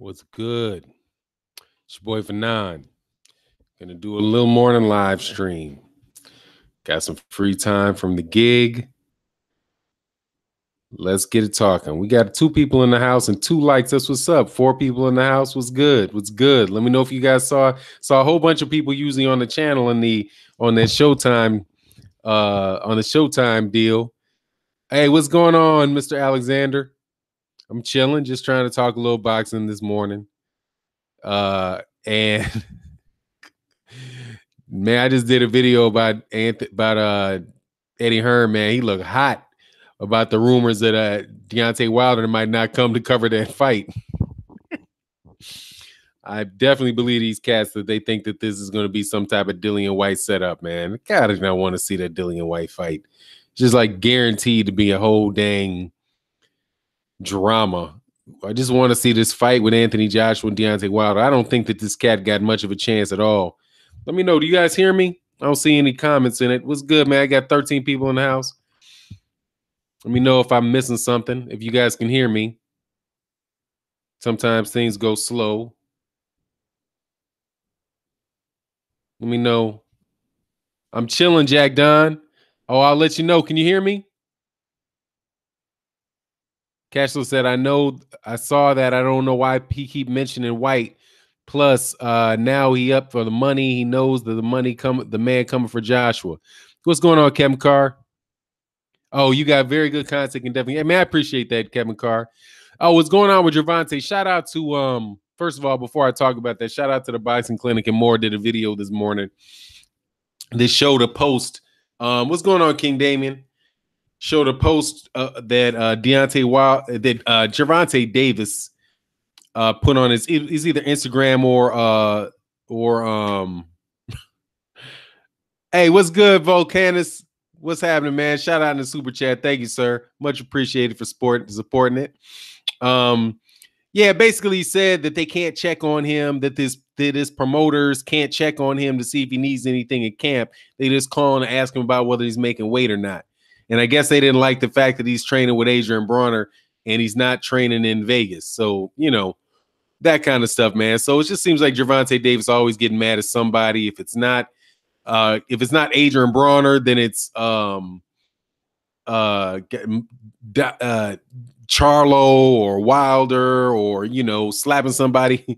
What's good? It's your boy Fanon. Gonna do a little morning live stream. Got some free time from the gig. Let's get it talking. We got 2 people in the house and 2 likes. That's what's up. 4 people in the house. What's good? What's good? Let me know if you guys saw a whole bunch of people usually on the channel on that Showtime deal. Hey, what's going on, Mr. Alexander? I'm chilling, just trying to talk a little boxing this morning. And man, I just did a video about Eddie Hearn, man. He looked hot about the rumors that Deontay Wilder might not come to cover that fight. I definitely believe these cats that they think that this is going to be some type of Dillian White setup, man. God, I do not want to see that Dillian White fight. It's just like guaranteed to be a whole dang drama. I just want to see this fight with Anthony Joshua and Deontay Wilder. I don't think that this cat got much of a chance at all. Let me know. Do you guys hear me? I don't see any comments in it. What's good, man? I got 13 people in the house. Let me know if I'm missing something, if you guys can hear me. Sometimes things go slow. Let me know. I'm chilling, Jack Don. Oh, I'll let you know. Can you hear me? Cashflow said, I saw that. I don't know why he keep mentioning White. Plus, now he up for the money. He knows that the man coming for Joshua. What's going on, Kevin Carr? Oh, you got very good content and definitely. I mean, I appreciate that, Kevin Carr. Oh, what's going on with Gervonta? Shout out to first of all, before I talk about that, shout out to the Boxing Clinic and more. Did a video this morning. They showed a post. What's going on, King Damien? Showed a post that Gervonta Davis put on his either Instagram or Hey, what's good, Volcanus? What's happening, man? Shout out in the super chat. Thank you, sir. Much appreciated for supporting it. Yeah, basically he said that they can't check on him, that his promoters can't check on him to see if he needs anything at camp. They just call and ask him about whether he's making weight or not. And I guess they didn't like the fact that he's training with Adrian Bronner and he's not training in Vegas. So, you know, that kind of stuff, man. So it just seems like Gervonta Davis always getting mad at somebody. If it's not Adrian Bronner, then it's Charlo or Wilder, or, you know, slapping somebody,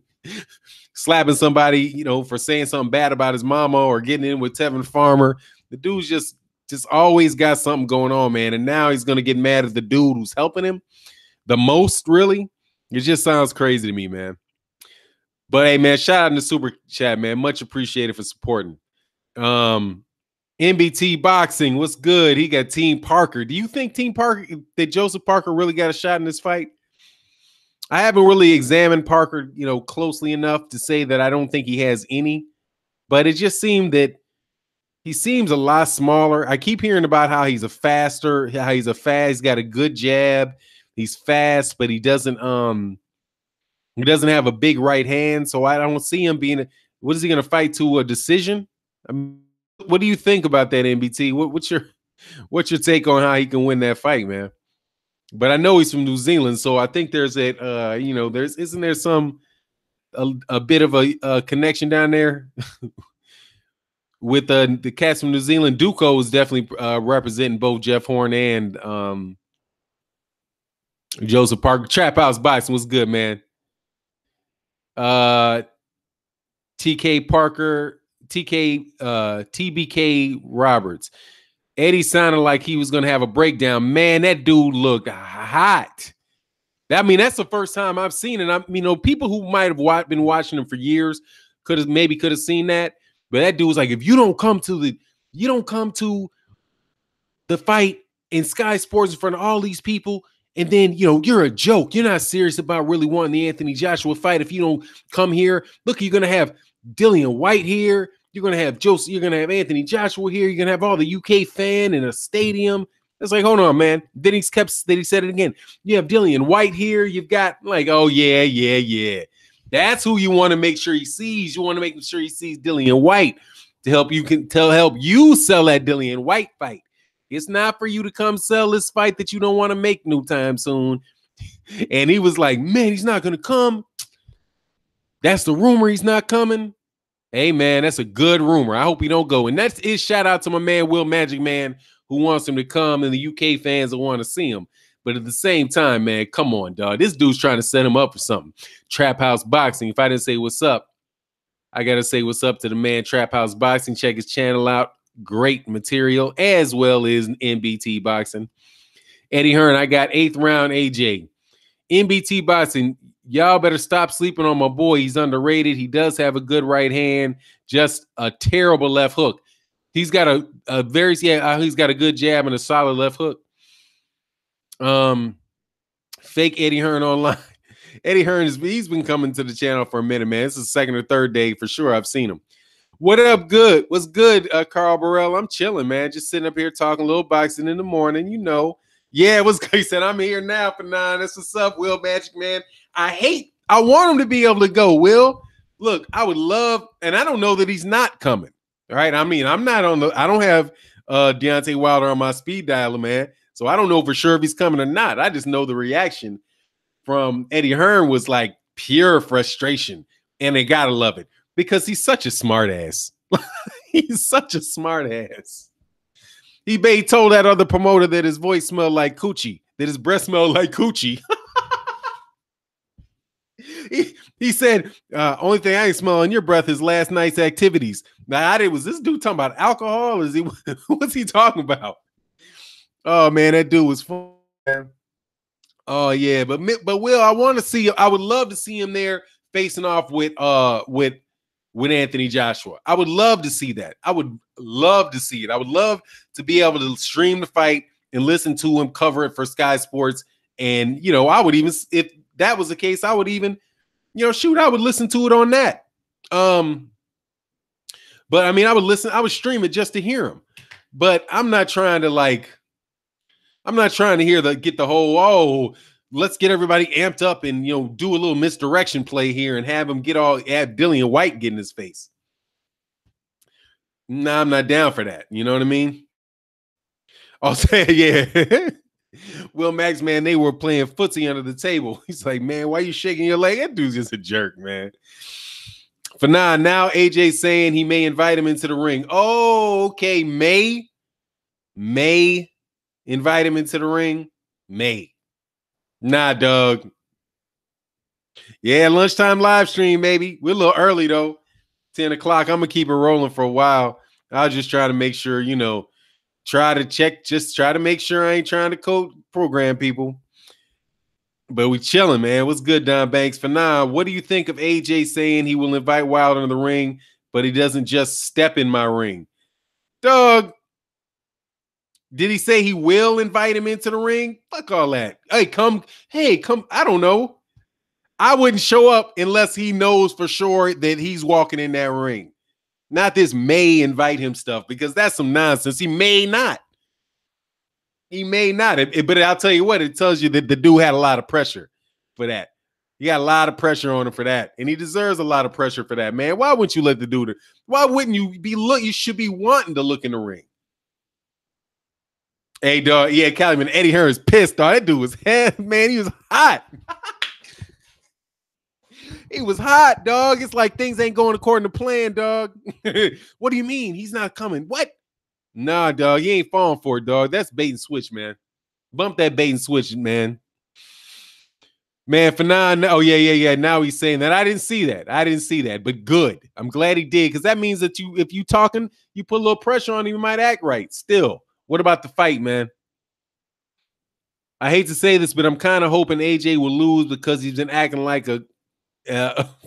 you know, for saying something bad about his mama, or getting in with Tevin Farmer. The dude's just always got something going on, man. And now he's going to get mad at the dude who's helping him the most, really. It just sounds crazy to me, man. But hey, man, shout out in the super chat, man. Much appreciated for supporting. MBT Boxing, what's good? He got Team Parker. Do you think that Joseph Parker really got a shot in this fight? I haven't really examined Parker, you know, closely enough to say that I don't think he has any, but it just seemed that he seems a lot smaller. I keep hearing about how he's he's got a good jab. He's fast, but he doesn't have a big right hand. So I don't see him being what is he going to fight to a decision? I mean, what do you think about that, MBT? What's your take on how he can win that fight, man? But I know he's from New Zealand, so I think there's that. You know, isn't there a bit of a connection down there with the cats from New Zealand? Duco is definitely representing both Jeff Horn and Joseph Parker. Trap House Boxing, what's good, man? TK Parker. TBK Roberts. Eddie sounded like he was going to have a breakdown. Man, that dude looked hot. I mean, that's the first time I've seen it. You know, people who might have been watching him for years could have seen that. But that dude was like, if you don't come to the fight in Sky Sports in front of all these people, and then, you know, you're a joke. You're not serious about really wanting the Anthony Joshua fight. If you don't come here, look, you're going to have Dillian White here. You're going to have Joseph. You're going to have Anthony Joshua here. You're going to have all the UK fan in a stadium. It's like, hold on, man. Then he said it again. You have Dillian White here. You've got like, oh, yeah. That's who you want to make sure he sees. You want to make sure he sees Dillian White to help you sell that Dillian White fight. It's not for you to come sell this fight that you don't want to make no time soon. And he was like, man, he's not going to come. That's the rumor he's not coming. Hey, man, that's a good rumor. I hope he don't go. And that's his shout out to my man, Will Magic Man, who wants him to come, and the UK fans that want to see him. But at the same time, man, come on, dog. This dude's trying to set him up for something. Trap House Boxing. If I didn't say what's up, I got to say what's up to the man, Trap House Boxing. Check his channel out. Great material, as well as NBT Boxing. Eddie Hearn, I got 8th round AJ. NBT Boxing, y'all better stop sleeping on my boy. He's underrated. He does have a good right hand, just a terrible left hook. He's got he's got a good jab and a solid left hook. Fake Eddie Hearn online. Eddie Hearn he's been coming to the channel for a minute, man. This is the 2nd or 3rd day for sure. I've seen him. What up, good? What's good, Carl Burrell? I'm chilling, man. Just sitting up here talking a little boxing in the morning, you know. Yeah, it was good. He said, I'm here now for 9. That's what's up, Will Magic Man. I want him to be able to go, Will. Look, I would love, and I don't know that he's not coming. All right. I mean, I don't have Deontay Wilder on my speed dialer, man. So I don't know for sure if he's coming or not. I just know the reaction from Eddie Hearn was like pure frustration. And they gotta love it because he's such a smart ass. He's such a smart ass. He told that other promoter that his voice smelled like coochie, that his breath smelled like coochie. He said, only thing I ain't smelling your breath is last night's activities. Now, was this dude talking about alcohol? What's he talking about? Oh, man, that dude was fun. Man. Oh, yeah. But Will, I would love to see him there facing off with Anthony Joshua. I would love to see that. I would love to see it. I would love to be able to stream the fight and listen to him cover it for Sky Sports. And, you know, I would even, if that was the case, I would even, you know, shoot, I would listen to it on that. But I mean, I would stream it just to hear him. But I'm not trying to get the whole, let's get everybody amped up and, you know, do a little misdirection play here and have Dillian White get in his face. Nah, I'm not down for that. You know what I mean? I'll say, yeah. Will Max, man, they were playing footsie under the table. He's like, man, why are you shaking your leg? That dude's just a jerk, man. For now AJ's saying he may invite him into the ring. Oh, okay. May invite him into the ring. May. Nah, dog. Yeah, lunchtime live stream, baby. We're a little early, though. 10 o'clock. I'm going to keep it rolling for a while. I'll just try to make sure, you know, try to make sure I ain't trying to program people. But we chilling, man. What's good, Don Banks? For now, what do you think of AJ saying he will invite Wilder in the ring, but he doesn't just step in my ring? Dog, did he say he will invite him into the ring? Fuck all that. Hey, come. I don't know. I wouldn't show up unless he knows for sure that he's walking in that ring. Not this may invite him stuff, because that's some nonsense. He may not. But I'll tell you what, it tells you that the dude had a lot of pressure for that. He got a lot of pressure on him for that. And he deserves a lot of pressure for that, man. Why wouldn't you let the dude? Why wouldn't you you should be wanting to look in the ring. Hey, dog. Yeah, Caliban. Eddie Hearn is pissed, dog. That dude was man, he was hot. He was hot, dog. It's like things ain't going according to plan, dog. What do you mean? He's not coming. What? Nah, dog. You ain't falling for it, dog. That's bait and switch, man. Bump that bait and switch, man. Man, for now, oh, yeah. Now he's saying that. I didn't see that. But good. I'm glad he did, because that means that if you talking, you put a little pressure on him, you might act right. Still, what about the fight, man? I hate to say this, but I'm kind of hoping AJ will lose because he's been acting like a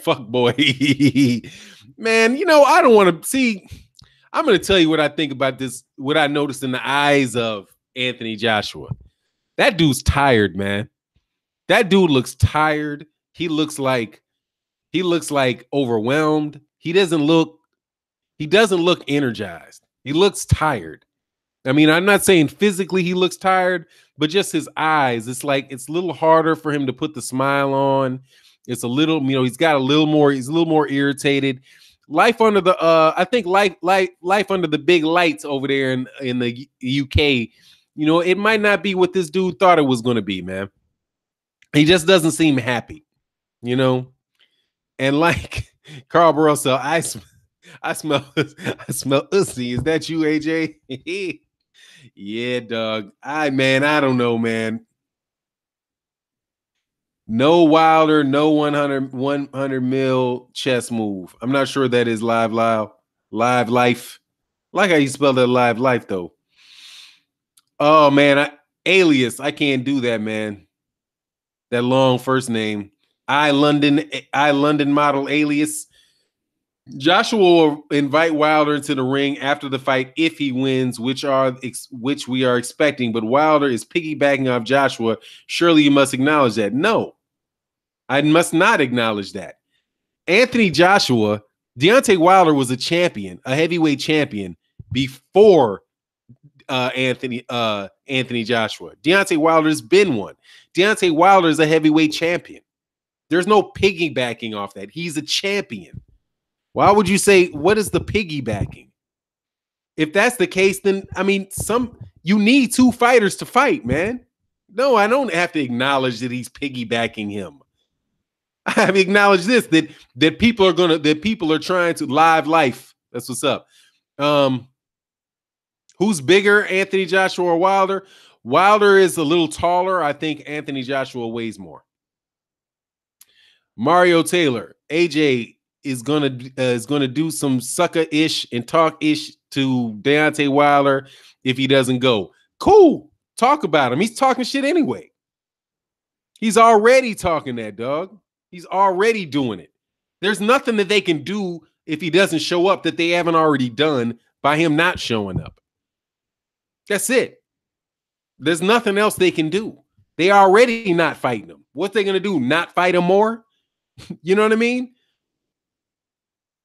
fuck boy. Man, you know, I don't want to see. I'm going to tell you what I think about this, what I noticed in the eyes of Anthony Joshua. That dude's tired, man. That dude looks tired. He looks like overwhelmed. He doesn't look energized. He looks tired. I mean, I'm not saying physically he looks tired, but just his eyes. It's like it's a little harder for him to put the smile on. It's a little, you know, he's a little more irritated. Life under the life under the big lights over there in the UK, you know, it might not be what this dude thought it was going to be, man. He just doesn't seem happy, you know. And like Carl Burrell said, I smell I smell ussy. Is that you, AJ? Yeah, dog. I don't know, man. No Wilder, no 100 mil chess move. I'm not sure that is live life. Like how you spell that live life though. Oh man, alias. I can't do that, man. That long first name. I London model alias. Joshua will invite Wilder into the ring after the fight if he wins, which we are expecting. But Wilder is piggybacking off Joshua. Surely you must acknowledge that. No, I must not acknowledge that. Anthony Joshua, Deontay Wilder was a champion, a heavyweight champion before Anthony Joshua. Deontay Wilder's been one. Deontay Wilder is a heavyweight champion. There's no piggybacking off that. He's a champion. Why would you say, what is the piggybacking? If that's the case, then you need two fighters to fight, man. No, I don't have to acknowledge that he's piggybacking him. I have acknowledged this that people are trying to live life. That's what's up. Who's bigger, Anthony Joshua or Wilder? Wilder is a little taller. I think Anthony Joshua weighs more. Mario Taylor, AJ is gonna do some sucker-ish and talk-ish to Deontay Wilder if he doesn't go. Cool. Talk about him. He's talking shit anyway. He's already talking that, dog. He's already doing it. There's nothing that they can do if he doesn't show up that they haven't already done by him not showing up. That's it. There's nothing else they can do. They already not fighting him. What they gonna do? Not fight him more? You know what I mean?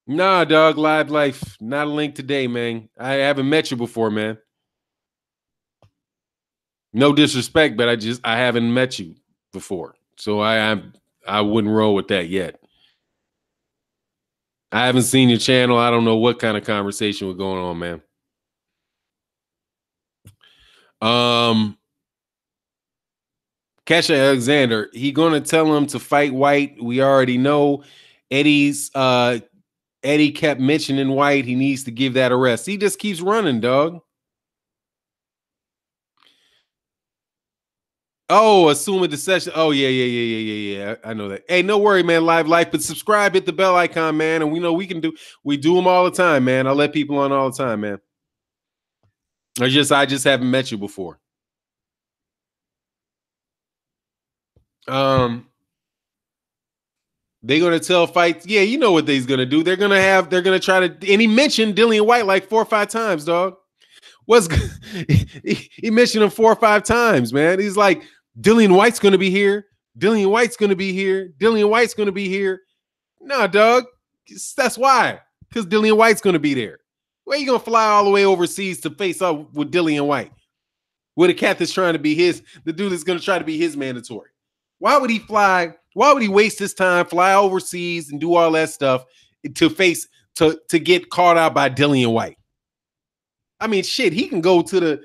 Nah, dog, live life. Not a link today, man. I haven't met you before, man. No disrespect, but I haven't met you before. So I wouldn't roll with that yet. I haven't seen your channel. I don't know what kind of conversation was going on, man. Kesha Alexander, he gonna tell him to fight White. We already know. Eddie kept mentioning White. He needs to give that a rest. He just keeps running, dog. Oh, assume a deception. Oh, yeah. I know that. Hey, no worry, man. Live life, but subscribe, hit the bell icon, man. And we know we do them all the time, man. I let people on all the time, man. I just haven't met you before. They're gonna tell fights. Yeah, you know what they's gonna do. They're gonna try to. And he mentioned Dillian White like 4 or 5 times, dog. He mentioned him 4 or 5 times, man. He's like, Dillian White's gonna be here. Dillian White's gonna be here. Dillian White's gonna be here. Nah, dog. That's why. Because Dillian White's gonna be there. Where you gonna fly all the way overseas to face up with Dillian White? With a cat that's trying to be the dude that's gonna try to be his mandatory. Why would he fly? Why would he waste his time, fly overseas and do all that stuff to get caught out by Dillian White? I mean, shit, he can go to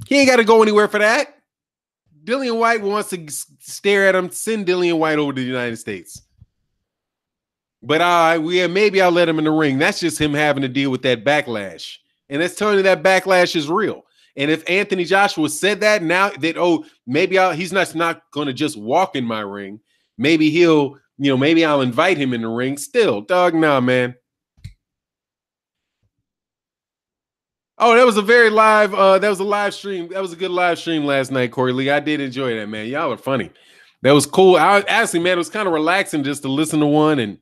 he ain't got to go anywhere for that. Dillian White wants to stare at him, send Dillian White over to the United States. But maybe I'll let him in the ring. That's just him having to deal with that backlash. And that's telling you that backlash is real. And if Anthony Joshua said that now that, maybe he's not going to just walk in my ring. Maybe maybe I'll invite him in the ring. Still, dog, nah, man. Oh, that was a very live, that was a live stream. That was a good live stream last night, Corey Lee. I did enjoy that, man. Y'all are funny. That was cool. Actually, man, it was kind of relaxing just to listen to one, and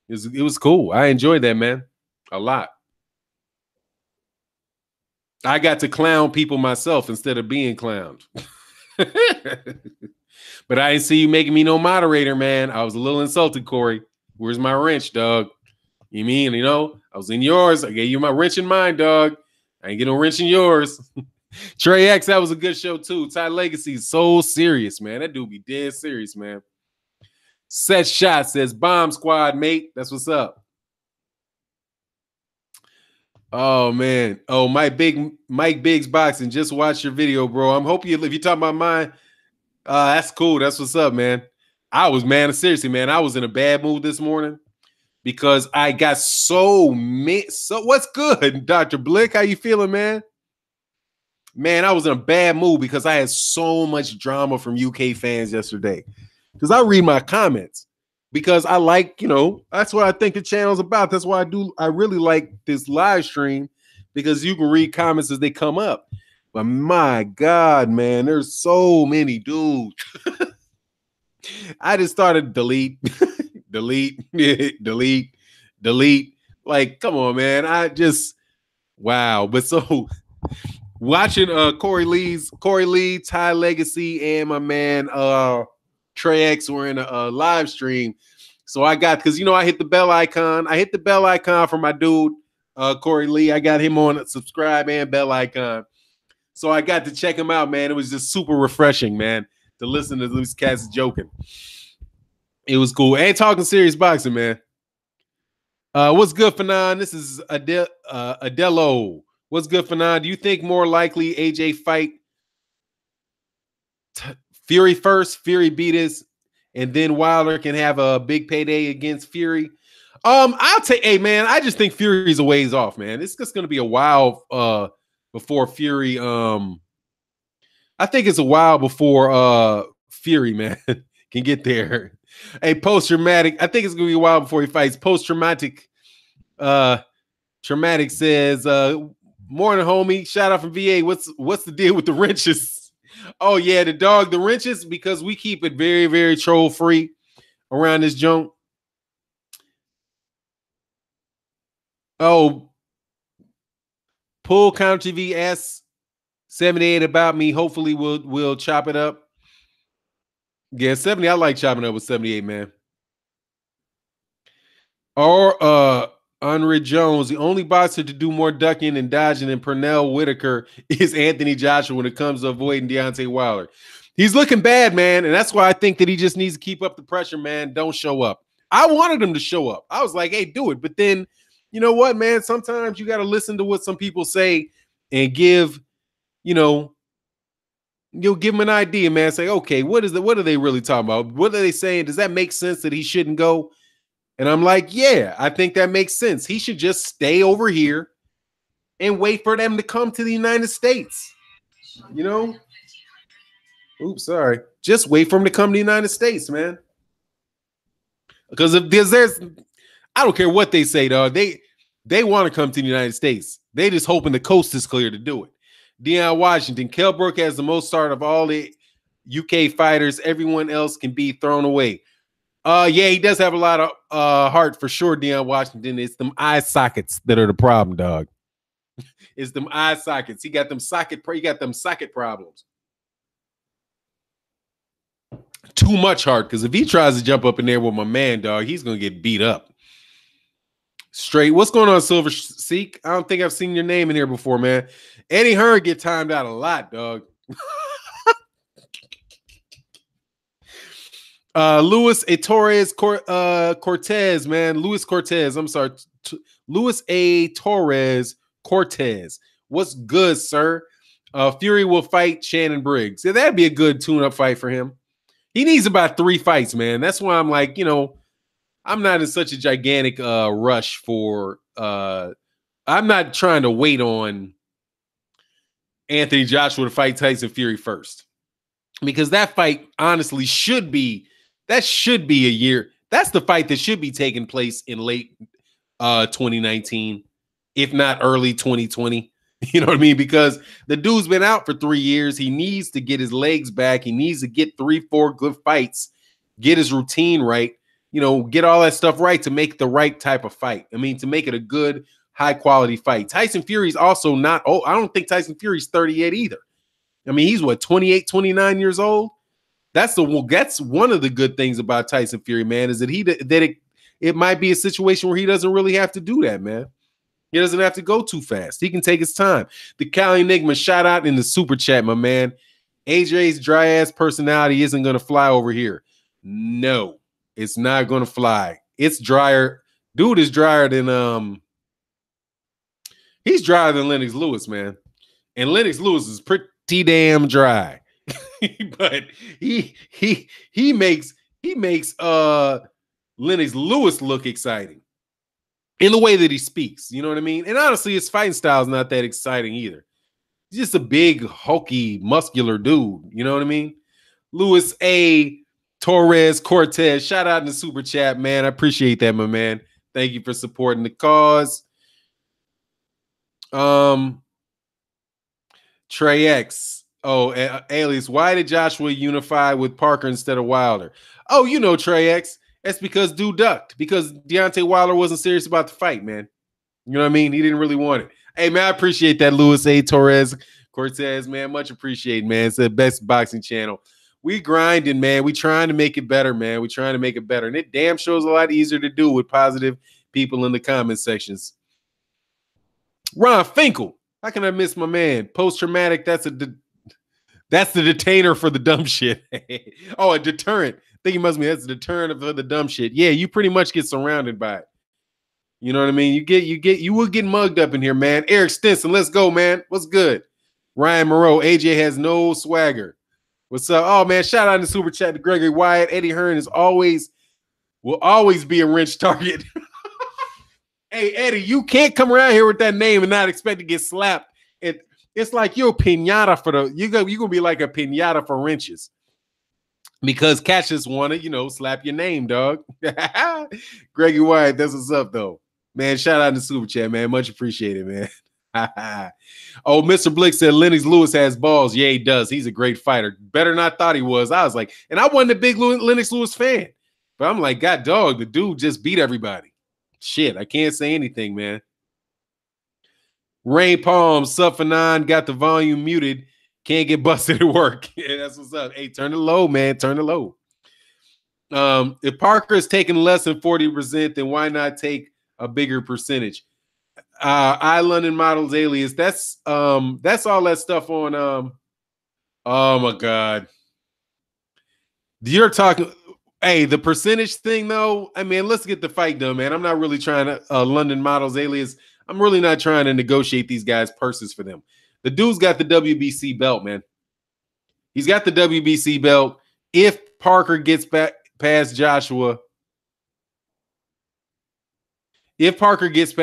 it was cool. I enjoyed that, man, a lot. I got to clown people myself instead of being clowned. But I didn't see you making me no moderator, man. I was a little insulted, Corey. Where's my wrench, dog? You mean, I was in yours. I gave you my wrench in mine, dog. I ain't get no wrench in yours. Trey X, that was a good show, too. Ty Legacy is so serious, man. That dude be dead serious, man. Set Shot says, Bomb Squad, mate. That's what's up. Oh, man. Oh, Mike Biggs Boxing. Just watch your video, bro. I'm hoping if you're talking about mine, that's cool. That's what's up, man. I was, man, seriously, man, I was in a bad mood this morning because I got so what's good, Dr. Blick? How you feeling, man? Man, I was in a bad mood because I had so much drama from UK fans yesterday. Because I read my comments because I like, that's what I think the channel's about. That's why I really like this live stream because you can read comments as they come up. But my God, man, there's so many dudes. I just started delete, delete, delete, delete. Like, come on, man. Wow. But so watching Corey Lee, Ty Legacy, and my man Trey X were in a live stream. So I got, because I hit the bell icon. I hit the bell icon for my dude, Corey Lee. I got him on subscribe and bell icon. So I got to check him out, man. It was just super refreshing, man, to listen to these cats joking. It was cool. And talking serious boxing, man. What's good, Fanon? This is Adelo. What's good, Fanon? Do you think more likely AJ fight Fury first, Fury beat his, and then Wilder can have a big payday against Fury? I'll take, hey, man, I just think Fury's a ways off, man. It's just going to be a while before Fury. I think it's a while before Fury, man, can get there. Hey, post-traumatic. I think it's going to be a while before he fights. Post-traumatic. Traumatic says, morning, homie. Shout out from VA. What's the deal with the wrenches? Oh, yeah, the wrenches, because we keep it very, very troll-free around this junk. Oh, Pull Counter TV asks 78 about me. Hopefully we'll chop it up. Yeah, 70. I like chopping up with 78, man. Or Andre Jones, the only boxer to do more ducking and dodging than Pernell Whitaker is Anthony Joshua when it comes to avoiding Deontay Wilder. He's looking bad, man, and that's why I think that he just needs to keep up the pressure, man. Don't show up. I wanted him to show up. I was like, hey, do it. But then, you know what, man? Sometimes you got to listen to what some people say and give, you'll give them an idea, man. Say, okay, what are they really talking about? What are they saying? Does that make sense that he shouldn't go? And I'm like, yeah, I think that makes sense. He should just stay over here and wait for them to come to the United States. Oops, sorry. Just wait for him to come to the United States, man. Because if there's I don't care what they say, dog. They want to come to the United States. They just hoping the coast is clear to do it. Deion Washington, Kell Brook has the most start of all the UK fighters. Everyone else can be thrown away. Yeah, he does have a lot of heart for sure, Deion Washington. It's them eye sockets that are the problem, dog. It's them eye sockets. He got them socket problems. Too much heart, because if he tries to jump up in there with my man, dog, he's gonna get beat up. Straight. What's going on, Silver Seek? I don't think I've seen your name in here before, man. Eddie Hearn get timed out a lot, dog. Luis A. Torres Cortez, man. Luis Cortez. I'm sorry. Luis A. Torres Cortez. What's good, sir? Fury will fight Shannon Briggs. Yeah, that'd be a good tune-up fight for him. He needs about 3 fights, man. That's why I'm like, I'm not in such a gigantic rush for I'm not trying to wait on Anthony Joshua to fight Tyson Fury first. Because that fight honestly should be a year. That's the fight that should be taking place in late 2019, if not early 2020. You know what I mean? Because the dude's been out for 3 years. He needs to get his legs back. He needs to get 3-4 good fights, get his routine right, get all that stuff right to make the right type of fight. I mean, to make it a good, high-quality fight. Tyson Fury's also not old. I don't think Tyson Fury's 30 yet either. I mean, he's 28, 29 years old. That's one of the good things about Tyson Fury, man, is that it might be a situation where he doesn't really have to do that, man. He doesn't have to go too fast. He can take his time. The Cali Enigma shout out in the super chat, my man. AJ's dry ass personality isn't going to fly over here. No, it's not going to fly. It's drier. Dude is drier than he's drier than Lennox Lewis, man. And Lennox Lewis is pretty damn dry. But he makes He makes Lennox Lewis look exciting in the way that he speaks. You know what I mean? And honestly, his fighting style is not that exciting either. He's just a big, hulky, muscular dude. You know what I mean? Luis A. Torres Cortez, shout out in the super chat, man. I appreciate that, my man. Thank you for supporting the cause. Trey X. Oh, alias, why did Joshua unify with Parker instead of Wilder? Oh, you know, Trey X. That's because dude ducked. Because Deontay Wilder wasn't serious about the fight, man. You know what I mean? He didn't really want it. Hey, man, I appreciate that, Luis A. Torres Cortez, man. Much appreciated, man. It's the best boxing channel. We grinding, man. We trying to make it better, man. We trying to make it better. And it damn sure is a lot easier to do with positive people in the comment sections. Ron Finkel. How can I miss my man? Post-traumatic, that's the detainer for the dumb shit. Oh, a deterrent. I think he must be that's a deterrent for the dumb shit. Yeah, you pretty much get surrounded by it. You know what I mean? You will get mugged up in here, man. Eric Stinson, let's go, man. What's good? Ryan Moreau, AJ has no swagger. What's up? Oh man, shout out in the super chat to Gregory Wyatt. Eddie Hearn will always be a wrench target. Hey Eddie, you can't come around here with that name and not expect to get slapped. It's like you're a pinata for you're gonna be like a pinata for wrenches. Because cats just want to, slap your name, dog. Gregory Wyatt, that's what's up, though. Man, shout out in the super chat, man. Much appreciated, man. Oh, Mr. Blick said Lennox Lewis has balls. Yeah, he does. He's a great fighter. Better than I thought he was. I was like, and I wasn't a big Lennox Lewis fan. But I'm like, God dog, the dude just beat everybody. Shit, I can't say anything, man. Rain Palms, Suffanon, got the volume muted. Can't get busted at work. Yeah, that's what's up. Hey, turn it low, man. Turn it low. If Parker is taking less than 40%, then why not take a bigger percentage? I London Models Alias. That's all that stuff on oh my God. You're talking hey, the percentage thing though. I mean, let's get the fight done, man. I'm not really trying to London Models Alias. I'm really not trying to negotiate these guys' purses for them. The dude's got the WBC belt, man. He's got the WBC belt. If Parker gets back past Joshua, if Joshua gets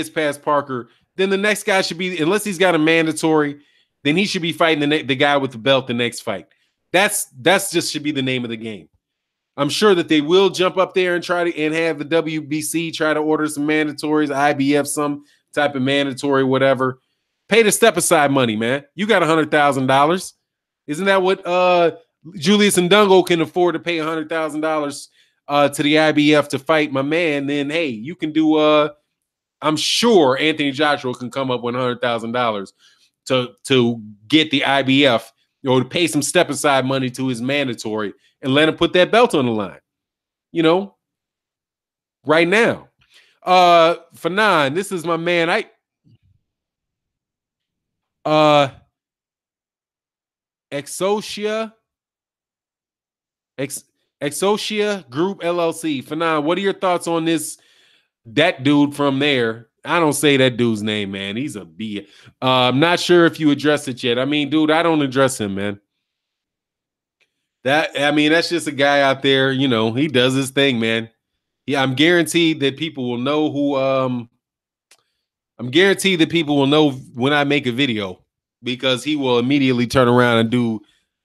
past Parker, then the next guy should be, unless he's got a mandatory, then he should be fighting the guy with the belt the next fight. That's just should be the name of the game. I'm sure that they will jump up there and try to and have the WBC try to order some mandatories, IBF, some type of mandatory, whatever. Pay the step aside money, man. You got $100,000. Isn't that what Julius Ndungo can afford to pay $100,000 to the IBF to fight my man? Then hey, you can do. I'm sure Anthony Joshua can come up with $100,000 to get the IBF or to pay some step aside money to his mandatory and let him put that belt on the line. Right now. Fanon, this is my man. Exocia Group LLC. Fanon, what are your thoughts on that dude from there? I don't say that dude's name, man. He's a B. I'm not sure if you addressed it yet. I mean, dude, I don't address him, man. That's just a guy out there, he does his thing, man. Yeah, I'm guaranteed that people will know when I make a video because he will immediately turn around and do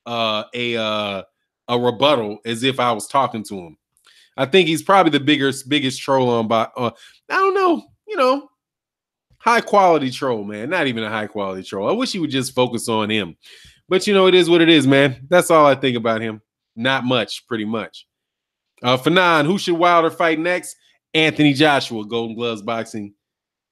a rebuttal as if I was talking to him. I think he's probably the biggest troll on I don't know, high quality troll, man. Not even a high quality troll. I wish he would just focus on him. But it is what it is, man. That's all I think about him. Not much, pretty much. Fanon, who should Wilder fight next? Anthony Joshua, Golden Gloves Boxing.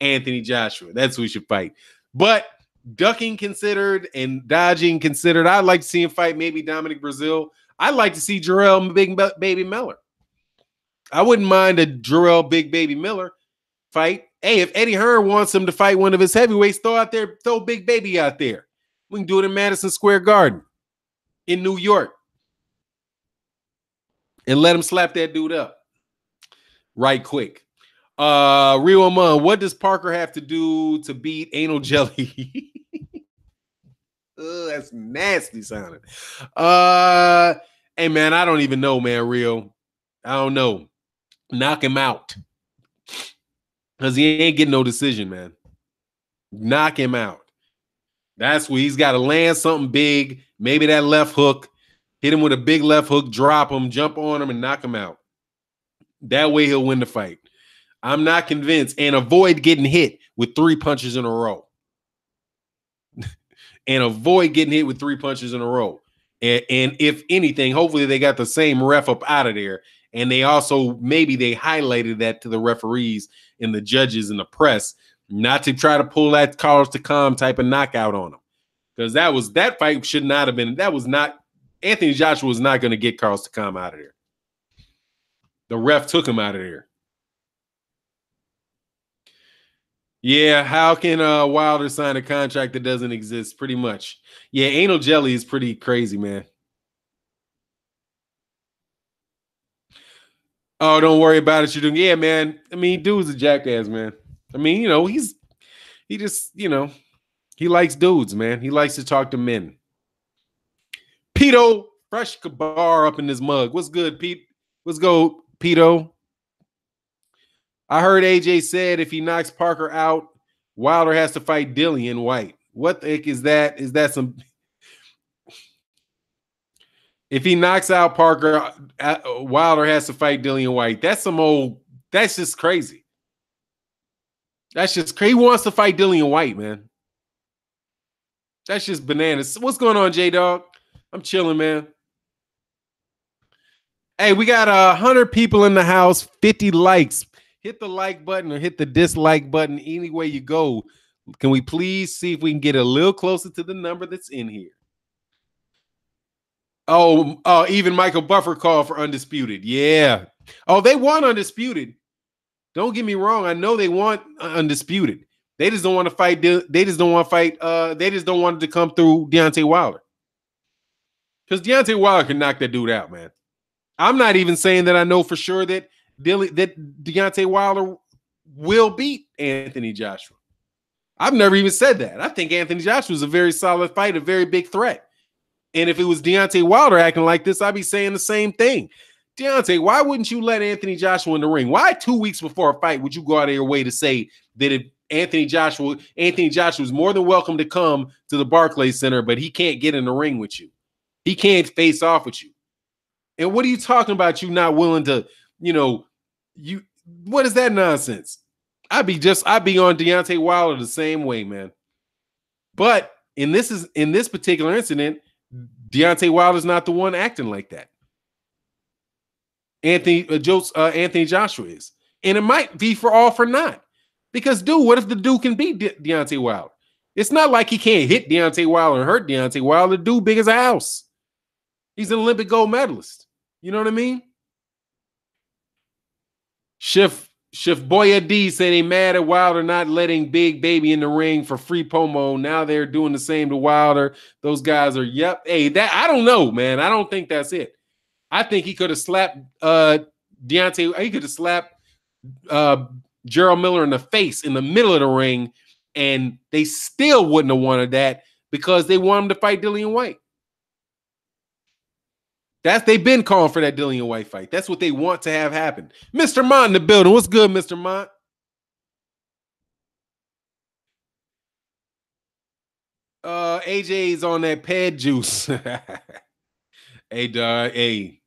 Anthony Joshua. That's who should fight. But ducking considered and dodging considered, I'd like to see him fight maybe Dominic Brazil. I'd like to see Jarrell Big Baby Miller. I wouldn't mind a Jarrell Big Baby Miller fight. Hey, if Eddie Hearn wants him to fight one of his heavyweights, throw Big Baby out there. We can do it in Madison Square Garden in New York. And let him slap that dude up right quick. Rio Amon, what does Parker have to do to beat Anal Jelly? That's nasty sounding. Hey man, I don't even know, man. Real, I don't know. Knock him out because he ain't getting no decision, man. Knock him out. That's where he's got to land something big. Maybe that left hook. Hit him with a big left hook. Drop him. Jump on him and knock him out. That way he'll win the fight. I'm not convinced. And avoid getting hit with 3 punches in a row. And avoid getting hit with 3 punches in a row. And if anything, hopefully they got the same ref up out of there. And they also, maybe they highlighted that to the referees and the judges and the press, not to try to pull that Carlos Takam type of knockout on them. Because that fight should not have been, Anthony Joshua was not going to get Carlos Takam out of there. The ref took him out of there. Yeah, how can Wilder sign a contract that doesn't exist? Pretty much. Yeah, anal jelly is pretty crazy, man. Oh, don't worry about it. You're doing, yeah, man. I mean, dude's a jackass, man. I mean, he just, he likes dudes, man. He likes to talk to men. Pito, fresh Kabar up in this mug. What's good, Pete? Let's go, Pito. I heard AJ said if he knocks Parker out, Wilder has to fight Dillian White. What the heck is that? Is that some? If he knocks out Parker, Wilder has to fight Dillian White. That's just crazy. That's just crazy. He wants to fight Dillian White, man. That's just bananas. What's going on, J-Dog? I'm chilling, man. Hey, we got 100 people in the house, 50 likes. Hit the like button or hit the dislike button any way you go. Can we please see if we can get a little closer to the number that's in here? Oh, even Michael Buffer called for Undisputed. Yeah. Oh, they want Undisputed. Don't get me wrong. I know they want Undisputed. They just don't want to fight. They just don't want to fight. They just don't want it to come through Deontay Wilder. Because Deontay Wilder can knock that dude out, man. I'm not even saying that I know for sure that Deontay Wilder will beat Anthony Joshua. I've never even said that. I think Anthony Joshua is a very solid fight, a very big threat. And if it was Deontay Wilder acting like this, I'd be saying the same thing. Deontay, why wouldn't you let Anthony Joshua in the ring? Why 2 weeks before a fight would you go out of your way to say that if Anthony Joshua is more than welcome to come to the Barclays Center, but he can't get in the ring with you. He can't face off with you. And what are you talking about? You not willing to, what is that nonsense? I'd be on Deontay Wilder the same way, man. But in this particular incident, Deontay Wilder's not the one acting like that. Anthony Joshua is. And it might be for all for not. Because, dude, what if the dude can beat Deontay Wilder? It's not like he can't hit Deontay Wilder and hurt Deontay Wilder. The dude big as a house. He's an Olympic gold medalist. You know what I mean? Chef Boya D said they mad at Wilder not letting Big Baby in the ring for free promo. Now they're doing the same to Wilder. Those guys are, yep. Hey, that I don't know, man. I don't think that's it. I think he could have slapped Deontay. He could have slapped Gerald Miller in the face in the middle of the ring, and they still wouldn't have wanted that because they want him to fight Dillian White. They've been calling for that Dillian White fight. That's what they want to have happen. Mr. Mont in the building. What's good, Mr. Mont? AJ's on that pad juice. Hey, dog. Hey,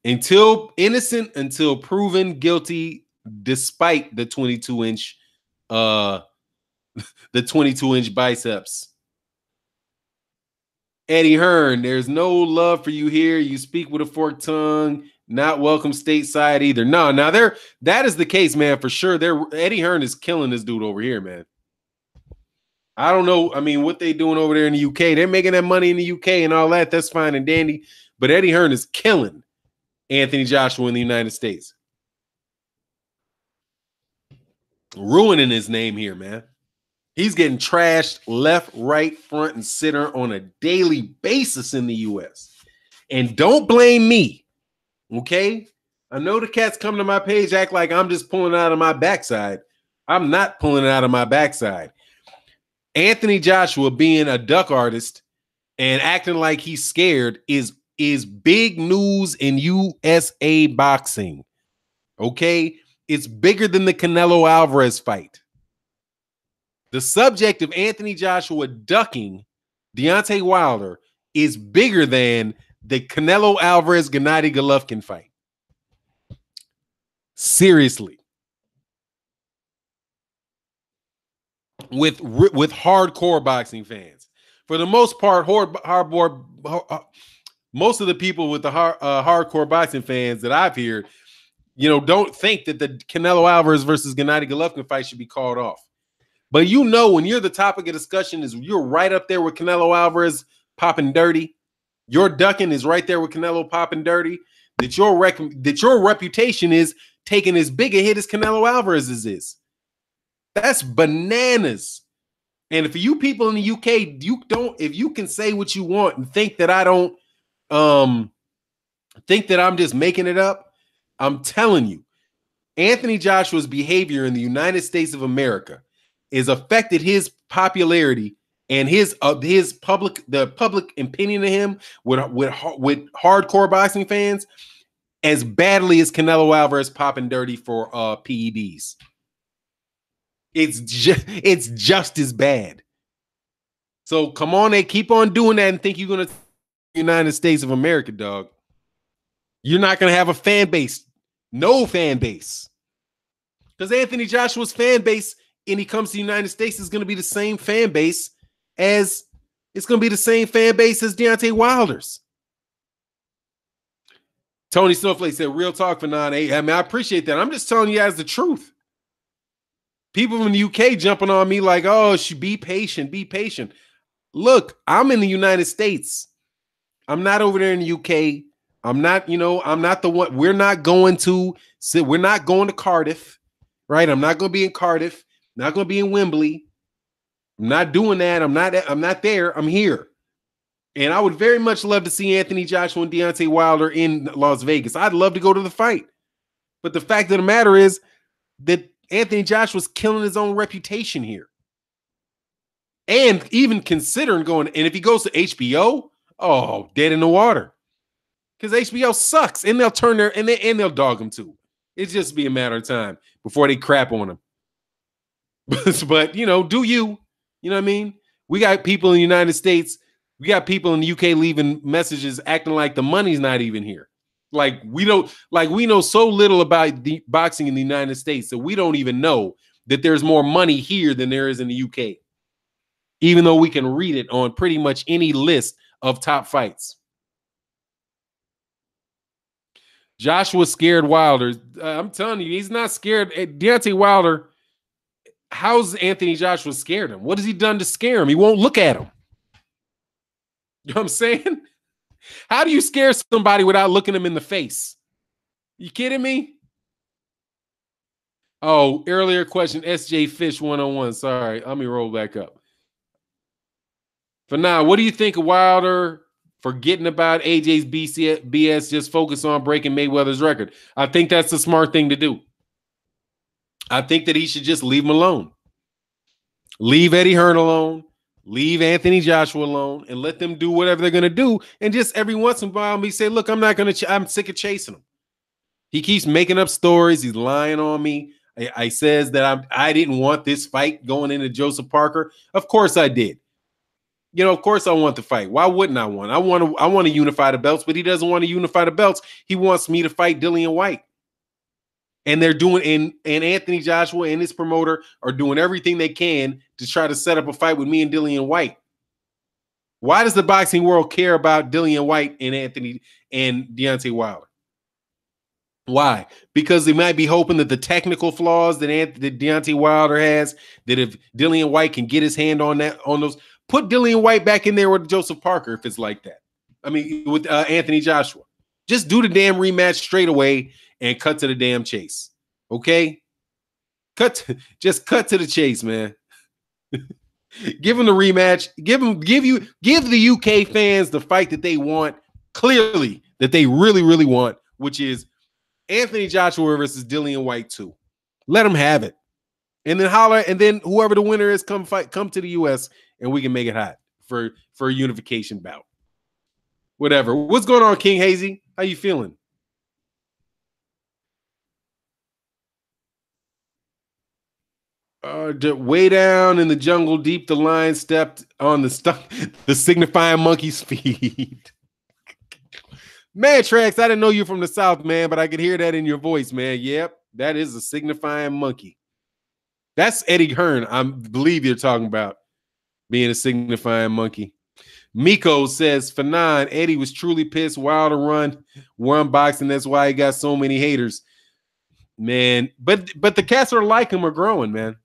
until innocent, until proven guilty, despite the 22-inch, the 22-inch biceps. Eddie Hearn, there's no love for you here. You speak with a forked tongue. Not welcome stateside either. No, now that is the case, man, for sure. Eddie Hearn is killing this dude over here, man. I don't know. I mean, what they doing over there in the UK? They're making that money in the UK and all that. That's fine and dandy. But Eddie Hearn is killing Anthony Joshua in the United States. Ruining his name here, man. He's getting trashed left, right, front, and center on a daily basis in the U.S. And don't blame me, okay? I know the cats come to my page, act like I'm just pulling it out of my backside. I'm not pulling it out of my backside. Anthony Joshua being a duck artist and acting like he's scared is big news in USA boxing. Okay? It's bigger than the Canelo Alvarez fight. The subject of Anthony Joshua ducking Deontay Wilder is bigger than the Canelo Alvarez Gennady Golovkin fight. Seriously. With hardcore boxing fans. For the most part, most of the people with the hardcore boxing fans that I've heard, don't think that the Canelo Alvarez versus Gennady Golovkin fight should be called off. But when you're the topic of discussion is you're right up there with Canelo Alvarez popping dirty, your ducking is right there with Canelo popping dirty, that your reputation is taking as big a hit as Canelo Alvarez's is. That's bananas. And for you people in the UK, if you can say what you want and think that I don't think that I'm just making it up, I'm telling you, Anthony Joshua's behavior in the United States of America has affected his popularity and the public opinion of him with hardcore boxing fans as badly as Canelo Alvarez popping dirty for PEDs. It's just as bad. So come on, they keep on doing that and think you're gonna United States of America, dog. You're not gonna have a fan base, no fan base, because Anthony Joshua's fan base, and he comes to the United States, is gonna be the same fan base as Deontay Wilder's. Tony Snowflake said, "Real talk for 9-8." I mean, I appreciate that. I'm just telling you guys the truth. People from the UK jumping on me like, "Oh, be patient, be patient." Look, I'm in the United States. I'm not over there in the UK. I'm not the one. We're not going to Cardiff, right? I'm not going to be in Cardiff. Not going to be in Wembley. I'm not doing that. I'm not there. I'm here. And I would very much love to see Anthony Joshua and Deontay Wilder in Las Vegas. I'd love to go to the fight. But the fact of the matter is that Anthony Joshua's killing his own reputation here. And even considering going, and if he goes to HBO, oh, dead in the water. Because HBO sucks, and they'll turn and they'll dog him too. It's just be a matter of time before they crap on him. But do you? You know what I mean? We got people in the United States, we got people in the UK leaving messages acting like the money's not even here. Like we know so little about the boxing in the United States that we don't even know that there's more money here than there is in the UK. Even though we can read it on pretty much any list of top fights. Joshua scared Wilder. I'm telling you, he's not scared. Deontay Wilder, how's Anthony Joshua scared him? What has he done to scare him? He won't look at him. You know what I'm saying? How do you scare somebody without looking them in the face? You kidding me? Oh, earlier question, SJ Fish 101. Sorry, let me roll back up. For now, what do you think of Wilder forgetting about AJ's BS, just focus on breaking Mayweather's record? I think that's the smart thing to do. I think that he should just leave him alone. Leave Eddie Hearn alone. Leave Anthony Joshua alone and let them do whatever they're going to do. And just every once in a while, me say, look, I'm sick of chasing him. He keeps making up stories. He's lying on me. I says that I didn't want this fight going into Joseph Parker. Of course I did. Of course I want the fight. Why wouldn't I want? I want to unify the belts, but he doesn't want to unify the belts. He wants me to fight Dillian White. And they're doing, and Anthony Joshua and his promoter are doing everything they can to try to set up a fight with me and Dillian White. Why does the boxing world care about Dillian White and Deontay Wilder? Why? Because they might be hoping that the technical flaws that Deontay Wilder has, that if Dillian White can get his hand on those, put Dillian White back in there with Joseph Parker if it's like that. I mean, with Anthony Joshua. Just do the damn rematch straight away and cut to the damn chase. Okay? Just cut to the chase, man. Give them the rematch. Give the UK fans the fight that they want, clearly, that they really, really want, which is Anthony Joshua versus Dillian White 2. Let them have it. And then holler, and then whoever the winner is, come to the US and we can make it hot. for a unification bout. Whatever. What's going on, King Hazy? How you feeling? Way down in the jungle, deep, the lion stepped on the signifying monkey's feet. Man, Trax, I didn't know you from the South, man, but I could hear that in your voice, man. Yep, that is a signifying monkey. That's Eddie Hearn, I believe you're talking about, being a signifying monkey. Miko says, Fanon, Eddie was truly pissed. Wilder won boxing. That's why he got so many haters. Man, but the cats are like him are growing, man.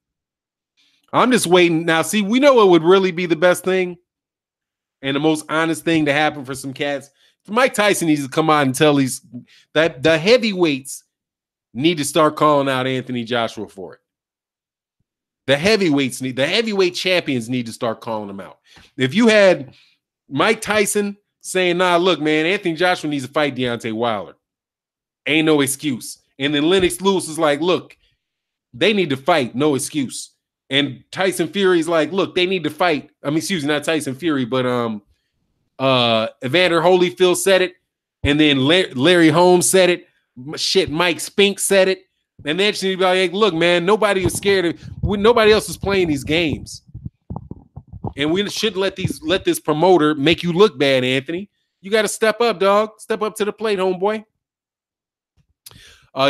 I'm just waiting. Now, see, we know what would really be the best thing and the most honest thing to happen for some cats. Mike Tyson needs to come out and tell that the heavyweights need to start calling out Anthony Joshua for it. The heavyweight champions need to start calling him out. If you had Mike Tyson saying, nah, look, man, Anthony Joshua needs to fight Deontay Wilder. Ain't no excuse. And then Lennox Lewis is like, look, they need to fight, no excuse. And Tyson Fury's like, look, they need to fight. I mean, excuse me, not Tyson Fury, but Evander Holyfield said it. And then Larry Holmes said it. Shit, Mike Spink said it. And then she'd be like, look, man, nobody is scared nobody else is playing these games. And we shouldn't let this promoter make you look bad, Anthony. You got to step up, dog. Step up to the plate, homeboy.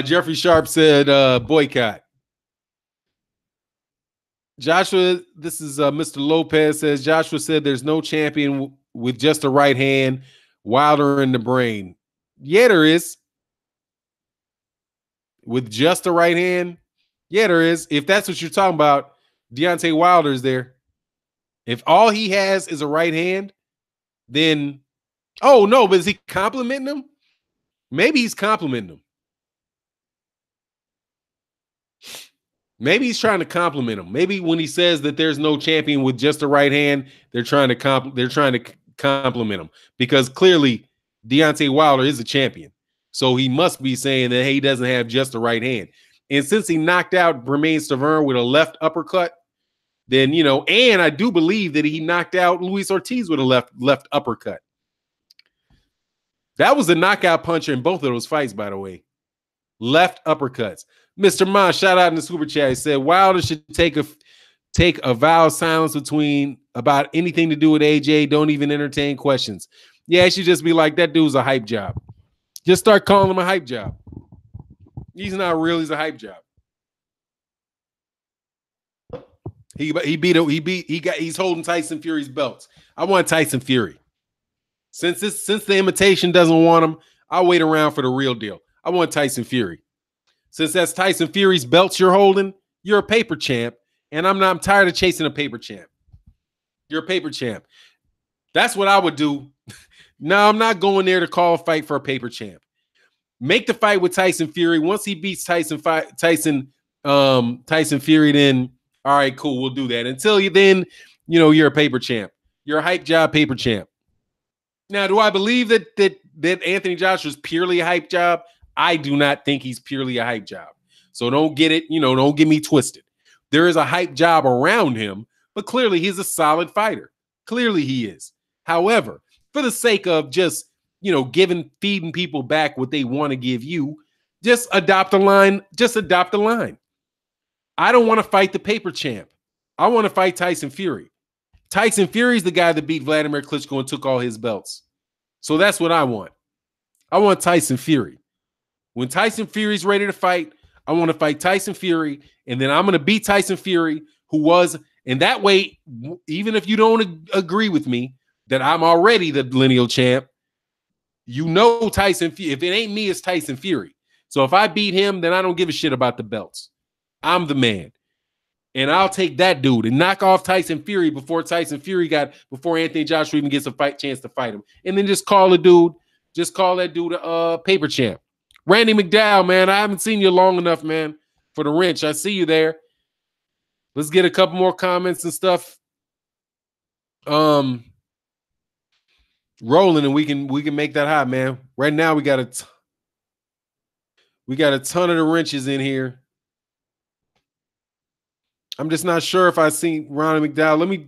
Jeffrey Sharp said boycott. Joshua, this is Mr. Lopez says, Joshua said there's no champion with just a right hand, Wilder in the brain. Yeah, there is. With just a right hand? Yeah, there is. If that's what you're talking about, Deontay Wilder is there. If all he has is a right hand, then, oh, no, but is he complimenting him? Maybe he's complimenting him. Maybe he's trying to compliment him. Maybe when he says that there's no champion with just a right hand, they're trying to compliment him because clearly Deontay Wilder is a champion. So he must be saying that, hey, he doesn't have just a right hand. And since he knocked out Bermane Stiverne with a left uppercut, then, you know, and I do believe that he knocked out Luis Ortiz with a left uppercut. That was a knockout puncher in both of those fights, by the way. Left uppercuts. Mr. Ma, shout out in the super chat. He said Wilder should take a vow of silence about anything to do with AJ. Don't even entertain questions. Yeah, it should just be like, that dude's a hype job. Just start calling him a hype job. He's not real. He's a hype job. He's holding Tyson Fury's belts. I want Tyson Fury. Since the imitation doesn't want him, I'll wait around for the real deal. I want Tyson Fury. Since that's Tyson Fury's belts you're holding, you're a paper champ, and I'm tired of chasing a paper champ. You're a paper champ. That's what I would do. No, I'm not going there to call a fight for a paper champ. Make the fight with Tyson Fury. Once he beats Tyson Fury, then all right, cool, we'll do that. Until then, you know, you're a paper champ. You're a hype job paper champ. Now, do I believe that Anthony Joshua is purely a hype job? I do not think he's purely a hype job. So don't get it, don't get me twisted. There is a hype job around him, but clearly he's a solid fighter. Clearly he is. However, for the sake of just, feeding people back what they want to give you, just adopt a line. Just adopt a line. I don't want to fight the paper champ. I want to fight Tyson Fury. Tyson Fury's the guy that beat Vladimir Klitschko and took all his belts. So that's what I want. I want Tyson Fury. When Tyson Fury's ready to fight, I want to fight Tyson Fury, and then I'm going to beat Tyson Fury, and that way, even if you don't agree with me, that I'm already the lineal champ, Tyson Fury. If it ain't me, it's Tyson Fury. So if I beat him, then I don't give a shit about the belts. I'm the man. And I'll take that dude and knock off Tyson Fury before Anthony Joshua even gets a chance to fight him. And then just call that dude a paper champ. Randy McDowell, man, I haven't seen you long enough, man, for the wrench. I see you there. Let's get a couple more comments and stuff rolling, and we can make that hot, man. Right now we got a ton of the wrenches in here. I'm just not sure if I seen Ronnie McDowell. Let me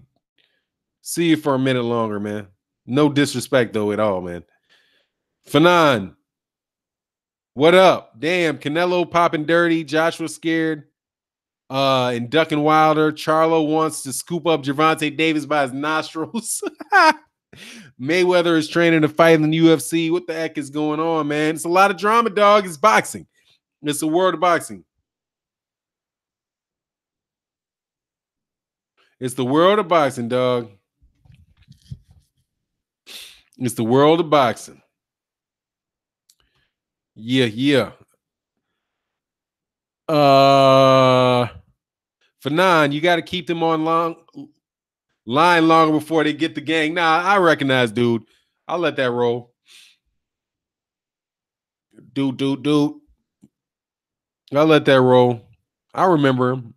See you for a minute longer, man. No disrespect though at all, man. Fanon, what up? Damn, Canelo popping dirty. Joshua scared. And ducking Wilder. Charlo wants to scoop up Gervonta Davis by his nostrils. Mayweather is training to fight in the UFC. What the heck is going on, man? It's a lot of drama, dog. It's boxing. It's the world of boxing. It's the world of boxing, dog. It's the world of boxing. Yeah. For 9, you got to keep them on line longer before they get the gang. Nah, I recognize, dude. I'll let that roll. Dude. I'll let that roll. I remember him.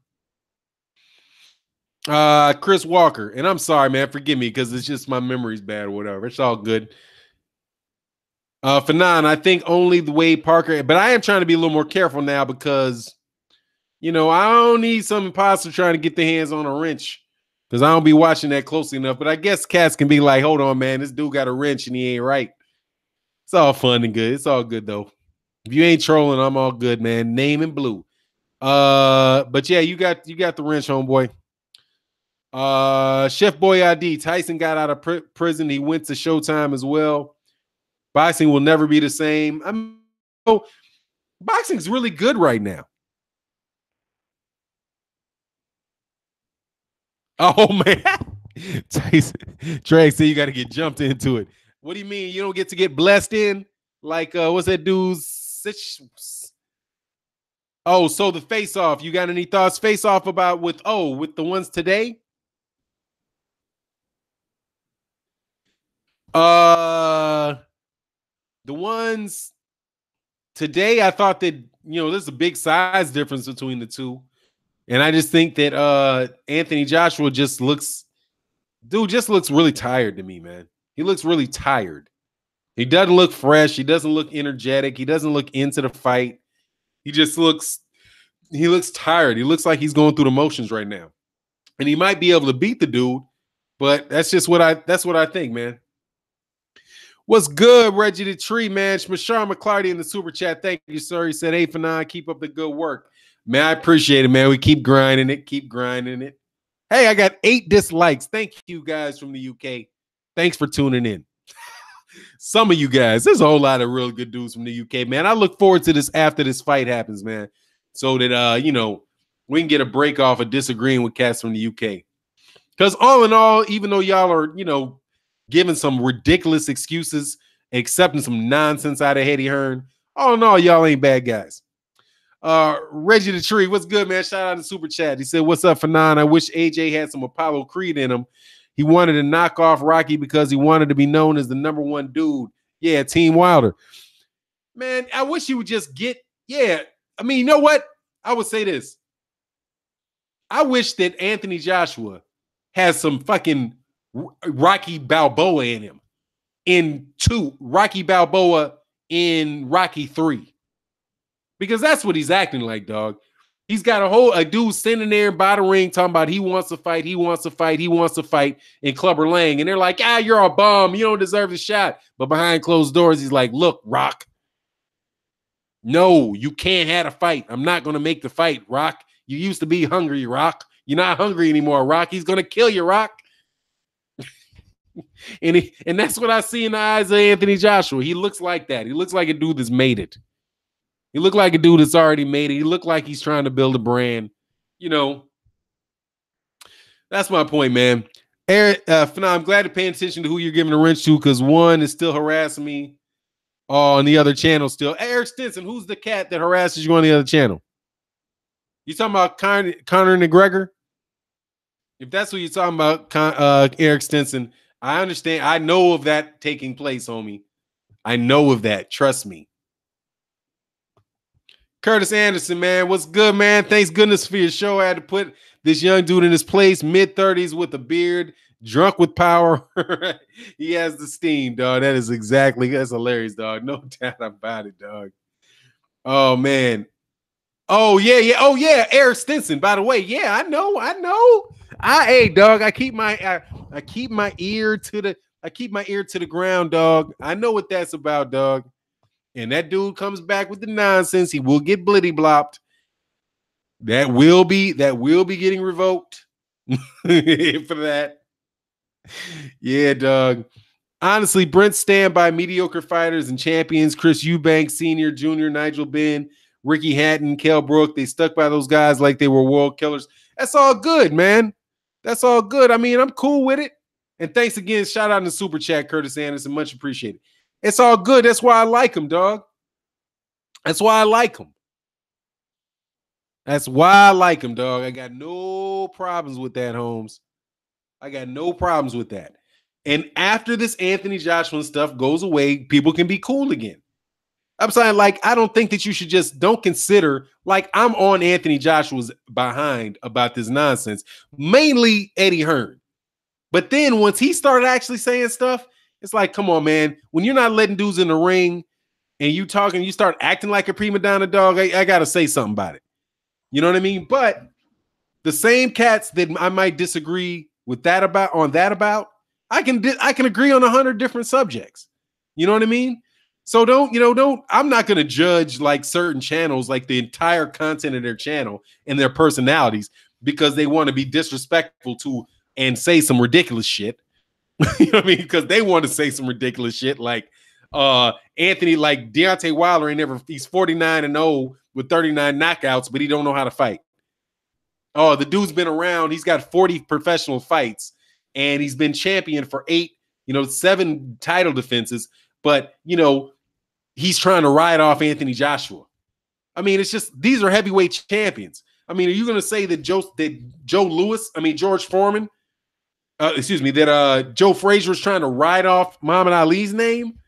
Chris Walker. And I'm sorry, man. Forgive me because it's just my memory's bad or whatever. It's all good. For 9, I think only the Wade Parker, but I am trying to be a little more careful now because, I don't need some imposter trying to get their hands on a wrench because I don't be watching that closely enough. But I guess cats can be like, hold on, man, this dude got a wrench and he ain't right. It's all fun and good. It's all good, though. If you ain't trolling, I'm all good, man. Name in blue. But yeah, you got the wrench, homeboy. Chef Boyardee, Tyson got out of prison. He went to Showtime as well. Boxing will never be the same. Boxing's really good right now. Oh man, Tyson, Drake said you got to get jumped into it. What do you mean you don't get to get blessed in? Like what's that dude's? Oh, so the face off. You got any thoughts? Face off about with the ones today? The ones today, I thought that, there's a big size difference between the two. And I just think that Anthony Joshua just looks really tired to me, man. He looks really tired. He doesn't look fresh. He doesn't look energetic. He doesn't look into the fight. He looks tired. He looks like he's going through the motions right now. And he might be able to beat the dude, but that's what I think, man. What's good, Reggie the Tree, man? Mashar McClarty in the super chat. Thank you, sir. He said, hey, Fanon, keep up the good work. Man, I appreciate it, man. We keep grinding it. Hey, I got 8 dislikes. Thank you guys from the UK. Thanks for tuning in. Some of you guys, there's a whole lot of real good dudes from the UK, man. I look forward to this after this fight happens, man, so that, we can get a break off of disagreeing with cats from the UK. Because all in all, even though y'all are, giving some ridiculous excuses, accepting some nonsense out of Hearn, all in all, y'all ain't bad guys. Reggie the Tree, what's good, man? Shout out to Super Chat. He said, what's up, Fanon? I wish AJ had some Apollo Creed in him. He wanted to knock off Rocky because he wanted to be known as the #1 dude. Yeah, Team Wilder. Man, I wish he would just you know what? I would say this. I wish that Anthony Joshua has some fucking Rocky Balboa in him. Rocky Balboa in Rocky 3. Because that's what he's acting like, dog. He's got a dude standing there by the ring talking about he wants to fight in Clubber Lang. And they're like, you're a bum. You don't deserve the shot. But behind closed doors, he's like, look, Rock. No, you can't have a fight. I'm not going to make the fight, Rock. You used to be hungry, Rock. You're not hungry anymore, Rock. He's going to kill you, Rock. and that's what I see in the eyes of Anthony Joshua. He looks like that. He looks like a dude that's made it. He looked like a dude that's already made it. He looked like he's trying to build a brand. That's my point, man. Eric, I'm glad to pay attention to who you're giving the wrench to because one is still harassing me on the other channel still. Hey, Eric Stinson, who's the cat that harasses you on the other channel? You talking about Conor McGregor? If that's what you're talking about, Eric Stinson, I understand. I know of that taking place, homie. I know of that. Trust me. Curtis Anderson, man. What's good, man? Thanks goodness for your show. I had to put this young dude in his place, mid-30s with a beard, drunk with power. He has the steam, dog. That's hilarious, dog. No doubt about it, dog. Oh, man. Oh, yeah. Oh, yeah. Eric Stinson, by the way. Yeah, I know. Hey dog, I keep my ear to the ground, dog. I know what that's about, dog. And that dude comes back with the nonsense, he will get blitty blopped. That will be getting revoked for that. Yeah, dog. Honestly, Brent stand by mediocre fighters and champions. Chris Eubanks, Senior, Junior, Nigel Benn, Ricky Hatton, Kell Brook. They stuck by those guys like they were world killers. That's all good, man. That's all good. I mean, I'm cool with it. And thanks again. Shout out in the super chat, Curtis Anderson. Much appreciated. It's all good. That's why I like him, dog. That's why I like him. That's why I like him, dog. I got no problems with that, Holmes. I got no problems with that. And after this Anthony Joshua stuff goes away, people can be cool again. I'm saying, like, I don't think that you should just don't consider, like, I'm on Anthony Joshua's behind about this nonsense, mainly Eddie Hearn. But then once he started actually saying stuff, it's like, come on, man. When you're not letting dudes in the ring and you talking, you start acting like a prima donna, dog, I got to say something about it. You know what I mean? But the same cats that I might disagree with that about, I can agree on 100 different subjects. You know what I mean? So I'm not going to judge like certain channels, like the entire content of their channel and their personalities because they want to be disrespectful to and say some ridiculous shit. You know what I mean? Because they want to say some ridiculous shit like Anthony, like Deontay Wilder he's 49-0 with 39 knockouts, but he don't know how to fight. Oh, the dude's been around. He's got 40 professional fights and he's been champion for 7 title defenses. But, he's trying to ride off Anthony Joshua. I mean, it's just, these are heavyweight champions. I mean, are you going to say that George Foreman, that Joe Frazier is trying to ride off Muhammad Ali's name?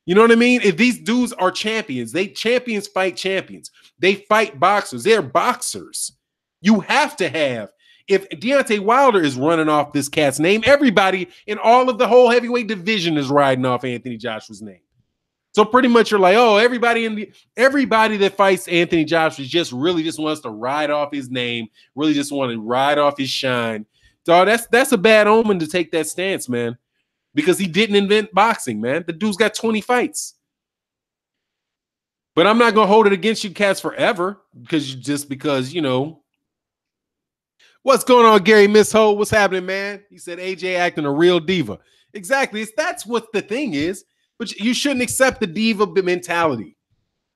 You know what I mean? If these dudes are champions, champions fight champions. They fight boxers. They're boxers. You have to have. If Deontay Wilder is running off this cat's name, everybody in all of the whole heavyweight division is riding off Anthony Joshua's name. So pretty much you're like, oh, everybody that fights Anthony Joshua just wants to ride off his name, really just want to ride off his shine. So that's a bad omen to take that stance, man. Because he didn't invent boxing, man. The dude's got 20 fights. But I'm not going to hold it against you cats forever because What's going on, Gary Missho? What's happening, man? He said AJ acting a real diva. Exactly. That's what the thing is. But you shouldn't accept the diva mentality.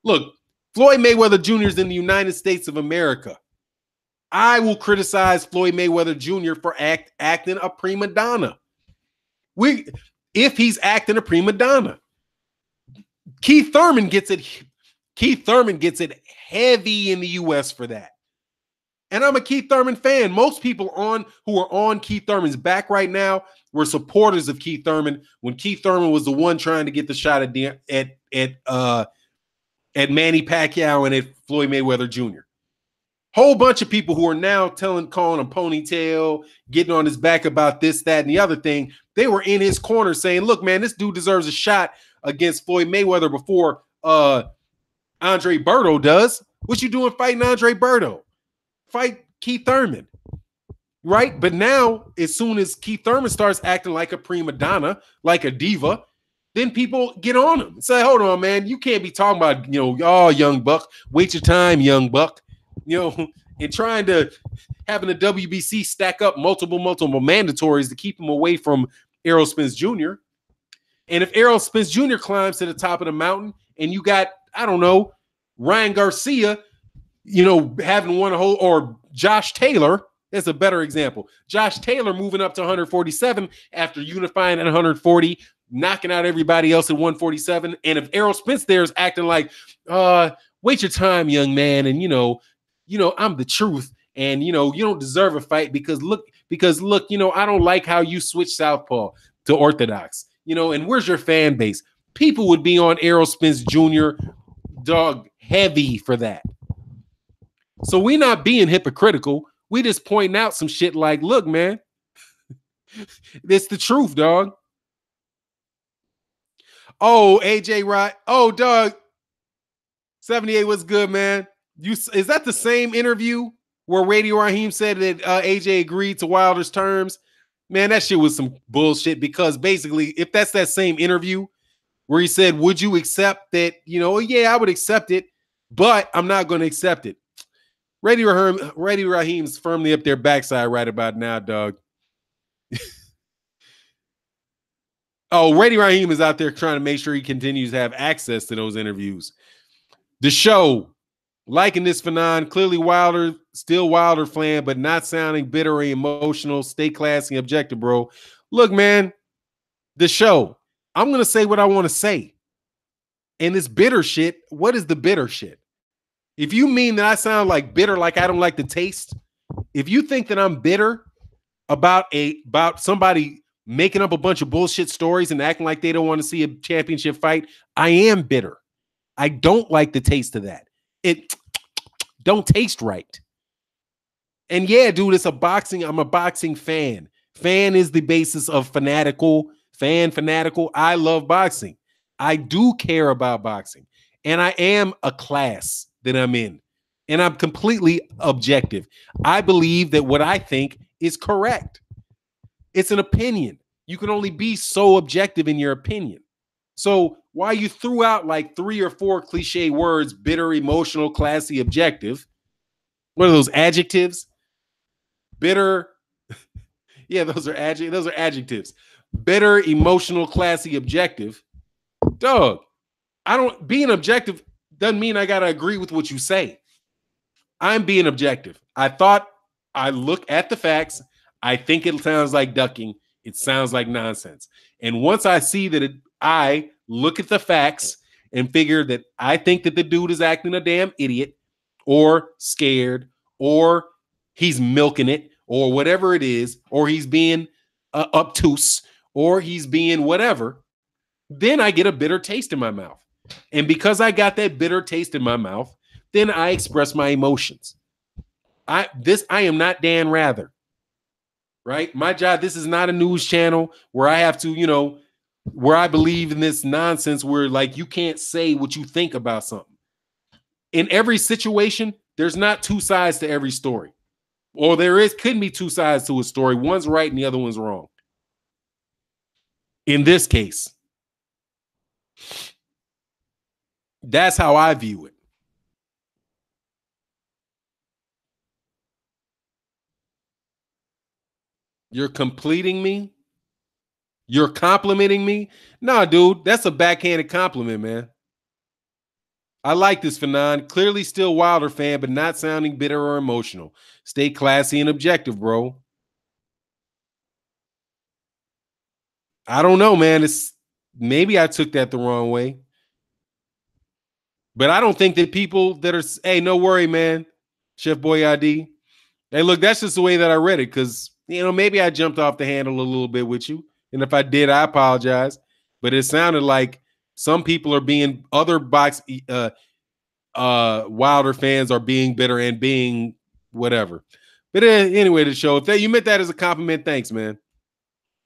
Look, Floyd Mayweather Jr. is in the United States of America. I will criticize Floyd Mayweather Jr. for acting a prima donna. If he's acting a prima donna. Keith Thurman gets it heavy in the US for that. And I'm a Keith Thurman fan. Most people who are on Keith Thurman's back right now were supporters of Keith Thurman when Keith Thurman was the one trying to get the shot at Manny Pacquiao and at Floyd Mayweather Jr. Whole bunch of people who are now calling him ponytail, getting on his back about this, that, and the other thing. They were in his corner saying, look, man, this dude deserves a shot against Floyd Mayweather before Andre Berto does. What you doing fighting Andre Berto? Fight Keith Thurman, right? But now, as soon as Keith Thurman starts acting like a prima donna, like a diva, then people get on him and say, hold on, man, you can't be talking about, oh, young buck, wait your time, young buck, and trying to having the WBC stack up multiple mandatories to keep him away from Errol Spence Jr. And if Errol Spence Jr. climbs to the top of the mountain and you got, I don't know, Ryan Garcia, having won a whole, or Josh Taylor, that's a better example. Josh Taylor moving up to 147 after unifying at 140, knocking out everybody else at 147. And if Errol Spence there is acting like, wait your time, young man, and I'm the truth, and you don't deserve a fight because look, I don't like how you switch southpaw to orthodox, and where's your fan base? People would be on Errol Spence Jr. dog heavy for that. So we not being hypocritical. We just pointing out some shit like, look, man, it's the truth, dog. Oh, AJ Wright. Oh, dog. 78 was good, man. Is that the same interview where Radio Raheem said that AJ agreed to Wilder's terms, man, that shit was some bullshit because basically, if that's that same interview where he said, would you accept that, yeah, I would accept it, but I'm not going to accept it. Radio Raheem's firmly up their backside right about now, dog. Oh, Radio Raheem is out there trying to make sure he continues to have access to those interviews. The show, liking this Fanon, clearly Wilder, still Wilder fan, but not sounding bitter or emotional. Stay classy and objective, bro. Look, man, the show, I'm going to say what I want to say. And this bitter shit, what is the bitter shit? If you mean that I sound like bitter, like I don't like the taste, if you think that I'm bitter about somebody making up a bunch of bullshit stories and acting like they don't want to see a championship fight, I am bitter. I don't like the taste of that. It don't taste right. And yeah, dude, I'm a boxing fan. Fan is the basis of fanatical. I love boxing. I do care about boxing. And I am a class that I'm in. And I'm completely objective. I believe that what I think is correct. It's an opinion. You can only be so objective in your opinion. So while you threw out like 3 or 4 cliche words, bitter, emotional, classy, objective, what are those adjectives? Bitter. Yeah, those are adjectives. Bitter, emotional, classy, objective. Dog, being objective doesn't mean I got to agree with what you say. I'm being objective. I look at the facts. I think it sounds like ducking. It sounds like nonsense. And once I see that I look at the facts and figure that I think that the dude is acting a damn idiot or scared or he's milking it or whatever it is, or he's being obtuse or he's being whatever, then I get a bitter taste in my mouth. And because I got that bitter taste in my mouth, then I express my emotions. I am not Dan Rather. Right? My job, this is not a news channel where I have to, where I believe in this nonsense where like you can't say what you think about something. In every situation, there's not 2 sides to every story. Or couldn't be 2 sides to a story. One's right and the other one's wrong. In this case, that's how I view it. You're completing me? You're complimenting me? Nah, dude, that's a backhanded compliment, man. I like this, Fanon. Clearly still Wilder fan, but not sounding bitter or emotional. Stay classy and objective, bro. I don't know, man. Maybe I took that the wrong way. But I don't think that people that are, hey, no worry, man. Chef Boyardee. Hey, look, that's just the way that I read it because, maybe I jumped off the handle a little bit with you. And if I did, I apologize. But it sounded like some people are being, other Wilder fans are being bitter and being whatever. But anyway, the show, if you meant that as a compliment, thanks, man.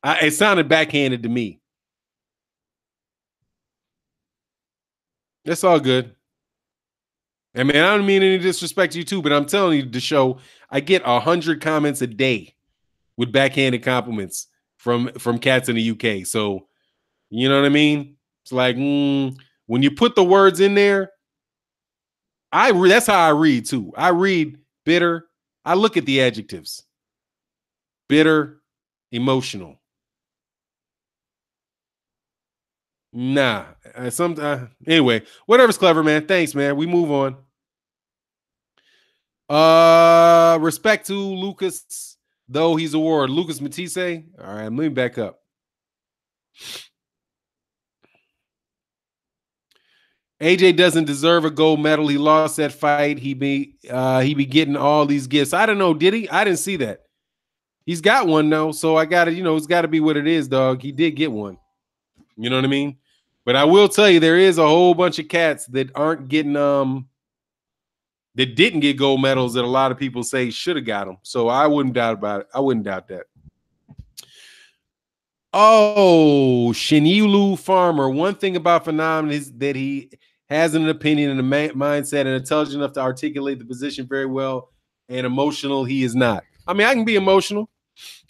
It sounded backhanded to me. That's all good. And man, I don't mean any disrespect to you too, but I'm telling you, the show, I get 100 comments a day with backhanded compliments from cats in the UK. So, you know what I mean? It's like, when you put the words in there, that's how I read too. I read bitter. I look at the adjectives. Bitter, emotional. Nah. Anyway, whatever's clever, man. Thanks, man. We move on. Respect to Lucas, though he's a warrior. Lucas Matisse. All right, let me back up. AJ doesn't deserve a gold medal. He lost that fight. He be getting all these gifts. I don't know. Did he? I didn't see that. He's got one though, so I got to, it's got to be what it is, dog. He did get one. You know what I mean? But I will tell you, there is a whole bunch of cats that aren't getting that didn't get gold medals that a lot of people say should have got them. So I wouldn't doubt about it. I wouldn't doubt that. Oh, Shinilu Farmer. One thing about Phenomenon is that he has an opinion and a mindset and intelligent enough to articulate the position very well and emotional he is not. I mean, I can be emotional.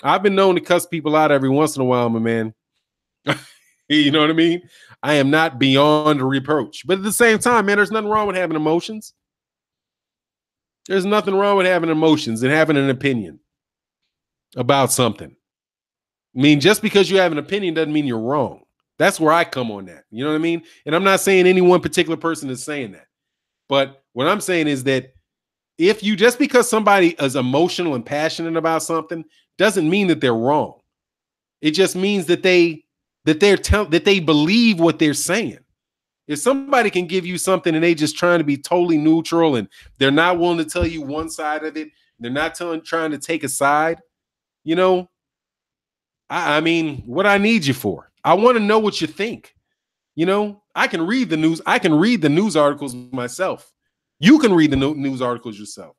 I've been known to cuss people out every once in a while, my man. You know what I mean? I am not beyond reproach. But at the same time, man, there's nothing wrong with having emotions. There's nothing wrong with having emotions and having an opinion about something. I mean, just because you have an opinion doesn't mean you're wrong. That's where I come on that. You know what I mean? And I'm not saying any one particular person is saying that. But what I'm saying is that if you just because somebody is emotional and passionate about something doesn't mean that they're wrong. It just means that they believe what they're saying. If somebody can give you something and they just trying to be totally neutral and they're not willing to tell you one side of it, they're not trying to take a side, you know, I mean, what I need you for? I want to know what you think. You know, I can read the news. I can read the news articles myself. You can read the news articles yourself.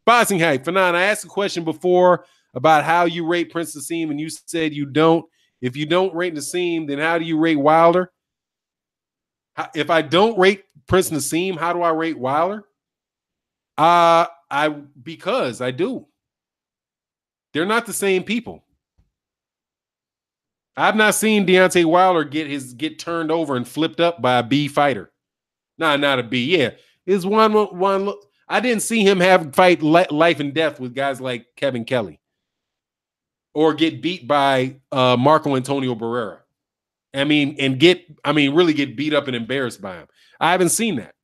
Boxing Hype. Fanon, I asked a question before about how you rate Prince Naseem, and you said you don't. If you don't rate Naseem, then how do you rate Wilder? If I don't rate Prince Naseem, how do I rate Wilder? Because I do. They're not the same people. I've not seen Deontay Wilder get turned over and flipped up by a B fighter. Nah, not a B. Yeah, it's one. I didn't see him fight life and death with guys like Kevin Kelly, or get beat by Marco Antonio Barrera. I mean, really get beat up and embarrassed by him. I haven't seen that.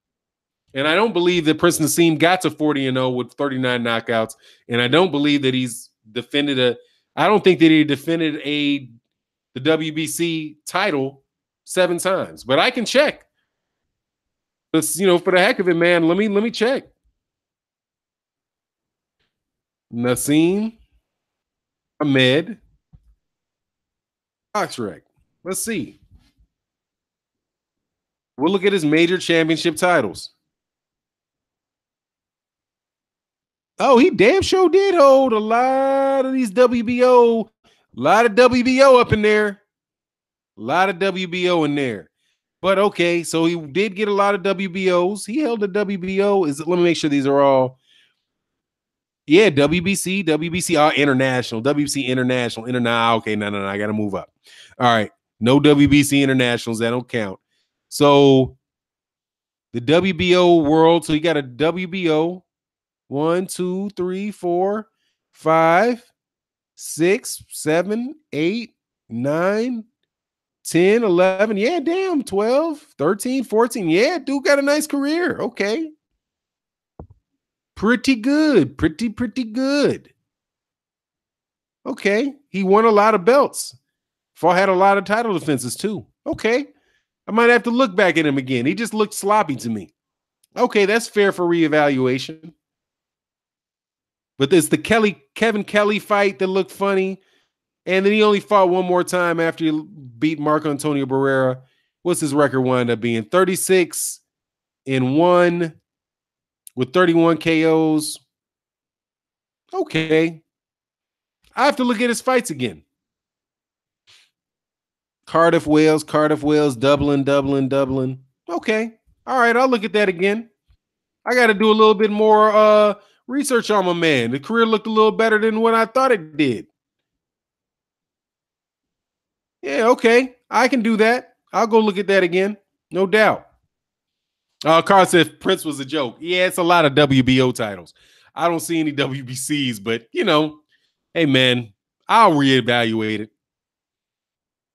And I don't believe that Prince Naseem got to 40-0 with 39 knockouts. And I don't believe that he's defended I don't think that he defended the WBC title 7 times. But I can check. But, you know, for the heck of it, man, let me check. Naseem Ahmed Boxrec. Let's see. We'll look at his major championship titles. Oh, he damn sure did hold a lot of these WBO. A lot of WBO up in there. A lot of WBO in there. But okay, so he did get a lot of WBOs. He held a WBO. Let me make sure these are all. Yeah, WBC, international, WBC international, okay, no, I got to move up. All right, no WBC internationals, that don't count. So the WBO world, so you got a WBO 1, 2, 3, 4, 5, 6, 7, 8, 9, 10, 11. Yeah, damn, 12, 13, 14. Yeah, dude got a nice career. Okay. Pretty good. Pretty good. Okay. He won a lot of belts. Had a lot of title defenses too. Okay. I might have to look back at him again. He just looked sloppy to me. Okay, that's fair for reevaluation. But there's the Kevin Kelly fight that looked funny. And then he only fought one more time after he beat Marco Antonio Barrera. What's his record wind up being? 36-1 with 31 KOs. Okay. I have to look at his fights again. Cardiff, Wales, Dublin. Okay. All right, I'll look at that again. I got to do a little bit more research on my man. The career looked a little better than what I thought it did. Yeah, okay. I can do that. I'll go look at that again. No doubt. Carl said Prince was a joke. Yeah, it's a lot of WBO titles. I don't see any WBCs, but, you know, hey, man, I'll reevaluate it.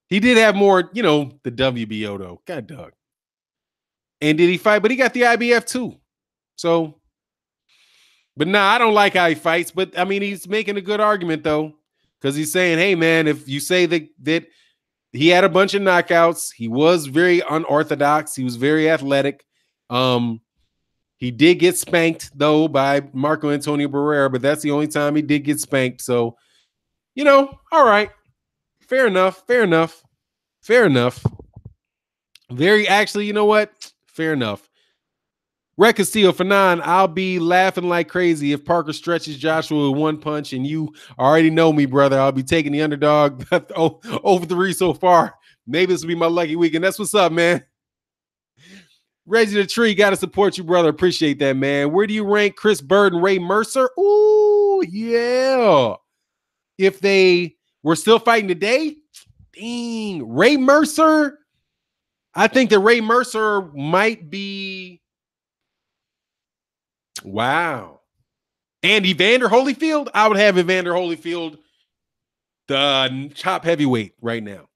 He did have more, you know, the WBO, though. God dog. And did he fight? But he got the IBF, too. So, but nah, I don't like how he fights. But, I mean, he's making a good argument, though, because he's saying, hey, man, if you say that he had a bunch of knockouts, he was very unorthodox, he was very athletic. He did get spanked, though, by Marco Antonio Barrera, but that's the only time he did get spanked. So, you know, all right. Fair enough. Actually, you know what? Fair enough. Red Castillo for 9. I'll be laughing like crazy if Parker stretches Joshua with one punch, and you already know me, brother. I'll be taking the underdog over 3 so far. Maybe this will be my lucky week, and that's what's up, man. Reggie the Tree, got to support you, brother. Appreciate that, man. Where do you rank Chris Bird and Ray Mercer? Ooh, yeah. If they were still fighting today, dang, Ray Mercer. I think that Ray Mercer might be, wow. And Evander Holyfield, I would have Evander Holyfield the top heavyweight right now.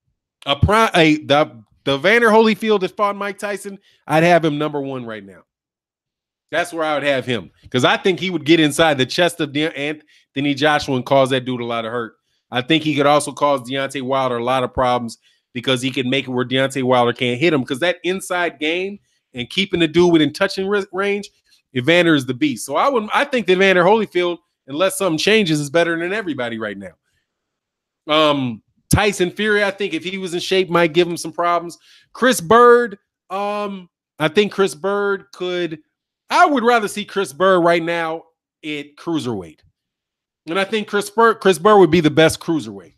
The Evander Holyfield that fought Mike Tyson, I'd have him number one right now. That's where I would have him because I think he would get inside the chest of Anthony Joshua and cause that dude a lot of hurt. I think he could also cause Deontay Wilder a lot of problems because he can make it where Deontay Wilder can't hit him because that inside game and keeping the dude within touching range, Evander is the beast. So I think that Evander Holyfield, unless something changes, is better than everybody right now. Tyson Fury, I think if he was in shape, might give him some problems. Chris Bird, I think Chris Bird could. I would rather see Chris Bird right now at cruiserweight, and I think Chris Bird would be the best cruiserweight.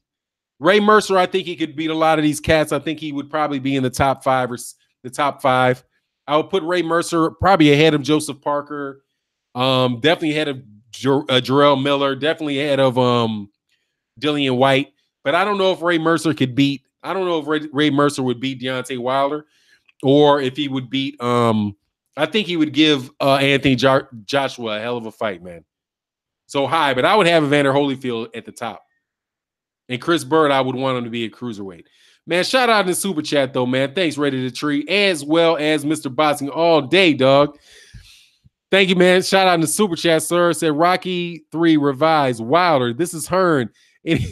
Ray Mercer, I think he could beat a lot of these cats. I think he would probably be in the top five or the top five. I would put Ray Mercer probably ahead of Joseph Parker, definitely ahead of Jarrell Miller, definitely ahead of Dillian White. But I don't know if Ray Mercer could beat. I don't know if Ray Mercer would beat Deontay Wilder, or if he would beat. I think he would give Anthony Joshua a hell of a fight, man. So high, but I would have Evander Holyfield at the top, and Chris Bird, I would want him to be a cruiserweight. Man, shout out in the super chat though, man. Thanks, Ready to Tree, as well as Mr. Boxing all day, dog. Thank you, man. Shout out in the super chat, sir. Said Rocky 3 revised Wilder. This is Hearn. And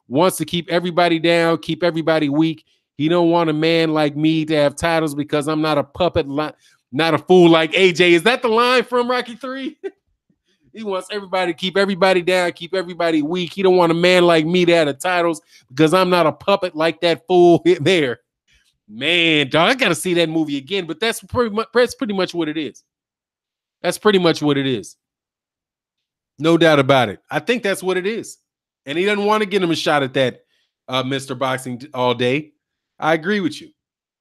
wants to keep everybody down, keep everybody weak. He don't want a man like me to have titles because I'm not a puppet, not a fool like AJ. Is that the line from Rocky 3? He wants everybody to keep everybody down, keep everybody weak. He don't want a man like me to have the titles because I'm not a puppet like that fool there. Man, dog, I got to see that movie again, but that's pretty much what it is. That's pretty much what it is. No doubt about it. I think that's what it is. And he doesn't want to get him a shot at that, Mr. Boxing all day. I agree with you.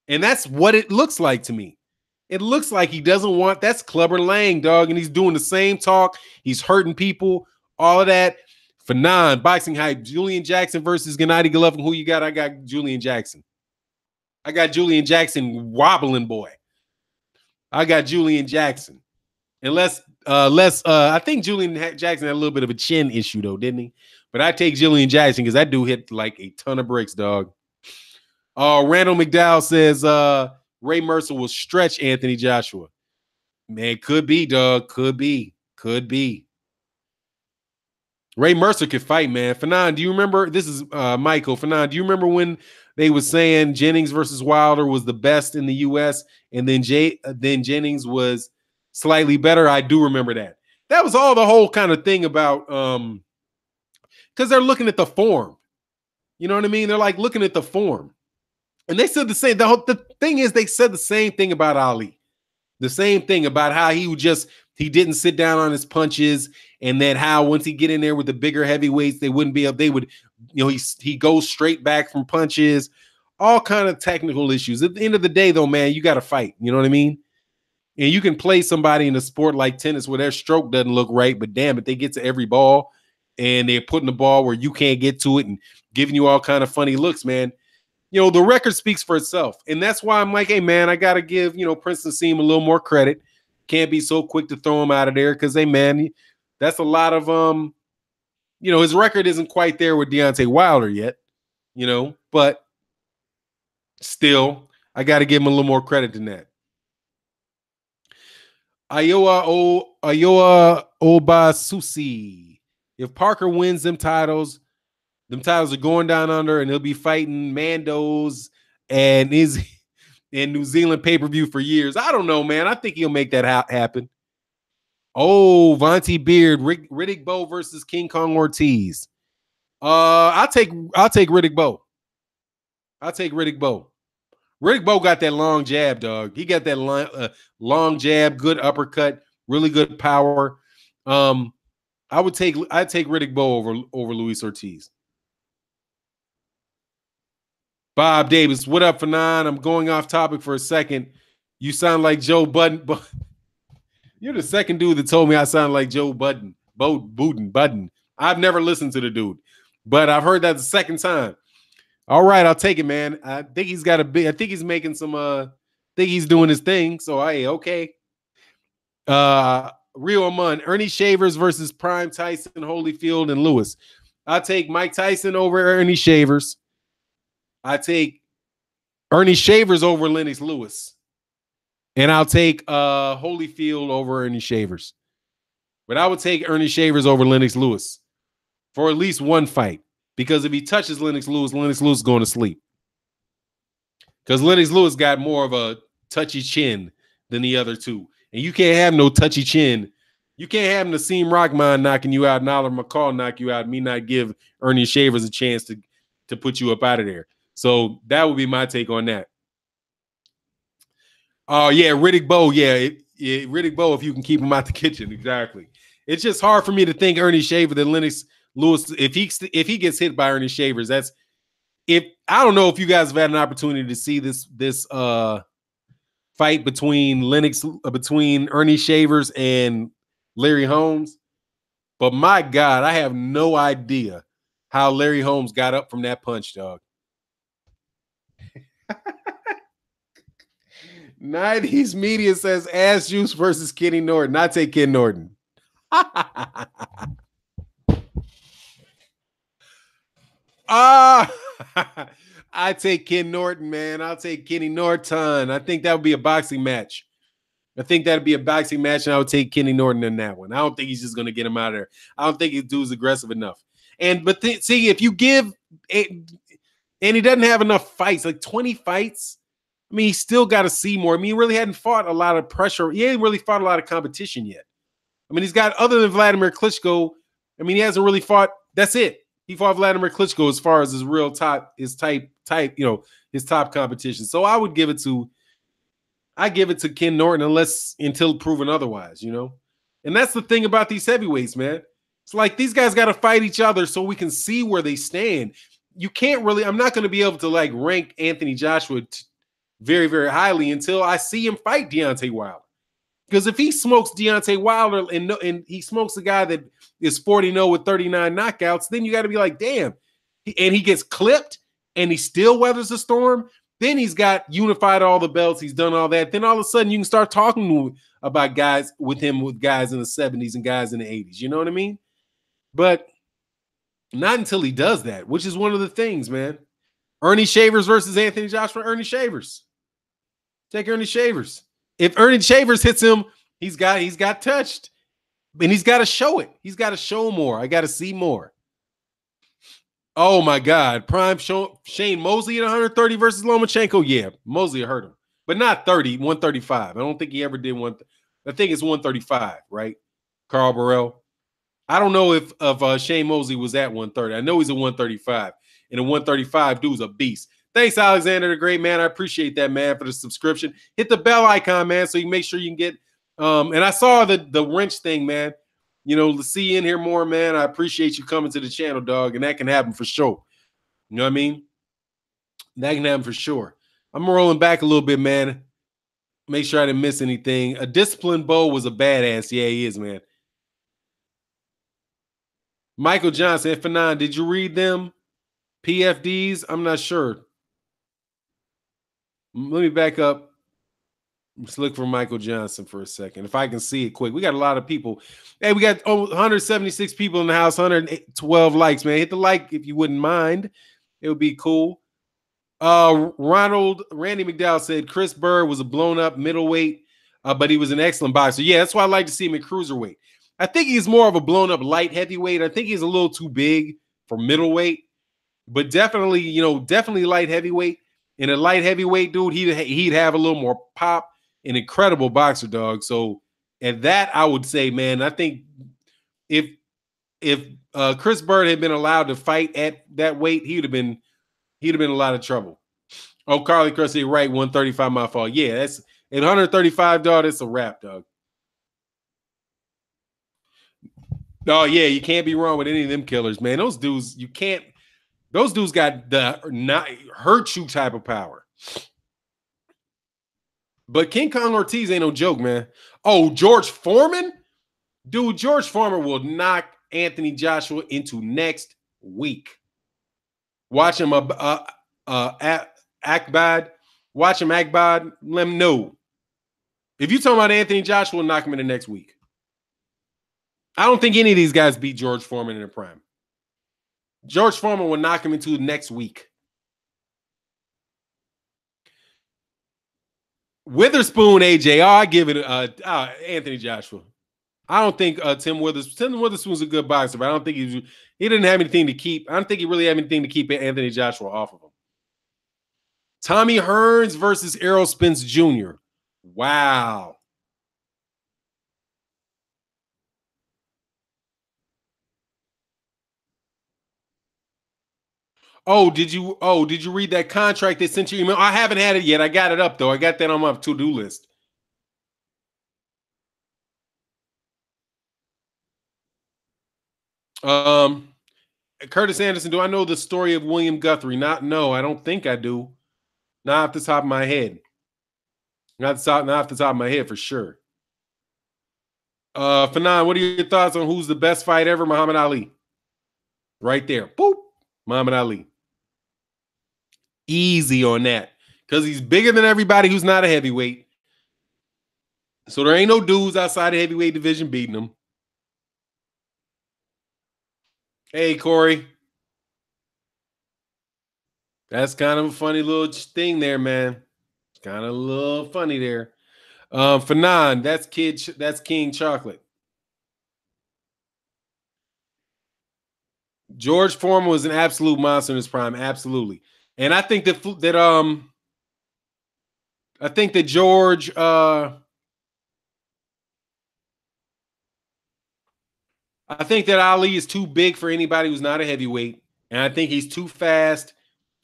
And that's what it looks like to me. It looks like he doesn't want, that's Clubber Lang, dog. And he's doing the same talk. He's hurting people, all of that. For boxing hype, Julian Jackson versus Gennady Golovkin. Who you got? I got Julian Jackson. I got Julian Jackson wobbling, boy. I got Julian Jackson. Unless, I think Julian Jackson had a little bit of a chin issue, though, didn't he? But I take Julian Jackson because that dude hit like a ton of bricks, dog. Randall McDowell says Ray Mercer will stretch Anthony Joshua. Man, could be, dog. Could be. Ray Mercer could fight, man. Fanon, do you remember? This is Michael. Fanon, do you remember when they were saying Jennings versus Wilder was the best in the U.S. and then Jennings was slightly better? I do remember that. That was all the whole kind of thing about because they're looking at the form. You know what I mean? They're like looking at the form. And they said the same. The thing is, they said the same thing about Ali. The same thing about how he didn't sit down on his punches, and that how once he get in there with the bigger heavyweights, they wouldn't be able. They would, he goes straight back from punches. All kind of technical issues. At the end of the day, though, man, you got to fight. You know what I mean? And you can play somebody in a sport like tennis where their stroke doesn't look right, but damn it, they get to every ball, and they're putting the ball where you can't get to it and giving you all kind of funny looks, man. The record speaks for itself. And that's why I'm like, hey, man, I got to give, Princeton Seam a little more credit. Can't be so quick to throw him out of there because, hey, man, that's a lot of, his record isn't quite there with Deontay Wilder yet, but still, I got to give him a little more credit than that. Ayoa Obasusi. If Parker wins them titles are going down under, and he'll be fighting Mandos and is in New Zealand pay-per-view for years. I don't know, man. I think he'll make that happen. Oh, Vontae Beard, Riddick Bowe versus King Kong Ortiz. I'll take Riddick Bowe. Riddick Bowe got that long jab, dog. He got that long jab, good uppercut, really good power. I'd take Riddick Bowe over Luis Ortiz. Bob Davis, what up, Fanon? I'm going off topic for a second. You sound like Joe Budden. You're the second dude that told me I sound like Joe Budden. Budden. I've never listened to the dude, but I've heard that the second time. All right, I'll take it, man. I think he's got a big. I think he's making some. I think he's doing his thing. So okay. Real Amon, Ernie Shavers versus Prime Tyson, Holyfield, and Lewis. I'll take Mike Tyson over Ernie Shavers. I take Ernie Shavers over Lennox Lewis. And I'll take Holyfield over Ernie Shavers. But I would take Ernie Shavers over Lennox Lewis for at least one fight. Because if he touches Lennox Lewis is going to sleep. Because Lennox Lewis got more of a touchy chin than the other two. And you can't have no touchy chin. You can't have Nassim Rahman knocking you out, Naller McCall knock you out, me not give Ernie Shavers a chance to put you up out of there. So that would be my take on that. Oh, yeah, Riddick Bowe. Yeah, Riddick Bowe, if you can keep him out the kitchen. Exactly. It's just hard for me to think Ernie Shavers than Lennox Lewis. If he gets hit by Ernie Shavers, I don't know if you guys have had an opportunity to see this fight between Ernie Shavers and Larry Holmes. But my God, I have no idea how Larry Holmes got up from that punch, dog. 90s media says Ass Juice versus Kenny Norton. I take Ken Norton. I take Ken Norton, man. I'll take Kenny Norton. I think that would be a boxing match. And I would take Kenny Norton in that one. I don't think he's just going to get him out of there. I don't think his dude's aggressive enough. See, if you give and he doesn't have enough fights, like 20 fights. I mean, he still got to see more. I mean, he really hadn't fought a lot of pressure. He ain't really fought a lot of competition yet. I mean, he's got, other than Vladimir Klitschko, I mean, he hasn't really fought. That's it. He fought Vladimir Klitschko as far as his real top, his type, his top competition. So I give it to Ken Norton until proven otherwise, And that's the thing about these heavyweights, man. It's like these guys got to fight each other so we can see where they stand. You can't really, I'm not going to be able to rank Anthony Joshua very, very highly until I see him fight Deontay Wilder. Because if he smokes Deontay Wilder and he smokes a guy that is 40-0 with 39 knockouts, then you got to be like, damn. And he gets clipped and he still weathers the storm. Then he's got unified all the belts. He's done all that. Then all of a sudden you can start talking about guys with guys in the 70s and guys in the 80s. You know what I mean? But not until he does that, which is one of the things, man. Ernie Shavers versus Anthony Joshua. Ernie Shavers. Take Ernie Shavers. If Ernie Shavers hits him, he's got touched. And he's got to show it. He's got to show more. I got to see more. Oh, my God. Prime Shane Mosley at 130 versus Lomachenko. Yeah, Mosley hurt him. But not 30, 135. I don't think he ever did one. I think it's 135, right? Carl Burrell. I don't know if Shane Mosley was at 130. I know he's at 135. And a 135 dude's a beast. Thanks, Alexander the Great, man. I appreciate that, man, for the subscription. Hit the bell icon, man, so you can make sure you can get and I saw the wrench thing, man. To see you in here more, man. I appreciate you coming to the channel, dog. And that can happen for sure. You know what I mean? That can happen for sure. I'm rolling back a little bit, man. Make sure I didn't miss anything. A disciplined Bowe was a badass. Yeah, he is, man. Michael Johnson, F9, did you read them? PFDs? I'm not sure. Let me back up. Let's look for Michael Johnson for a second. If I can see it quick. We got a lot of people. Hey, we got 176 people in the house, 112 likes, man. Hit the like if you wouldn't mind. It would be cool. Randy McDowell said Chris Bird was a blown-up middleweight, but he was an excellent boxer. Yeah, that's why I like to see him at cruiserweight. I think he's more of a blown-up light heavyweight. I think he's a little too big for middleweight, but definitely, definitely light heavyweight. In a light heavyweight dude, he'd have a little more pop. An incredible boxer, dog. So at that, I would say, man, I think if Chris Bird had been allowed to fight at that weight, he'd have been in a lot of trouble. Oh, Carly Crusty, right, 135, my fault. Yeah, that's at 135, dog. That's a wrap, dog. Oh yeah, you can't be wrong with any of them killers, man. Those dudes, you can't. Those dudes got the not hurt you type of power. But King Kong Ortiz ain't no joke, man. Oh, George Foreman? Dude, George Foreman will knock Anthony Joshua into next week. Watch him Akbad. Watch him Akbad. Let him know. If you talking about Anthony Joshua, knock him into next week. I don't think any of these guys beat George Foreman in the prime. George Foreman will knock him into next week. Witherspoon, AJ. Oh, I give it Anthony Joshua. I don't think Tim Witherspoon's a good boxer, but I don't think he didn't have anything to keep. I don't think he really had anything to keep Anthony Joshua off of him. Tommy Hearns versus Errol Spence Jr. Wow. Did you read that contract they sent you email? I haven't had it yet. I got it up though. I got that on my to-do list. Curtis Anderson, do I know the story of William Guthrie? No, I don't think I do. Not off the top of my head. Not off the top of my head for sure. Fanon, what are your thoughts on who's the best fight ever? Muhammad Ali. Right there. Boop. Muhammad Ali. Easy on that. Because he's bigger than everybody who's not a heavyweight. So there ain't no dudes outside the heavyweight division beating him. Hey, Corey. That's kind of a funny little thing there, man. Kind of a little funny there. Fanon, that's King Chocolate. George Foreman was an absolute monster in his prime, absolutely. And I think that George I think that Ali is too big for anybody who's not a heavyweight, and I think he's too fast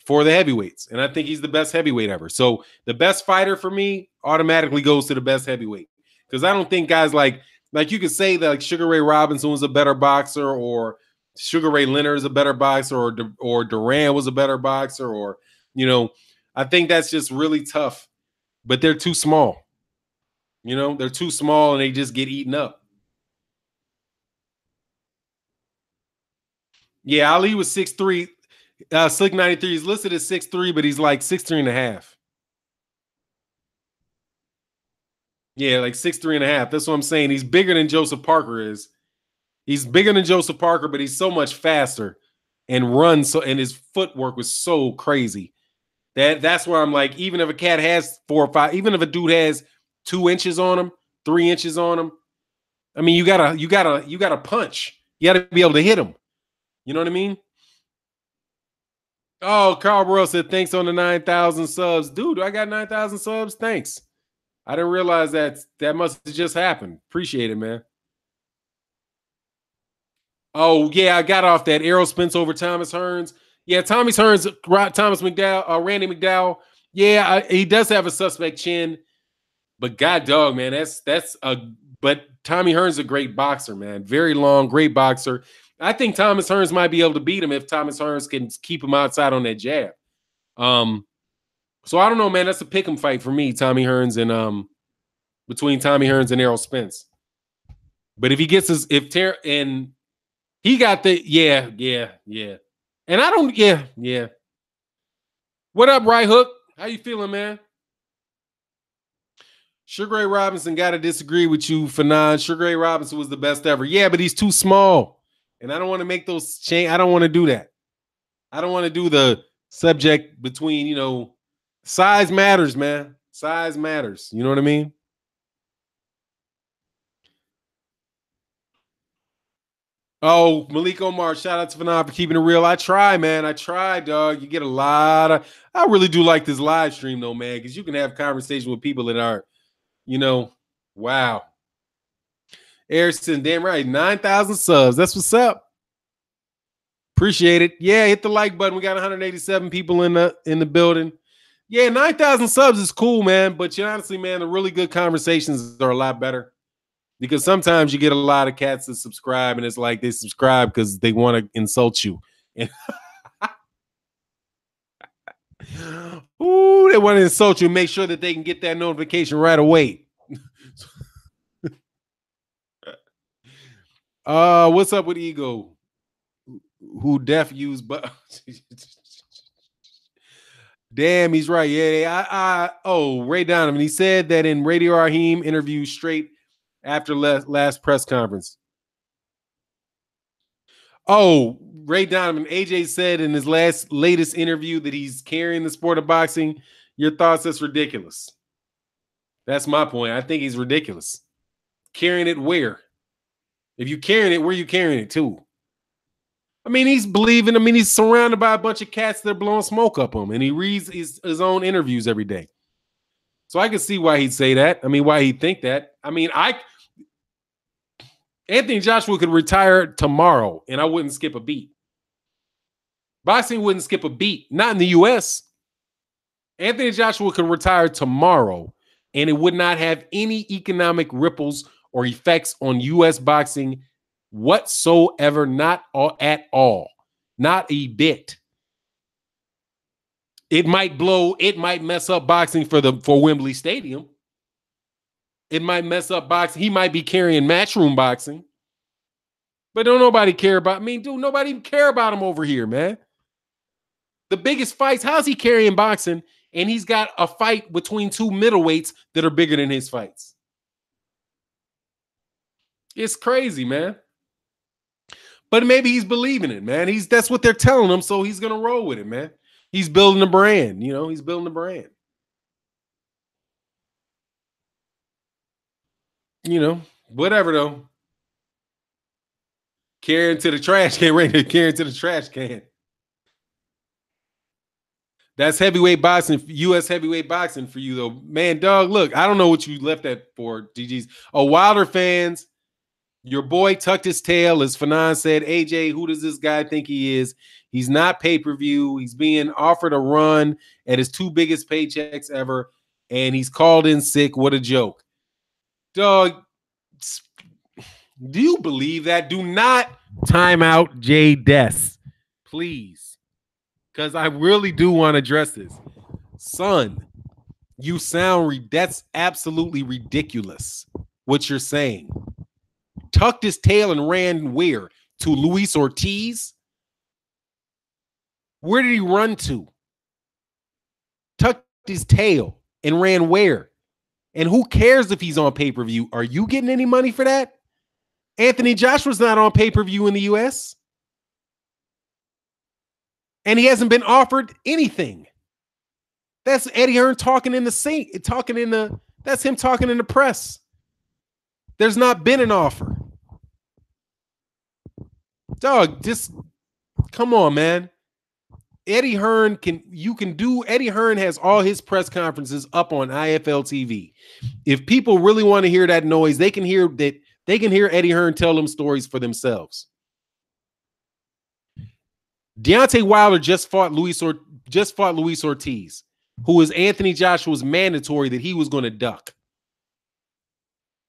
for the heavyweights, and I think he's the best heavyweight ever. So the best fighter for me automatically goes to the best heavyweight, because I don't think guys like you could say that like Sugar Ray Robinson was a better boxer, or Sugar Ray Leonard is a better boxer, or Duran was a better boxer, or I think that's just really tough. But they're too small. They're too small and they just get eaten up. Yeah, Ali was 6'3". Slick 93 is listed as 6'3", but he's like 6'3.5". Yeah, like 6'3.5". That's what I'm saying. He's bigger than Joseph Parker is. He's bigger than Joseph Parker, but he's so much faster and runs and his footwork was so crazy. That's where I'm like, even if a cat has 4 or 5, even if a dude has 2 inches on him, 3 inches on him, I mean, you gotta punch. You gotta be able to hit him. You know what I mean? Oh, Carl Burrell said, thanks on the 9,000 subs. Dude, I got 9,000 subs? Thanks. I didn't realize that must have just happened. Appreciate it, man. Oh, yeah, I got off that. Errol Spence over Thomas Hearns. Yeah, Thomas Hearns, Thomas McDowell, Randy McDowell. Yeah, he does have a suspect chin. But God dog, man, but Tommy Hearns is a great boxer, man. Very long, great boxer. I think Thomas Hearns might be able to beat him if Thomas Hearns can keep him outside on that jab. So I don't know, man. That's a pick'em fight for me, Tommy Hearns and between Tommy Hearns and Errol Spence. But if he gets and he got the yeah. And I don't yeah. What up, Right Hook? How you feeling, man? Sugar Ray Robinson got to disagree with you, Fanon. Sugar Ray Robinson was the best ever. Yeah, but he's too small. And I don't want to make those change. I don't want to do that. I don't want to do the subject between, size matters, man. Size matters. You know what I mean? Oh, Malik Omar, shout out to Fanon for keeping it real. I try, man. I try, dog. You get a lot of. I really do like this live stream, though, man, because you can have conversation with people that are, wow. Harrison, damn right. 9,000 subs. That's what's up. Appreciate it. Yeah, hit the like button. We got 187 people in the building. Yeah, 9,000 subs is cool, man. But honestly, man, the really good conversations are a lot better. Because sometimes you get a lot of cats that subscribe, and it's like they subscribe because they want to insult you. Ooh, they want to insult you. Make sure that they can get that notification right away. What's up with Ego? Who deaf use but damn, he's right. Yeah, Ray Donovan. He said that in Radio Raheem interview straight after last press conference. Oh, Ray Donovan. AJ said in his latest interview that he's carrying the sport of boxing. Your thoughts? That's ridiculous. That's my point. I think he's ridiculous. Carrying it where? If you carrying it, where you carrying it to? I mean, he's believing. I mean, he's surrounded by a bunch of cats that are blowing smoke up him, and he reads his own interviews every day. So I can see why he'd say that. I mean, why he'd think that. I mean, Anthony Joshua could retire tomorrow, and I wouldn't skip a beat. Boxing wouldn't skip a beat. Not in the U.S. Anthony Joshua could retire tomorrow, and it would not have any economic ripples or effects on U.S. boxing whatsoever, not at all, not a bit. It might mess up boxing for Wembley Stadium. It might mess up boxing. He might be carrying matchroom boxing, but don't nobody care about. I mean, dude, nobody even care about him over here, man. The biggest fights. How's he carrying boxing? And he's got a fight between two middleweights that are bigger than his fights. It's crazy, man. But maybe he's believing it, man. That's what they're telling him, so he's gonna roll with it, man. He's building a brand, he's building a brand. Whatever though. Carrying to the trash can, right? Carrying to the trash can. That's heavyweight boxing, U.S. heavyweight boxing for you, though. Man, dog, look, I don't know what you left that for, GG's. Oh, Wilder fans, your boy tucked his tail, as Fanon said. AJ, who does this guy think he is? He's not pay-per-view. He's being offered a run at his two biggest paychecks ever, and he's called in sick. What a joke. Dog, do you believe that? Do not time out Jay Des, please. Because I really do want to address this. Son, that's absolutely ridiculous what you're saying. Tucked his tail and ran where? To Luis Ortiz? Where did he run to? Tucked his tail and ran where? And who cares if he's on pay-per-view? Are you getting any money for that? Anthony Joshua's not on pay-per-view in the U.S., and he hasn't been offered anything. That's Eddie Hearn talking in the sink, that's him talking in the press. There's not been an offer. Dog, just come on, man. Eddie Hearn has all his press conferences up on IFL TV. If people really want to hear that noise, they can hear Eddie Hearn tell them stories for themselves. Deontay Wilder just fought Luis Ortiz, who was Anthony Joshua's mandatory that he was going to duck.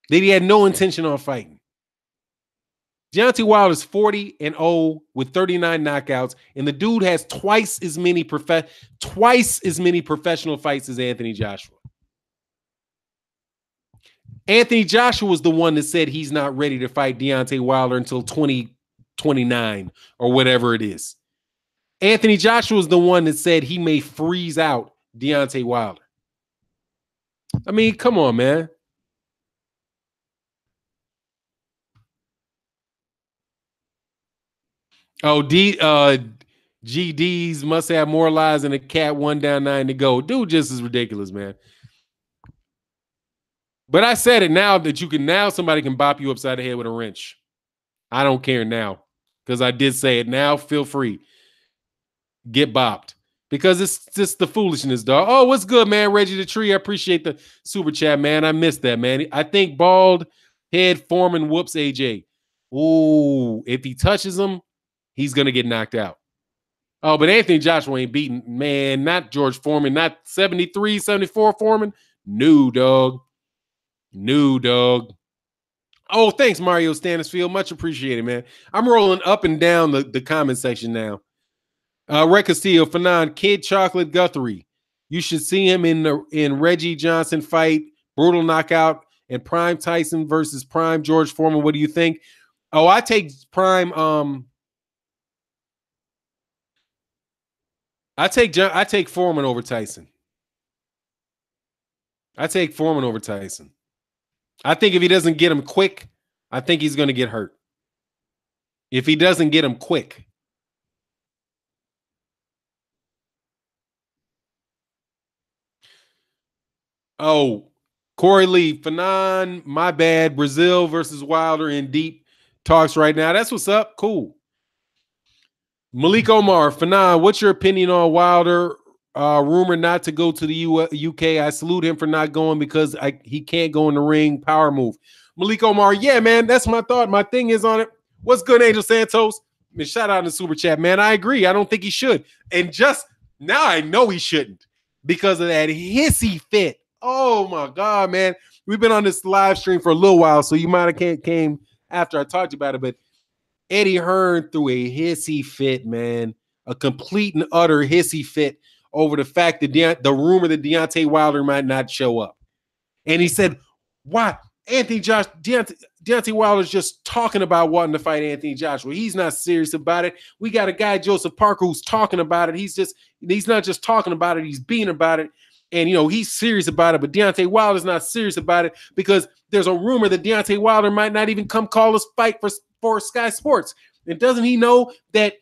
That he had no intention on fighting. Deontay Wilder's 40-0 with 39 knockouts, and the dude has twice as many professional fights as Anthony Joshua. Anthony Joshua was the one that said he's not ready to fight Deontay Wilder until 2029 or whatever it is. Anthony Joshua is the one that said he may freeze out Deontay Wilder. I mean, come on, man. Oh, GDs must have more lies than a cat, 1 down 9 to go. Dude, just is ridiculous, man. But I said it now that somebody can bop you upside the head with a wrench. I don't care now because I did say it. Now feel free. Get bopped because it's just the foolishness, dog. Oh, what's good, man? Reggie the Tree. I appreciate the super chat, man. I missed that, man. I think bald head Foreman whoops AJ. Ooh, if he touches him, he's going to get knocked out. Oh, but Anthony Joshua ain't beaten, man. Not George Foreman, not 73, 74 Foreman. No, dog. Oh, thanks, Mario Stanisfield. Much appreciated, man. I'm rolling up and down the comment section now. Red Castillo, Fanon, Kid Chocolate Guthrie. You should see him in Reggie Johnson fight, brutal knockout, and Prime Tyson versus Prime George Foreman. What do you think? Oh, I take Prime. I take Foreman over Tyson. I take Foreman over Tyson. I think if he doesn't get him quick, I think he's going to get hurt. If he doesn't get him quick. Oh, Corey Lee, Fanon, my bad. Brazil versus Wilder in deep talks right now. That's what's up. Cool. Malik Omar, Fanon, what's your opinion on Wilder? Rumored not to go to the UK. I salute him for not going because he can't go in the ring. Power move. Malik Omar, yeah, man, that's my thought. My thing is on it. What's good, Angel Santos? Man, shout out in the super chat, man. I agree. I don't think he should. And just now I know he shouldn't because of that hissy fit. Oh, my God, man. We've been on this live stream for a little while, so you might have came after I talked about it, but Eddie Hearn threw a hissy fit, man. A complete and utter hissy fit over the fact that the rumor that Deontay Wilder might not show up. And he said, why? Deontay Wilder's just talking about wanting to fight Anthony Joshua. He's not serious about it. We got a guy, Joseph Parker, who's talking about it. He's not just talking about it, he's being about it. And, he's serious about it, but Deontay Wilder's not serious about it because there's a rumor that Deontay Wilder might not even come call us fight for Sky Sports. And doesn't he know that,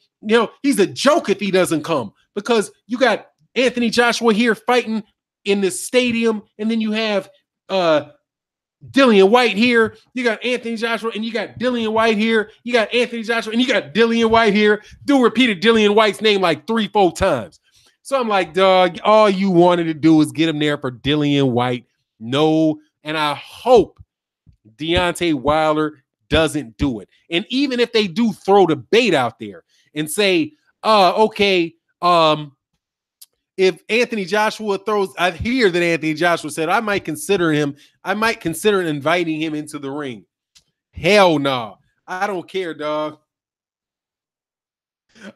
he's a joke if he doesn't come because you got Anthony Joshua here fighting in this stadium, and then you have Dillian White here. You got Anthony Joshua, and you got Dillian White here. You got Anthony Joshua, and you got Dillian White here. Dude repeated Dillian White's name like 3-4 times. So I'm like, dog, all you wanted to do is get him there for Dillian White. No, and I hope Deontay Wilder doesn't do it. And even if they do throw the bait out there and say, okay, if Anthony Joshua throws, I hear that Anthony Joshua said, I might consider inviting him into the ring. Hell no. I don't care, dog.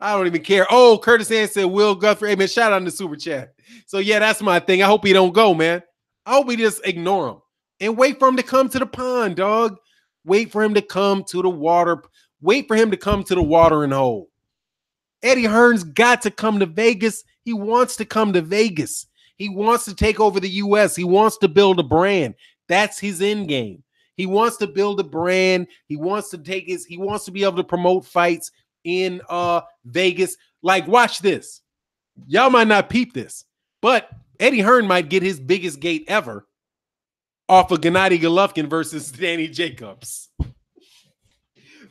I don't even care. Oh, Curtis Ann said, Will Guthrie. Hey, man, shout out in the super chat. So, yeah, that's my thing. I hope he don't go, man. I hope we just ignore him and wait for him to come to the pond, dog. Wait for him to come to the water. Wait for him to come to the watering hole. Eddie Hearn's got to come to Vegas. He wants to come to Vegas. He wants to take over the U.S. He wants to build a brand. That's his end game. He wants to build a brand. He wants to be able to promote fights in Vegas. Like, watch this. Y'all might not peep this, but Eddie Hearn might get his biggest gate ever off of Gennady Golovkin versus Danny Jacobs.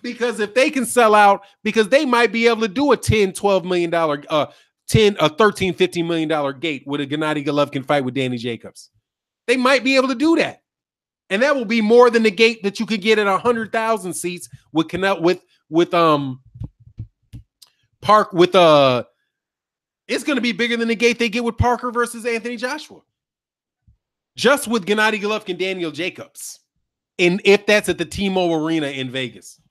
Because if they can sell out, because they might be able to do a $10-12 million, $13-15 million gate with a Gennady Golovkin fight with Danny Jacobs. They might be able to do that. And that will be more than the gate that you could get at 100,000 seats with Park with it's going to be bigger than the gate they get with Parker versus Anthony Joshua. Just with Gennady Golovkin, Daniel Jacobs. And if that's at the T-Mobile Arena in Vegas.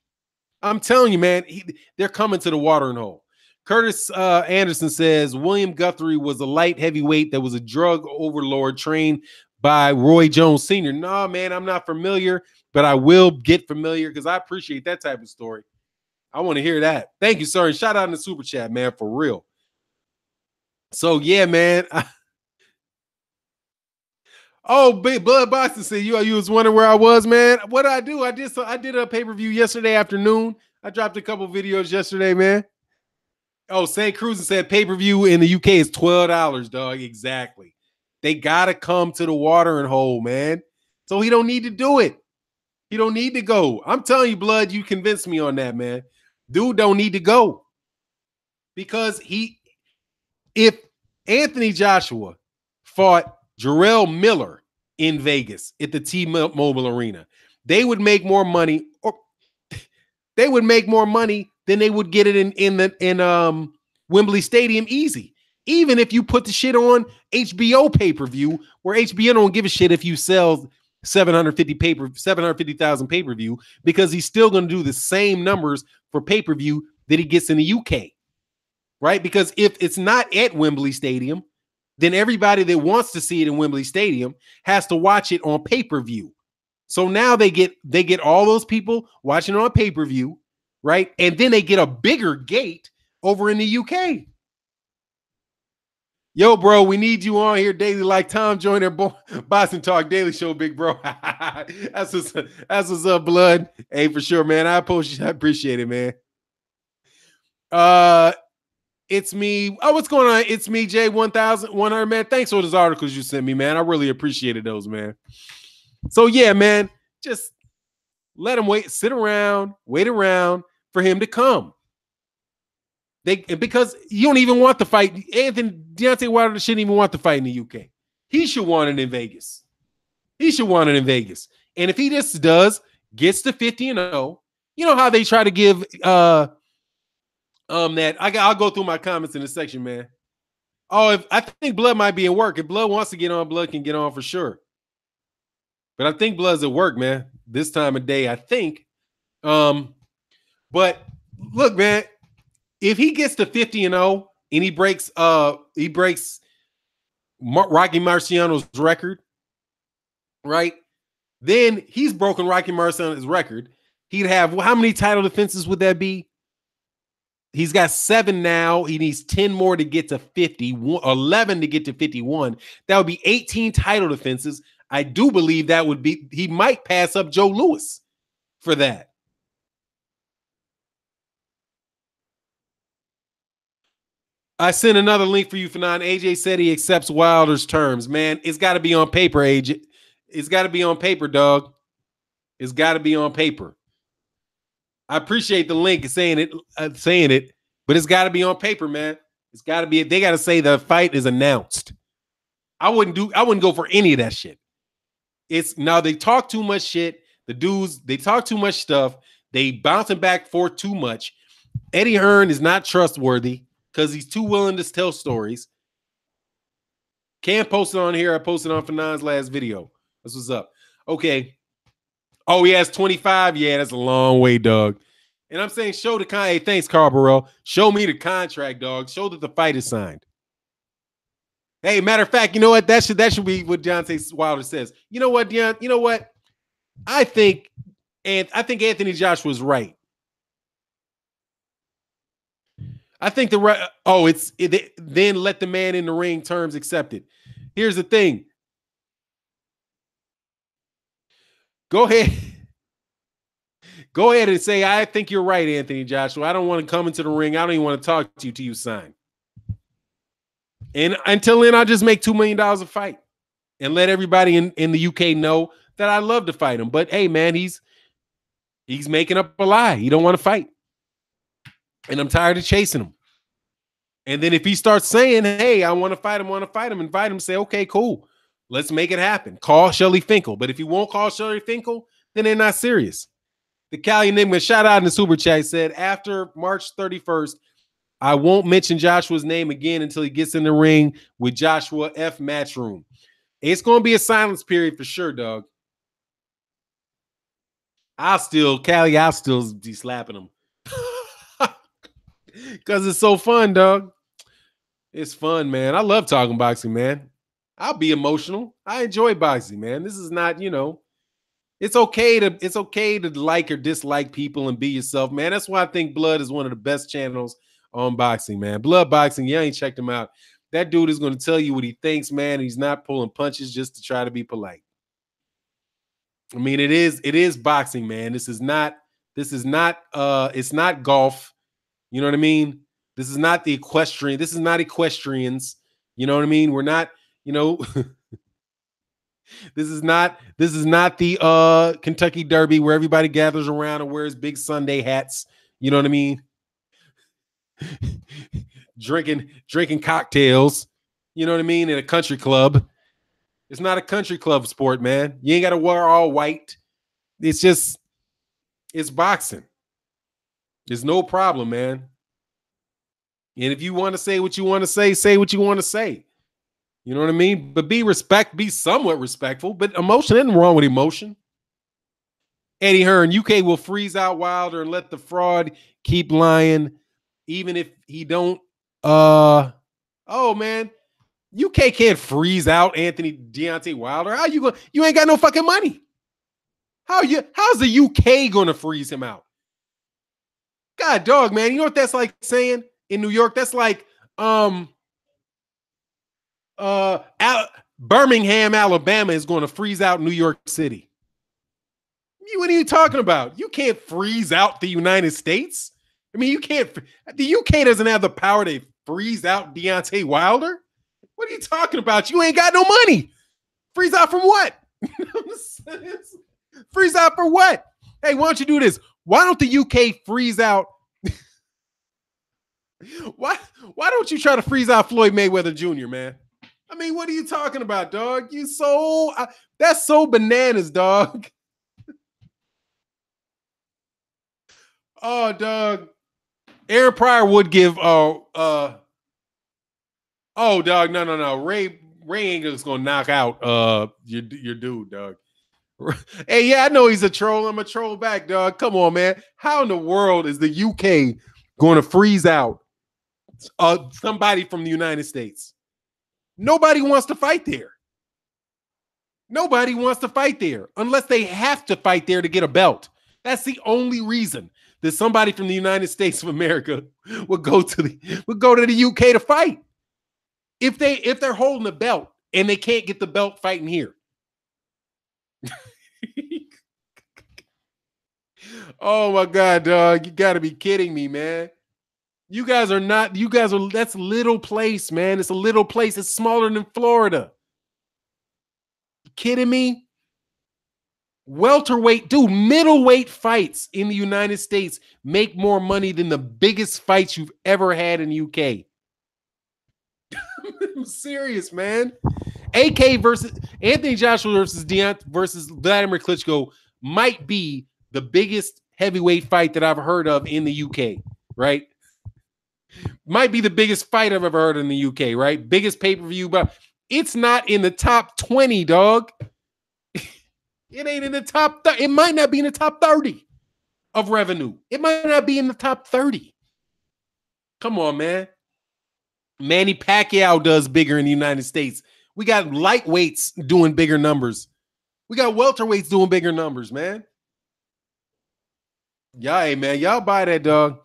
I'm telling you, man, they're coming to the watering hole. Curtis Anderson says, William Guthrie was a light heavyweight that was a drug overlord trained by Roy Jones Sr. Nah, man, I'm not familiar, but I will get familiar because I appreciate that type of story. I want to hear that. Thank you, sir. And shout out in the super chat, man, for real. So, yeah, man. Oh, Big Blood Boston said you was wondering where I was, man. What did I do? I did a pay-per-view yesterday afternoon. I dropped a couple videos yesterday, man. Oh, St. Cruz said pay-per-view in the UK is $12, dog. Exactly. They got to come to the watering hole, man. So he don't need to do it. He don't need to go. I'm telling you, Blood, you convinced me on that, man. Dude don't need to go. Because if Anthony Joshua fought Jarrell Miller in Vegas at the T-Mobile Arena, they would make more money, than they would get it in Wembley Stadium easy. Even if you put the shit on HBO pay-per-view, where HBO don't give a shit if you sell 750,000 pay-per-view, because he's still going to do the same numbers for pay-per-view that he gets in the UK. Right? Because if it's not at Wembley Stadium, then everybody that wants to see it in Wembley Stadium has to watch it on pay-per-view. So now they get all those people watching it on pay-per-view, right? And then they get a bigger gate over in the UK. Yo, bro, we need you on here daily like Tom Joyner, Boston Talk Daily Show, big bro. that's what's up, blood. Hey, for sure, man. I appreciate it, man. It's me. Oh, what's going on? It's me, J1100, man. Thanks for those articles you sent me, man. I really appreciated those, man. So yeah, man, just let him wait around for him to come. Because you don't even want the fight. Deontay Wilder shouldn't even want the fight in the UK. He should want it in Vegas. And if he just gets to 50-0, you know how they try to give that. I'll go through my comments in this section, man. Oh, I think Blood might be at work. If Blood wants to get on, Blood can get on for sure. But I think Blood's at work, man. This time of day, I think. But look, man. If he gets to 50-0 and he breaks Rocky Marciano's record, right? Then he's broken Rocky Marciano's record. He'd have, how many title defenses would that be? He's got 7 now. He needs 10 more to get to 50, 11 to get to 51. That would be 18 title defenses. I do believe that would be, he might pass up Joe Louis for that. I sent another link for you, Fanon. AJ said he accepts Wilder's terms. Man, it's got to be on paper, AJ. It's got to be on paper, dog. It's got to be on paper. I appreciate the link saying it, but it's got to be on paper, man. It's got to be. They got to say the fight is announced. I wouldn't go for any of that shit. It's now they talk too much shit. The dudes, they talk too much stuff. They bouncing back for too much. Eddie Hearn is not trustworthy because he's too willing to tell stories. Can't post it on here. I posted on Fanon's last video. That's what's up. Okay. Oh, he has 25. Yeah, that's a long way, dog. And I'm saying show the contract. Hey, thanks, Carl Burrell. Show me the contract, dog. Show that the fight is signed. Hey, matter of fact, you know what? That should be what Deontay Wilder says. You know what, Deontay? You know what? I think Anthony Joshua's right. I think then let the man in the ring terms accepted. Here's the thing. Go ahead and say, I think you're right, Anthony Joshua. I don't want to come into the ring. I don't even want to talk to you till you sign. And until then, I'll just make $2 million a fight and let everybody in the UK know that I love to fight him. But hey, man, he's making up a lie. He don't want to fight. And I'm tired of chasing him. And then if he starts saying, hey, I want to fight him, invite him, say, okay, cool. Let's make it happen. Call Shelly Finkel. But if he won't call Shelly Finkel, then they're not serious. The Cali Enigma, shout out in the super chat, said, after March 31st, I won't mention Joshua's name again until he gets in the ring with Joshua F. Matchroom. It's going to be a silence period for sure, dog. I'll still be slapping him. Because it's so fun, dog. It's fun, man. I love talking boxing, man. I'll be emotional. I enjoy boxing, man. This is not, it's okay to like or dislike people and be yourself, man. That's why I think Blood is one of the best channels on boxing, man. Blood Boxing, you ain't checked him out. That dude is going to tell you what he thinks, man. He's not pulling punches just to try to be polite. I mean, it is boxing, man. It's not golf. You know what I mean? This is not the equestrian. This is not equestrians. You know what I mean? We're not, this is not the Kentucky Derby where everybody gathers around and wears big Sunday hats. You know what I mean? drinking cocktails. You know what I mean? In a country club. It's not a country club sport, man. You ain't got to wear all white. It's boxing. There's no problem, man. And if you want to say what you want to say what you want to say. You know what I mean? But be somewhat respectful. But emotion, nothing wrong with emotion. Eddie Hearn, UK will freeze out Wilder and let the fraud keep lying, even if he don't. Oh man, UK can't freeze out Anthony Deontay Wilder. How you going? You ain't got no fucking money. How's the UK going to freeze him out? God dog, man. You know what that's like saying in New York? That's like Birmingham, Alabama is going to freeze out New York City. What are you talking about? You can't freeze out the United States. I mean, you can't. The UK doesn't have the power to freeze out Deontay Wilder. What are you talking about? You ain't got no money. Freeze out from what? Freeze out for what? Hey, why don't you do this? Why don't the UK freeze out? Why don't you try to freeze out Floyd Mayweather Jr., man? I mean, what are you talking about, dog? That's so bananas, dog. Oh, dog. Aaron Pryor would give dog, no. Ray ain't just gonna knock out your dude, dog. Hey, yeah, I know he's a troll. I'm a troll back, dog. Come on, man. How in the world is the UK going to freeze out somebody from the United States? Nobody wants to fight there. Nobody wants to fight there unless they have to fight there to get a belt. That's the only reason that somebody from the United States of America would go to the UK to fight. If they're holding a belt and they can't get the belt fighting here. Oh my God, dog. You gotta be kidding me, man. That's a little place, man. It's a little place. It's smaller than Florida. You kidding me? Welterweight, dude, middleweight fights in the United States make more money than the biggest fights you've ever had in the UK. I'm serious, man. AK versus Anthony Joshua versus Vladimir Klitschko might be the biggest heavyweight fight that I've heard of in the UK, right? Might be the biggest fight I've ever heard in the UK, right? Biggest pay-per-view, but it's not in the top 20, dog. It ain't in the top. It might not be in the top 30 of revenue. It might not be in the top 30. Come on, man. Manny Pacquiao does bigger in the United States. We got lightweights doing bigger numbers. We got welterweights doing bigger numbers, man. Yeah, hey, man. Y'all buy that, dog.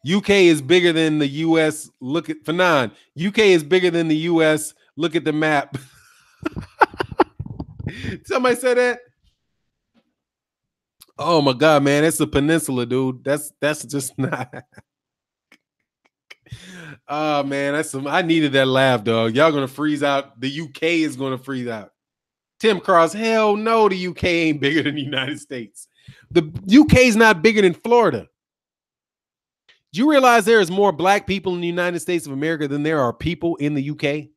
UK is bigger than the US. Look at Fanon. UK is bigger than the US. Look at the map. Somebody said that. Oh my God, man. That's a peninsula, dude. That's just not. Oh man, I needed that laugh, dog. Y'all gonna freeze out. The UK is gonna freeze out. Tim Cross, hell no, the UK ain't bigger than the United States. The UK is not bigger than Florida. Do you realize there is more black people in the United States of America than there are people in the UK?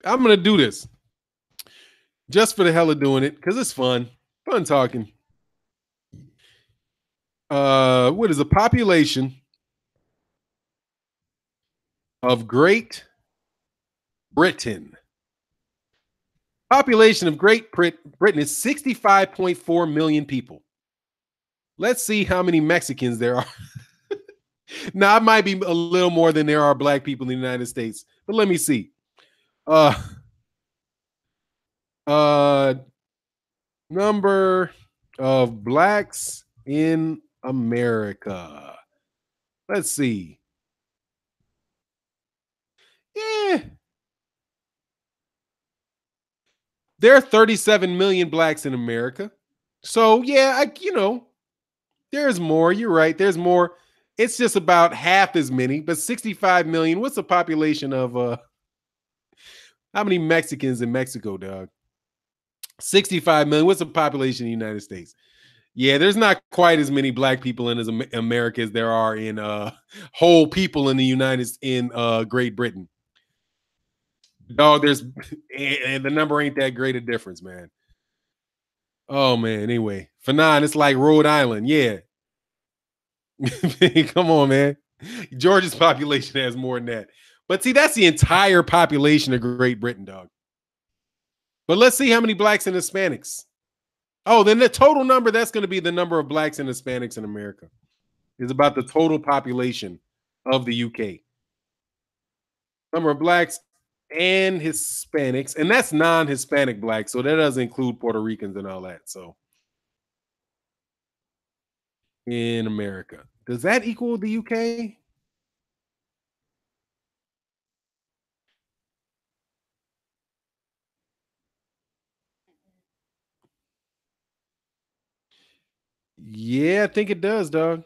I'm going to do this just for the hell of doing it because it's fun. Fun talking. What is the population of Great Britain? Population of Great Britain is 65.4 million people. Let's see how many Mexicans there are. Now, it might be a little more than there are black people in the United States, but let me see. Number of blacks in America. Let's see. Yeah. There are 37 million blacks in America. So, yeah, there's more. You're right. There's more. It's just about half as many, but 65 million. What's the population of how many Mexicans in Mexico, dog? 65 million. What's the population in the United States? Yeah, there's not quite as many black people in America as there are in whole people in Great Britain. Dog, and the number ain't that great a difference, man. Oh man, anyway. Fanon, it's like Rhode Island. Yeah. Come on, man. Georgia's population has more than that. But see, that's the entire population of Great Britain, dog. But let's see how many blacks and Hispanics. Oh, then the total number, that's going to be the number of blacks and Hispanics in America. Is about the total population of the UK. Number of blacks and Hispanics, and that's non-Hispanic blacks, so that doesn't include Puerto Ricans and all that. So in America, does that equal the UK? Yeah, I think it does, dog.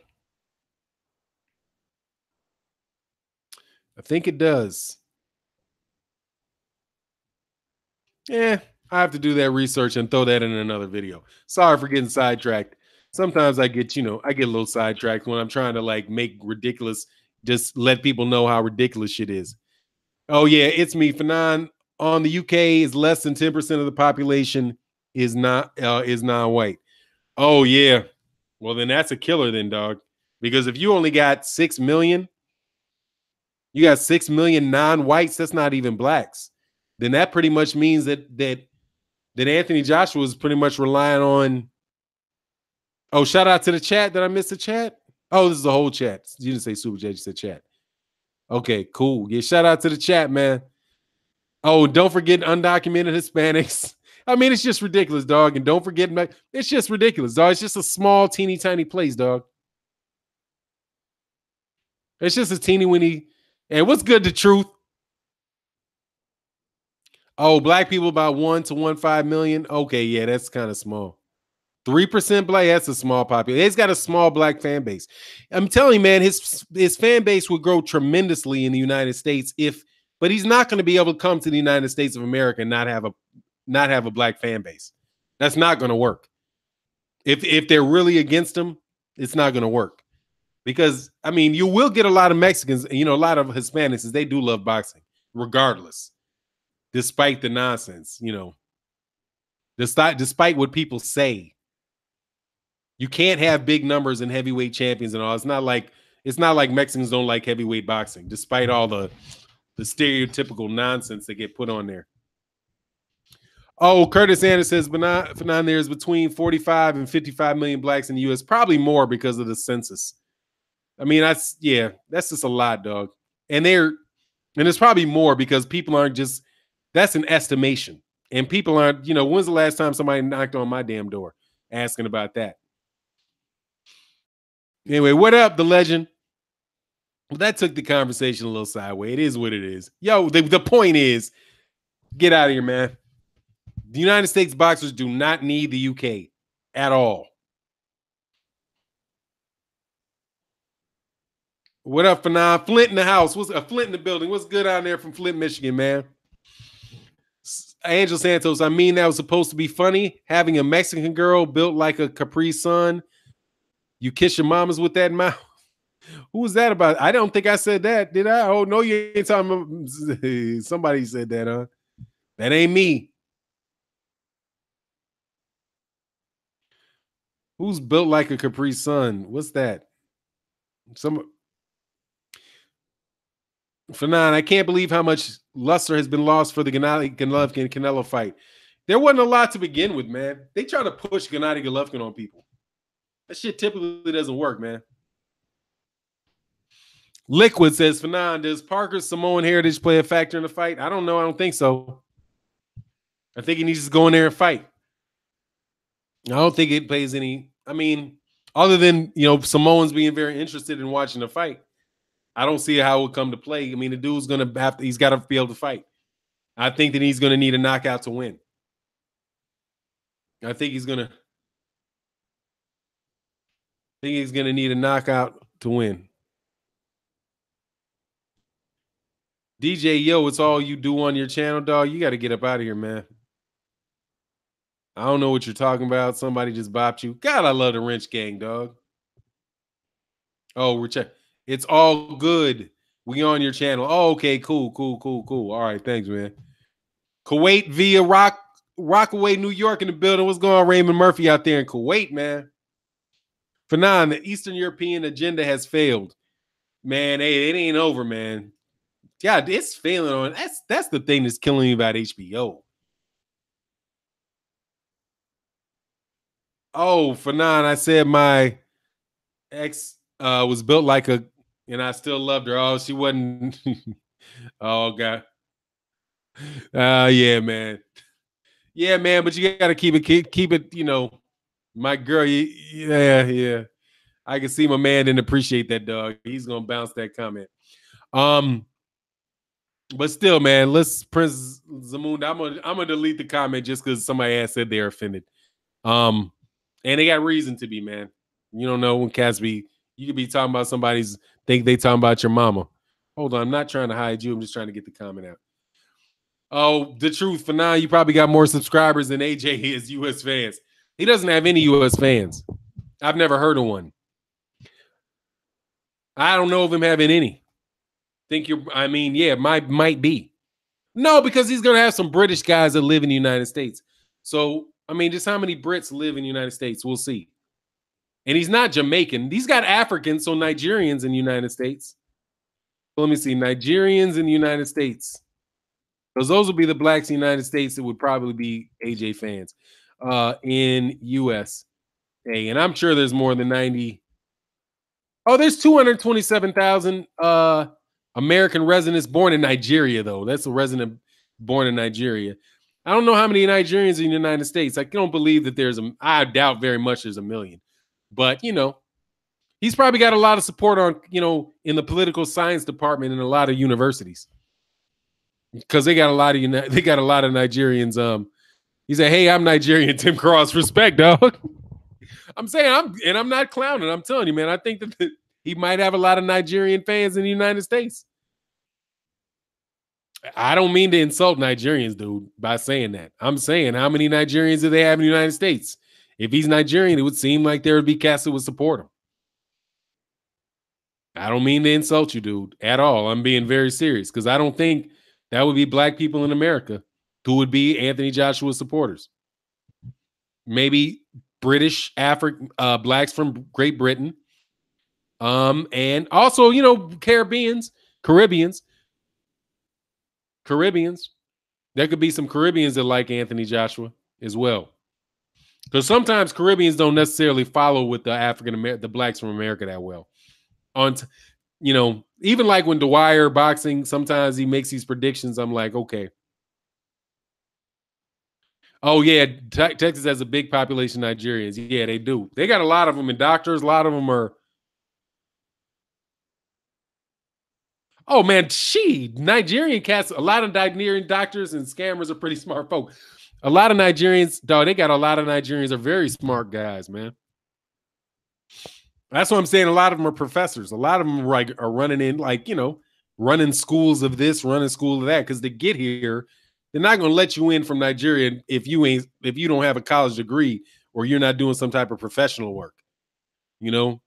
I think it does. Yeah, I have to do that research and throw that in another video. Sorry for getting sidetracked. Sometimes I get, I get a little sidetracked when I'm trying to like make ridiculous, just let people know how ridiculous shit is. Oh yeah, it's me. Fanon on the UK is less than 10% of the population is non-white. Oh yeah. Well then that's a killer then, dog. Because if you only got 6 million, you got 6 million non-whites, that's not even blacks. Then that pretty much means that Anthony Joshua is pretty much relying on. Oh, shout out to the chat. Did I miss the chat? Oh, this is the whole chat. You didn't say super chat, you said chat. Okay, cool. Yeah, shout out to the chat, man. Oh, don't forget undocumented Hispanics. I mean, it's just ridiculous, dog. And don't forget, it's just ridiculous, dog. It's just a small, teeny tiny place, dog. It's just a teeny weeny. And what's good, the truth? Oh, black people about 1 to 1.5 million. Okay, yeah, that's kind of small. 3% black, that's a small population. He's got a small black fan base. I'm telling you, man, his fan base would grow tremendously in the United States but he's not going to be able to come to the United States of America and not have a black fan base. That's not going to work. If they're really against him, it's not going to work. Because I mean, you will get a lot of Mexicans, a lot of Hispanics, they do love boxing, regardless, despite the nonsense, despite what people say. You can't have big numbers and heavyweight champions and all. It's not like Mexicans don't like heavyweight boxing, despite all the stereotypical nonsense that get put on there. Oh, Curtis Anderson says, Fanon, there's between 45 and 55 million blacks in the U.S., probably more because of the census. I mean, that's just a lot, dog. And there's probably more because people aren't just, that's an estimation. And people aren't, when's the last time somebody knocked on my damn door asking about that? Anyway, what up, the legend? Well, that took the conversation a little sideways. It is what it is. Yo, the point is, get out of here, man. The United States boxers do not need the UK at all. What up, Fanon? Flint in the house. What's a Flint in the building? What's good out there from Flint, Michigan, man? Angel Santos, I mean, that was supposed to be funny. Having a Mexican girl built like a Capri Sun. You kiss your mamas with that mouth. Who was that about? I don't think I said that. Did I? Oh, no, you ain't talking about. Somebody said that, huh? That ain't me. Who's built like a Capri Sun? What's that? Fanon, I can't believe how much luster has been lost for the Gennady Golovkin-Canelo fight. There wasn't a lot to begin with, man. They try to push Gennady Golovkin on people. That shit typically doesn't work, man. Liquid says, Fanon, does Parker's Samoan heritage play a factor in the fight? I don't know. I don't think so. I think he needs to go in there and fight. I don't think it plays any. I mean, other than, Samoans being very interested in watching the fight, I don't see how it would come to play. I mean, the dude's going to he's got to be able to fight. I think that he's going to need a knockout to win. I think he's going to need a knockout to win. DJ, yo, it's all you do on your channel, dog. You got to get up out of here, man. I don't know what you're talking about. Somebody just bopped you. God, I love the wrench gang, dog. Oh, we're checking. It's all good. We on your channel. Oh, okay, cool. All right, thanks, man. Kuwait via Rockaway, New York in the building. What's going on, Raymond Murphy out there in Kuwait, man? Fanon, the Eastern European agenda has failed. Man, hey, it ain't over, man. Yeah, it's failing on. That's the thing that's killing me about HBO. Oh, Fanon, I said my ex was built like a And I still loved her. Oh, she wasn't. Oh God. Yeah, man. Yeah, man. But you gotta keep it. You know, my girl. Yeah, yeah. I can see my man didn't appreciate that, dog. He's gonna bounce that comment. Um, but still, man, let's Prince Zamunda. I'm gonna delete the comment just because somebody has said they're offended. Um, and they got reason to be, man. You don't know when cats be. You could be talking about somebody's think they talking about your mama. Hold on, I'm not trying to hide you. I'm just trying to get the comment out. Oh, the truth. For now, you probably got more subscribers than AJ is U.S. fans. He doesn't have any U.S. fans. I've never heard of one. I don't know of him having any. Think you're? I mean, yeah, might be. No, because he's gonna have some British guys that live in the United States. So, I mean, just how many Brits live in the United States? We'll see. And he's not Jamaican. He's got Africans, so Nigerians in the United States. Let me see, Nigerians in the United States. Because those would be the blacks in the United States that would probably be AJ fans in US. And I'm sure there's more than 90. Oh, there's 227,000 American residents born in Nigeria, though. That's a resident born in Nigeria. I don't know how many Nigerians in the United States. I don't believe that I doubt very much there's a million. But, you know, he's probably got a lot of support on, you know, in the political science department in a lot of universities. Because they got a lot of Nigerians. He said, "Hey, I'm Nigerian." Tim Cross, respect, dog. I'm saying I'm not clowning. I'm telling you, man. I think that he might have a lot of Nigerian fans in the United States. I don't mean to insult Nigerians, dude, by saying that. I'm saying how many Nigerians do they have in the United States? If he's Nigerian, it would seem like there would be cats that would support him. I don't mean to insult you, dude, at all. I'm being very serious because I don't think that would be black people in America who would be Anthony Joshua supporters. Maybe British, blacks from Great Britain, and also, you know, Caribbeans. There could be some Caribbeans that like Anthony Joshua as well. Because sometimes Caribbeans don't necessarily follow with the blacks from America that well. You know, even like when Dwyer boxing, sometimes he makes these predictions. I'm like, okay. Oh yeah, Texas has a big population of Nigerians. Yeah, they do. They got a lot of them, and doctors. A lot of them are. Oh man, Nigerian cats. A lot of Nigerian doctors and scammers are pretty smart folk. A lot of Nigerians, dog. They got a lot of Nigerians are very smart guys, man. That's what I'm saying. A lot of them are professors. A lot of them are running in, like, you know, running schools of this, running school of that. Because to get here, they're not going to let you in from Nigeria if you don't have a college degree or you're not doing some type of professional work. You know,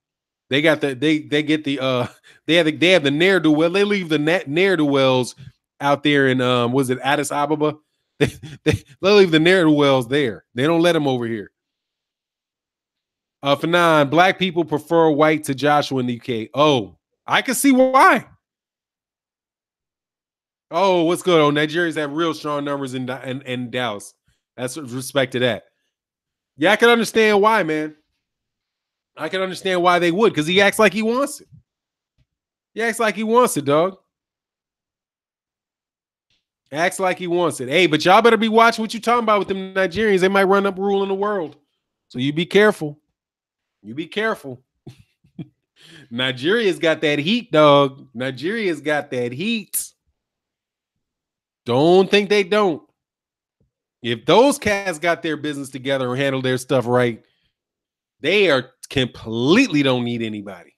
they got the they get the they have the ne'er do well. They leave the ne'er do wells out there in was it Addis Ababa? They leave the ne'er do wells there. They don't let them over here. For 9, black people prefer white to Joshua in the UK. Oh, I can see why. Oh, what's good? Oh, Nigerians have real strong numbers in Dallas. That's respect to that. Yeah, I can understand why, man. I can understand why they would, because he acts like he wants it. He acts like he wants it, dog. Acts like he wants it. Hey, but y'all better be watching what you talking about with them Nigerians. They might run up ruling the world. So you be careful. You be careful. Nigeria's got that heat, dog. Nigeria's got that heat. Don't think they don't. If those cats got their business together and handle their stuff right, they are completely don't need anybody.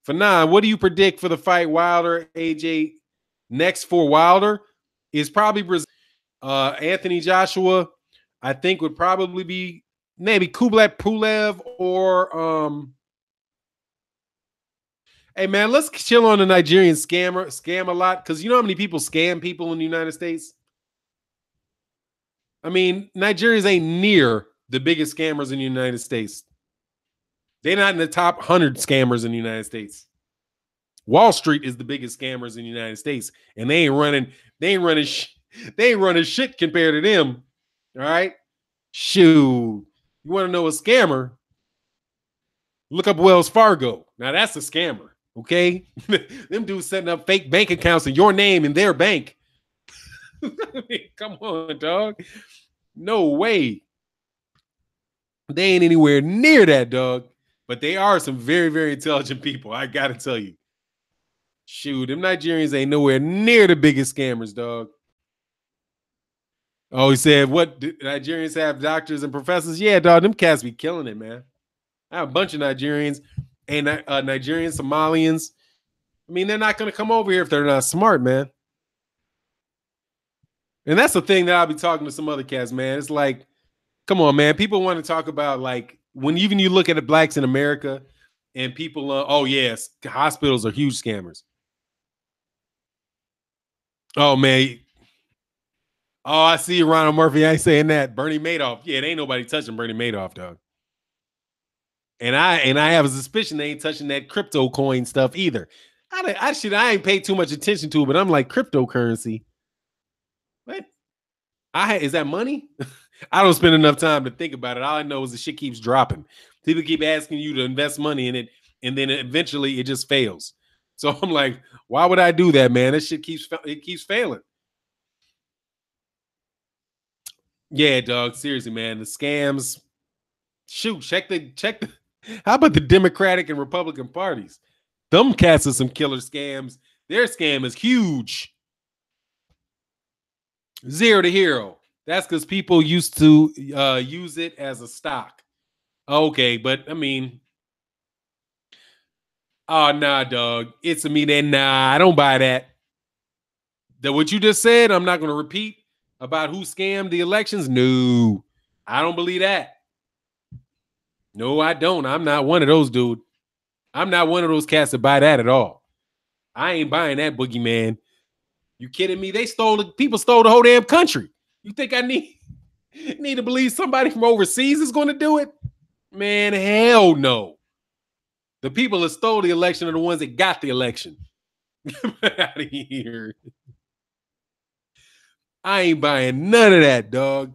For 9, what do you predict for the fight Wilder, AJ? Next for Wilder is probably Brazil. Anthony Joshua, I think, would probably be maybe Kublat Pulev or hey man, let's chill on the Nigerian scam a lot, because you know how many people scam people in the United States? I mean, Nigerians ain't near the biggest scammers in the United States. They're not in the top 100 scammers in the United States. Wall Street is the biggest scammers in the United States, and they ain't running shit compared to them. All right, shoot. You want to know a scammer? Look up Wells Fargo. Now that's a scammer. Okay, them dudes setting up fake bank accounts in your name in their bank. Come on, dog. No way. They ain't anywhere near that, dog. But they are some very, very intelligent people. I gotta tell you. Shoot, them Nigerians ain't nowhere near the biggest scammers, dog. Oh, he said, what, Nigerians have doctors and professors? Yeah, dog, them cats be killing it, man. I have a bunch of Nigerians and Nigerians, Somalians. I mean, they're not going to come over here if they're not smart, man. And that's the thing that I'll be talking to some other cats, man. It's like, come on, man. People want to talk about, like, when even you look at the blacks in America and people, oh, yes, hospitals are huge scammers. Oh, man. Oh, I see you, Ronald Murphy. I ain't saying that. Bernie Madoff. Yeah, there ain't nobody touching Bernie Madoff, dog. And I have a suspicion they ain't touching that crypto coin stuff either. I ain't paid too much attention to it, but I'm like, cryptocurrency. What? Is that money? I don't spend enough time to think about it. All I know is the shit keeps dropping. People keep asking you to invest money in it, and then eventually it just fails. So I'm like, why would I do that, man? That shit keeps failing. Yeah, dog. Seriously, man. The scams. Shoot, check the. How about the Democratic and Republican parties? Them cats are some killer scams. Their scam is huge. Zero to hero. That's because people used to use it as a stock. Okay, but I mean, oh nah, dog. It's a me then. Nah, I don't buy that. What you just said, I'm not going to repeat about who scammed the elections. No, I don't believe that. No, I don't. I'm not one of those, dude. I'm not one of those cats that buy that at all. I ain't buying that boogeyman. You kidding me? People stole the whole damn country. You think I need to believe somebody from overseas is going to do it? Man, hell no. The people that stole the election are the ones that got the election. Get out of here. I ain't buying none of that, dog.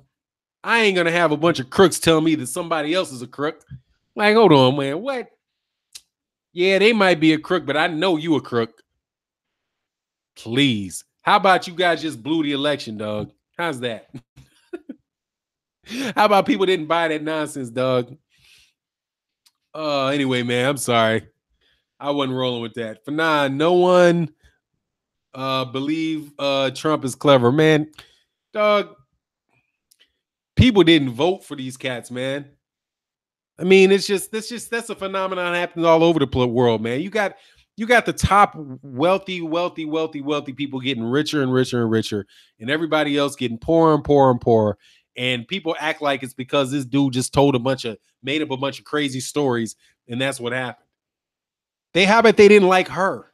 I ain't going to have a bunch of crooks tell me that somebody else is a crook. Like, hold on, man. What? Yeah, they might be a crook, but I know you a crook. Please. How about you guys just blew the election, dog? How's that? How about people didn't buy that nonsense, dog? Anyway, man, I'm sorry. I wasn't rolling with that. For now, no one believe Trump is clever, man. Dog, people didn't vote for these cats, man. I mean, that's a phenomenon that happens all over the world, man. You got the top wealthy people getting richer and richer and richer, and everybody else getting poorer and poorer and poorer. And people act like it's because this dude just made up a bunch of crazy stories, and that's what happened. How about they didn't like her?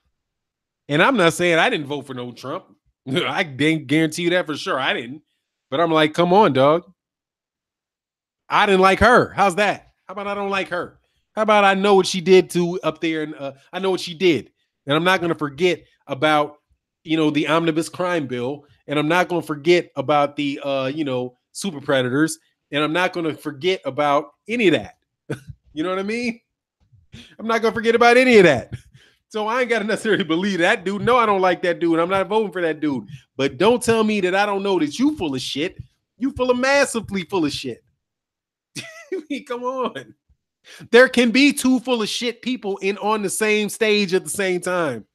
And I'm not saying I didn't vote for no Trump. I didn't guarantee you that for sure. I didn't. But I'm like, come on, dog. I didn't like her. How's that? How about I don't like her? How about I know what she did up there, and I know what she did, and I'm not going to forget about the omnibus crime bill, and I'm not going to forget about the super predators, and I'm not going to forget about any of that. You know what I mean? I'm not going to forget about any of that. So I ain't got to necessarily believe that dude. No, I don't like that dude. I'm not voting for that dude. But don't tell me that I don't know that you full of shit. You massively full of shit. I mean, come on. There can be two full of shit people on the same stage at the same time.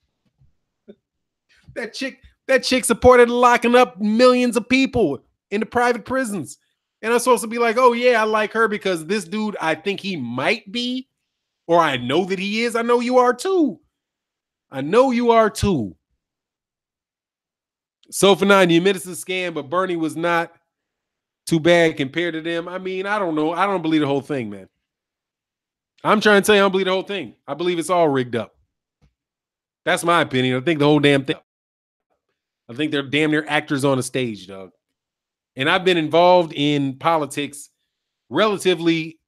That chick supported locking up millions of people in the private prisons. And I'm supposed to be like, oh yeah, I like her because this dude, I think he might be, or I know that he is. I know you are too. I know you are too. So for now, you admit it's a scam, but Bernie was not too bad compared to them. I mean, I don't know. I don't believe the whole thing, man. I'm trying to tell you, I don't believe the whole thing. I believe it's all rigged up. That's my opinion. I think the whole damn thing. I think they're damn near actors on a stage, dog. And I've been involved in politics relatively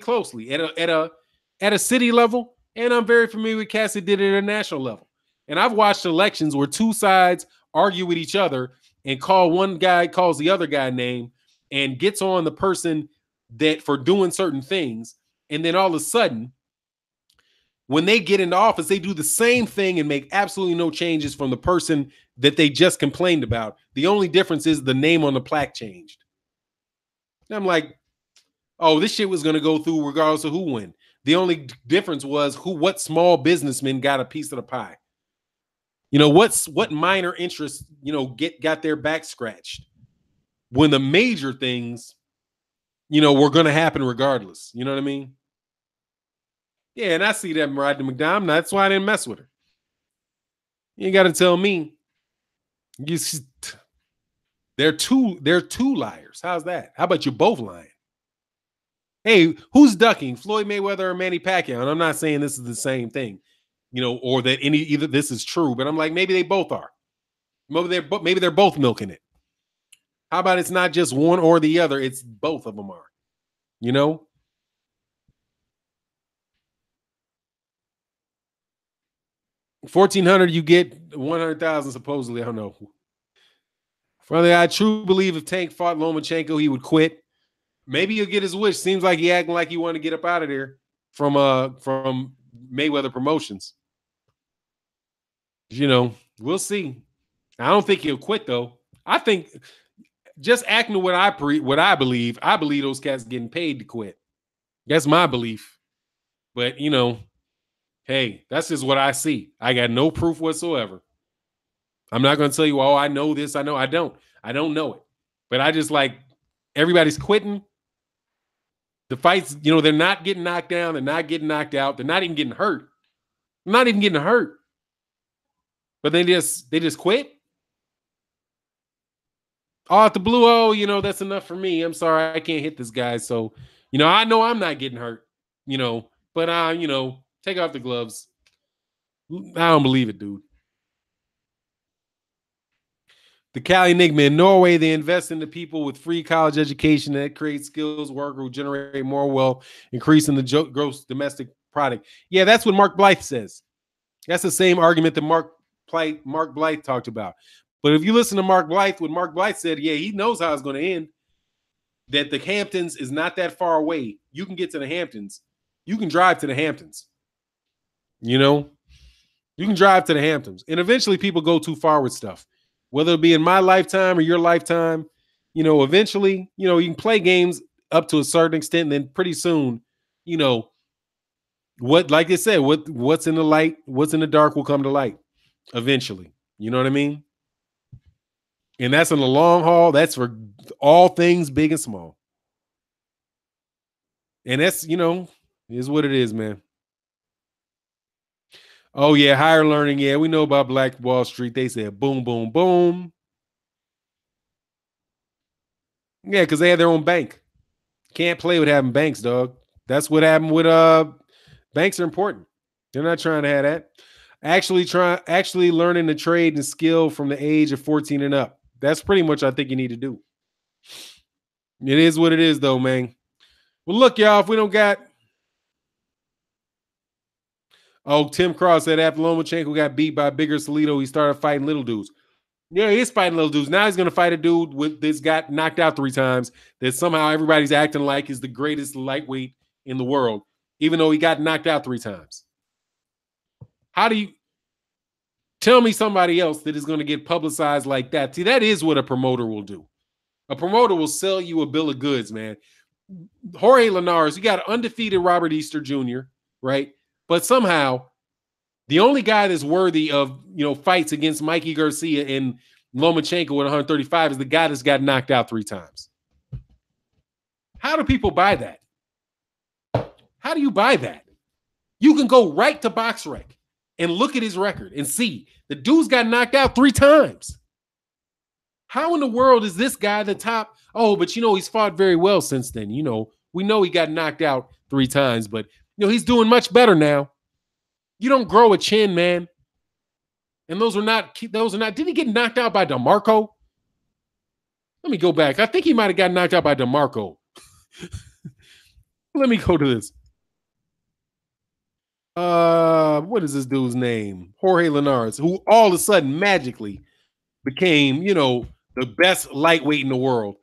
closely at a city level, and I'm very familiar with cats that did it at a national level. And I've watched elections where two sides argue with each other and one guy calls the other guy name and gets on the person that for doing certain things. And then all of a sudden, when they get into office, they do the same thing and make absolutely no changes from the person that they just complained about. The only difference is the name on the plaque changed. And I'm like, oh, this shit was going to go through regardless of who won. The only difference was what small businessman got a piece of the pie. What minor interests, got their back scratched when the major things, were going to happen regardless. You know what I mean? Yeah, and I see that Rodney McDowell. That's why I didn't mess with her. You ain't got to tell me. They're two liars. How's that? How about you both lying? Hey, who's ducking, Floyd Mayweather or Manny Pacquiao? And I'm not saying this is the same thing, or that either this is true, but I'm like, maybe they both are. Maybe they're both milking it. How about it's not just one or the other? It's both of them are. 1,400, you get 100,000 supposedly. I don't know. Finally, I truly believe if Tank fought Lomachenko, he would quit. Maybe he'll get his wish. Seems like he acting like he want to get up out of there from Mayweather Promotions. We'll see. I don't think he'll quit though. I think just acting what I believe. I believe those cats getting paid to quit. That's my belief. But hey, that's just what I see. I got no proof whatsoever. I'm not going to tell you, oh, I know this. I don't know it. But I just like everybody's quitting. The fights, they're not getting knocked down. They're not getting knocked out. They're not even getting hurt. Not even getting hurt. But they just quit. Oh, at the blue, oh, that's enough for me. I'm sorry, I can't hit this guy. So, I know I'm not getting hurt, but take off the gloves. I don't believe it, dude. The Cali Enigma. In Norway, they invest into people with free college education that creates skills work will generate more wealth, increasing the gross domestic product. Yeah, that's what Mark Blythe says. That's the same argument that Mark Blythe talked about. But if you listen to Mark Blythe, what Mark Blythe said, yeah, he knows how it's going to end. That the Hamptons is not that far away. You can get to the Hamptons. You can drive to the Hamptons. You can drive to the Hamptons. And eventually people go too far with stuff. Whether it be in my lifetime or your lifetime, eventually, you can play games up to a certain extent. And then pretty soon, like I said, what's in the light, what's in the dark will come to light eventually. You know what I mean? And that's in the long haul. That's for all things big and small. And that's, is what it is, man. Oh, yeah, higher learning. Yeah, we know about Black Wall Street. They said boom, boom, boom. Yeah, because they had their own bank. Can't play with having banks, dog. That's what happened with banks are important. They're not trying to have that. Actually learning the trade and skill from the age of 14 and up. That's pretty much I think you need to do. It is what it is, though, man. Well, look, y'all, if we don't got... Oh, Tim Cross said after Lomachenko got beat by bigger Salido, he started fighting little dudes. Yeah, he is fighting little dudes. Now he's going to fight a dude that's got knocked out 3 times that somehow everybody's acting like is the greatest lightweight in the world, even though he got knocked out 3 times. How do you tell me somebody else that is going to get publicized like that? See, that is what a promoter will do. A promoter will sell you a bill of goods, man. Jorge Linares, you got undefeated Robert Easter Jr., right? But somehow, the only guy that's worthy of, fights against Mikey Garcia and Lomachenko at 135 is the guy that's got knocked out 3 times. How do people buy that? How do you buy that? You can go right to BoxRec and look at his record and see the dude's got knocked out 3 times. How in the world is this guy the top? Oh, but he's fought very well since then. We know he got knocked out 3 times, but he's doing much better now. You don't grow a chin, man. And those are not, didn't he get knocked out by DeMarco? Let me go back. I think he might have got knocked out by DeMarco. Let me go to this. What is this dude's name? Jorge Linares, who all of a sudden magically became, the best lightweight in the world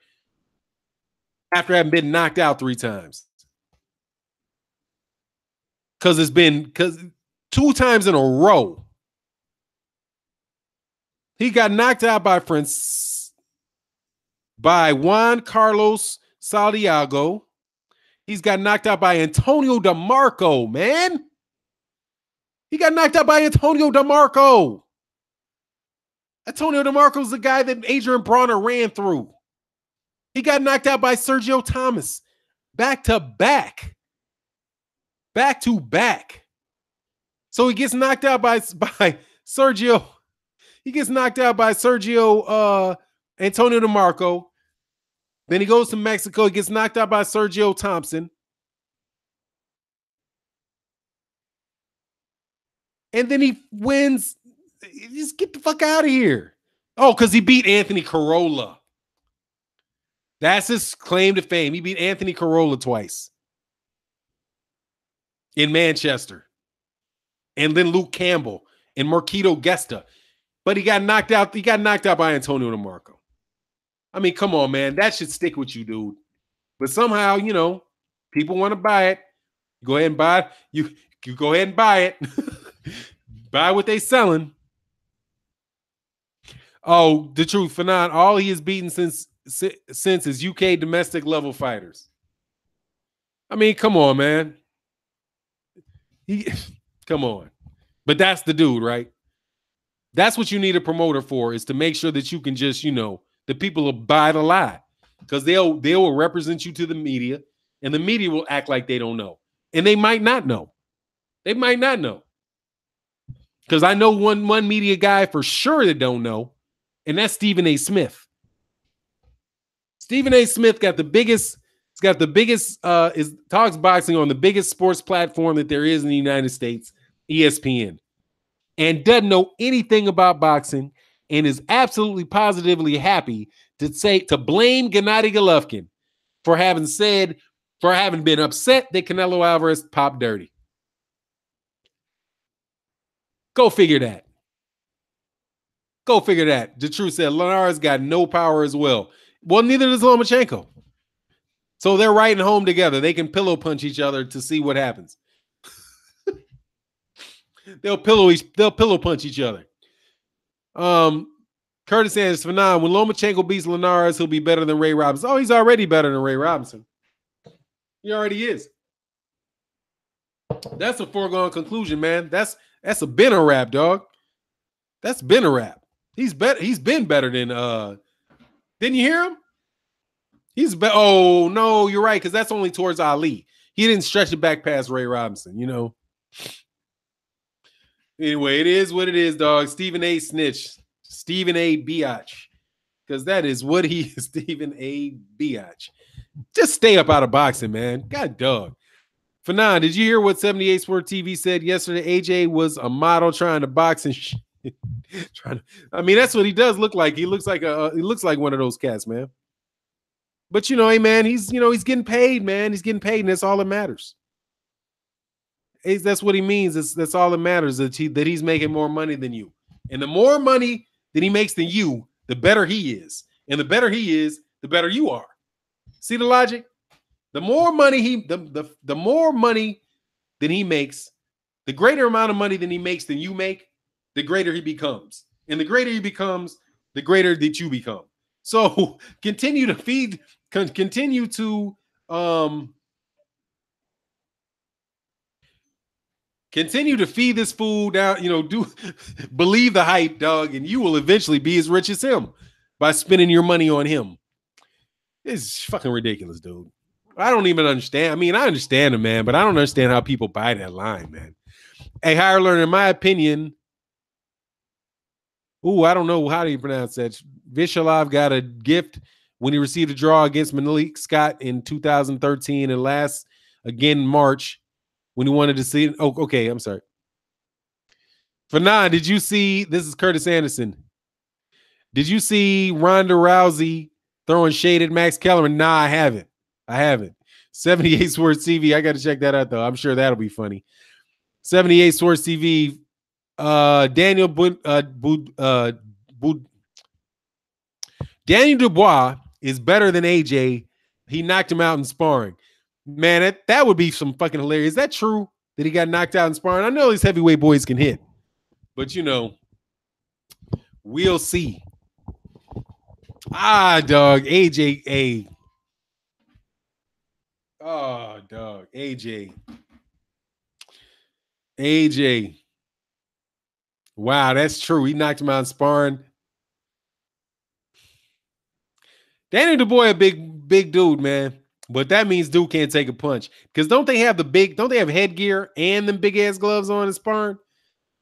after having been knocked out 3 times. Because 2 times in a row. He got knocked out by Juan Carlos Santiago. He's got knocked out by Antonio DeMarco, man. He got knocked out by Antonio DeMarco. Antonio DeMarco's the guy that Adrian Bronner ran through. He got knocked out by Sergio Thomas. Back to back. Back to back. So he gets knocked out by Sergio. He gets knocked out by Sergio Antonio DeMarco. Then he goes to Mexico. He gets knocked out by Sergio Thompson. And then he wins. Just get the fuck out of here. Oh, because he beat Anthony Corolla. That's his claim to fame. He beat Anthony Corolla twice. In Manchester. And then Luke Campbell and Marquito Gesta. But he got knocked out. He got knocked out by Antonio DeMarco. I mean, come on, man. That should stick with you, dude. But somehow, you know, people want to buy it. Go ahead and buy it. You go ahead and buy it. Buy what they selling. Oh, the truth, Fanon, all he has beaten since is UK domestic level fighters. I mean, come on, man. Come on. But that's the dude, right? That's what you need a promoter for, is to make sure that you can just, you know, the people will buy the lie, because they will represent you to the media, and the media will act like they don't know, and they might not know. They might not know, because I know one media guy for sure that don't know, and that's Stephen A. Smith. Stephen A. Smith got the biggest. He's got the biggest. Talks boxing on the biggest sports platform that there is in the United States, ESPN, and doesn't know anything about boxing. And is absolutely positively happy to blame Gennady Golovkin for having been upset that Canelo Alvarez popped dirty. Go figure that. Go figure that. The truth said Linares got no power as well. Well, neither does Lomachenko. So they're riding home together. They can pillow punch each other to see what happens. They'll pillow punch each other. Curtis Anderson, when Lomachenko beats Linares, he'll be better than Ray Robinson. Oh, he's already better than Ray Robinson. He already is. That's a foregone conclusion, man. That's been a wrap, dog. That's been a wrap. He's been better than didn't you hear him? Oh no, you're right, because that's only towards Ali. He didn't stretch it back past Ray Robinson, you know. Anyway, it is what it is, dog. Stephen A. Snitch. Stephen A. Biatch. Because that is what he is, Stephen A. Biatch. Just stay up out of boxing, man. God, dog. Fanon, did you hear what 78 Sport TV said yesterday? AJ was a model trying to box and shit. I mean, that's what he does look like. He looks like one of those cats, man. But you know, hey man, he's getting paid, man. He's getting paid, and that's all that matters. That's what he means. That's all that matters, that he's making more money than you. And the more money that he makes than you, the better he is. And the better he is, the better you are. See the logic? The more money the more money than he makes, the greater amount of money than he makes than you make, the greater he becomes. And the greater he becomes, the greater that you become. So continue to feed this fool down, believe the hype, dog, and you will eventually be as rich as him by spending your money on him. It's fucking ridiculous, dude. I don't even understand. I mean, I understand him, man, but I don't understand how people buy that line, man. Hey, higher learner, in my opinion, I don't know, how do you pronounce that? Vishalov got a gift when he received a draw against Malik Scott in 2013 and last again in March when he wanted to see it. Oh, okay, I'm sorry. Fanon, did you see, this is Curtis Anderson. Did you see Ronda Rousey throwing shade at Max Kellerman? Nah, I haven't. 78 Sports TV. I got to check that out, though. I'm sure that'll be funny. 78 Sports TV. Daniel Dubois is better than AJ. He knocked him out in sparring. Man, that would be some fucking hilarious. Is that true? that he got knocked out in sparring. I know these heavyweight boys can hit, but you know, we'll see. Dog, AJ. Oh, dog, AJ. Wow, that's true. He knocked him out in sparring. Danny DeBoy, a big dude, man. But that means dude can't take a punch. Because don't they have headgear and them big ass gloves on in sparring?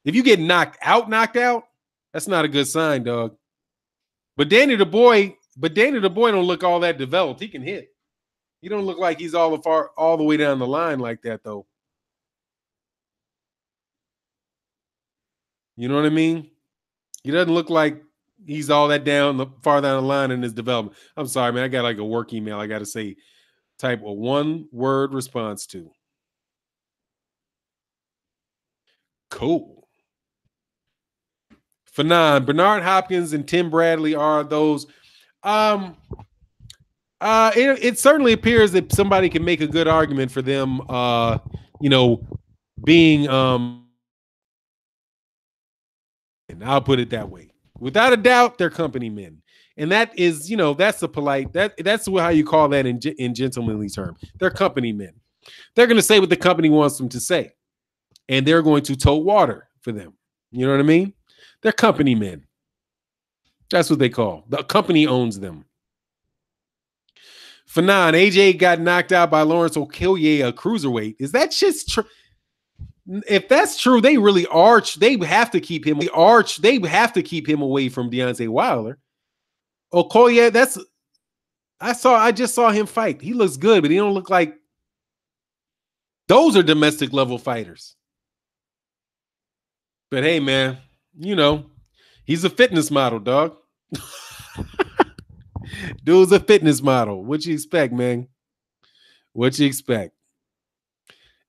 If you get knocked out, that's not a good sign, dog. But Danny DeBoy don't look all that developed. He can hit. He don't look like he's all the way down the line like that, though. You know what I mean? He doesn't look like he's all that far down the line in his development. I'm sorry, man. I got like a work email I got to say. Type a 1-word response to. Cool. Fanon, Bernard Hopkins and Tim Bradley are those. It certainly appears that somebody can make a good argument for them, being I'll put it that way. Without a doubt, they're company men. And that is, that's a polite, that's how you call that in gentlemanly term. They're company men. They're going to say what the company wants them to say. And they're going to tote water for them. You know what I mean? They're company men. That's what they call. The company owns them. Fanon, AJ got knocked out by Lawrence Okoye, a cruiserweight. Is that just true? If that's true, they really they have to keep him. They have to keep him away from Deontay Wilder. Okoye, I just saw him fight. He looks good, but he don't look like those are domestic level fighters. But hey, man, he's a fitness model, dog. Dude's a fitness model. What you expect, man? What you expect?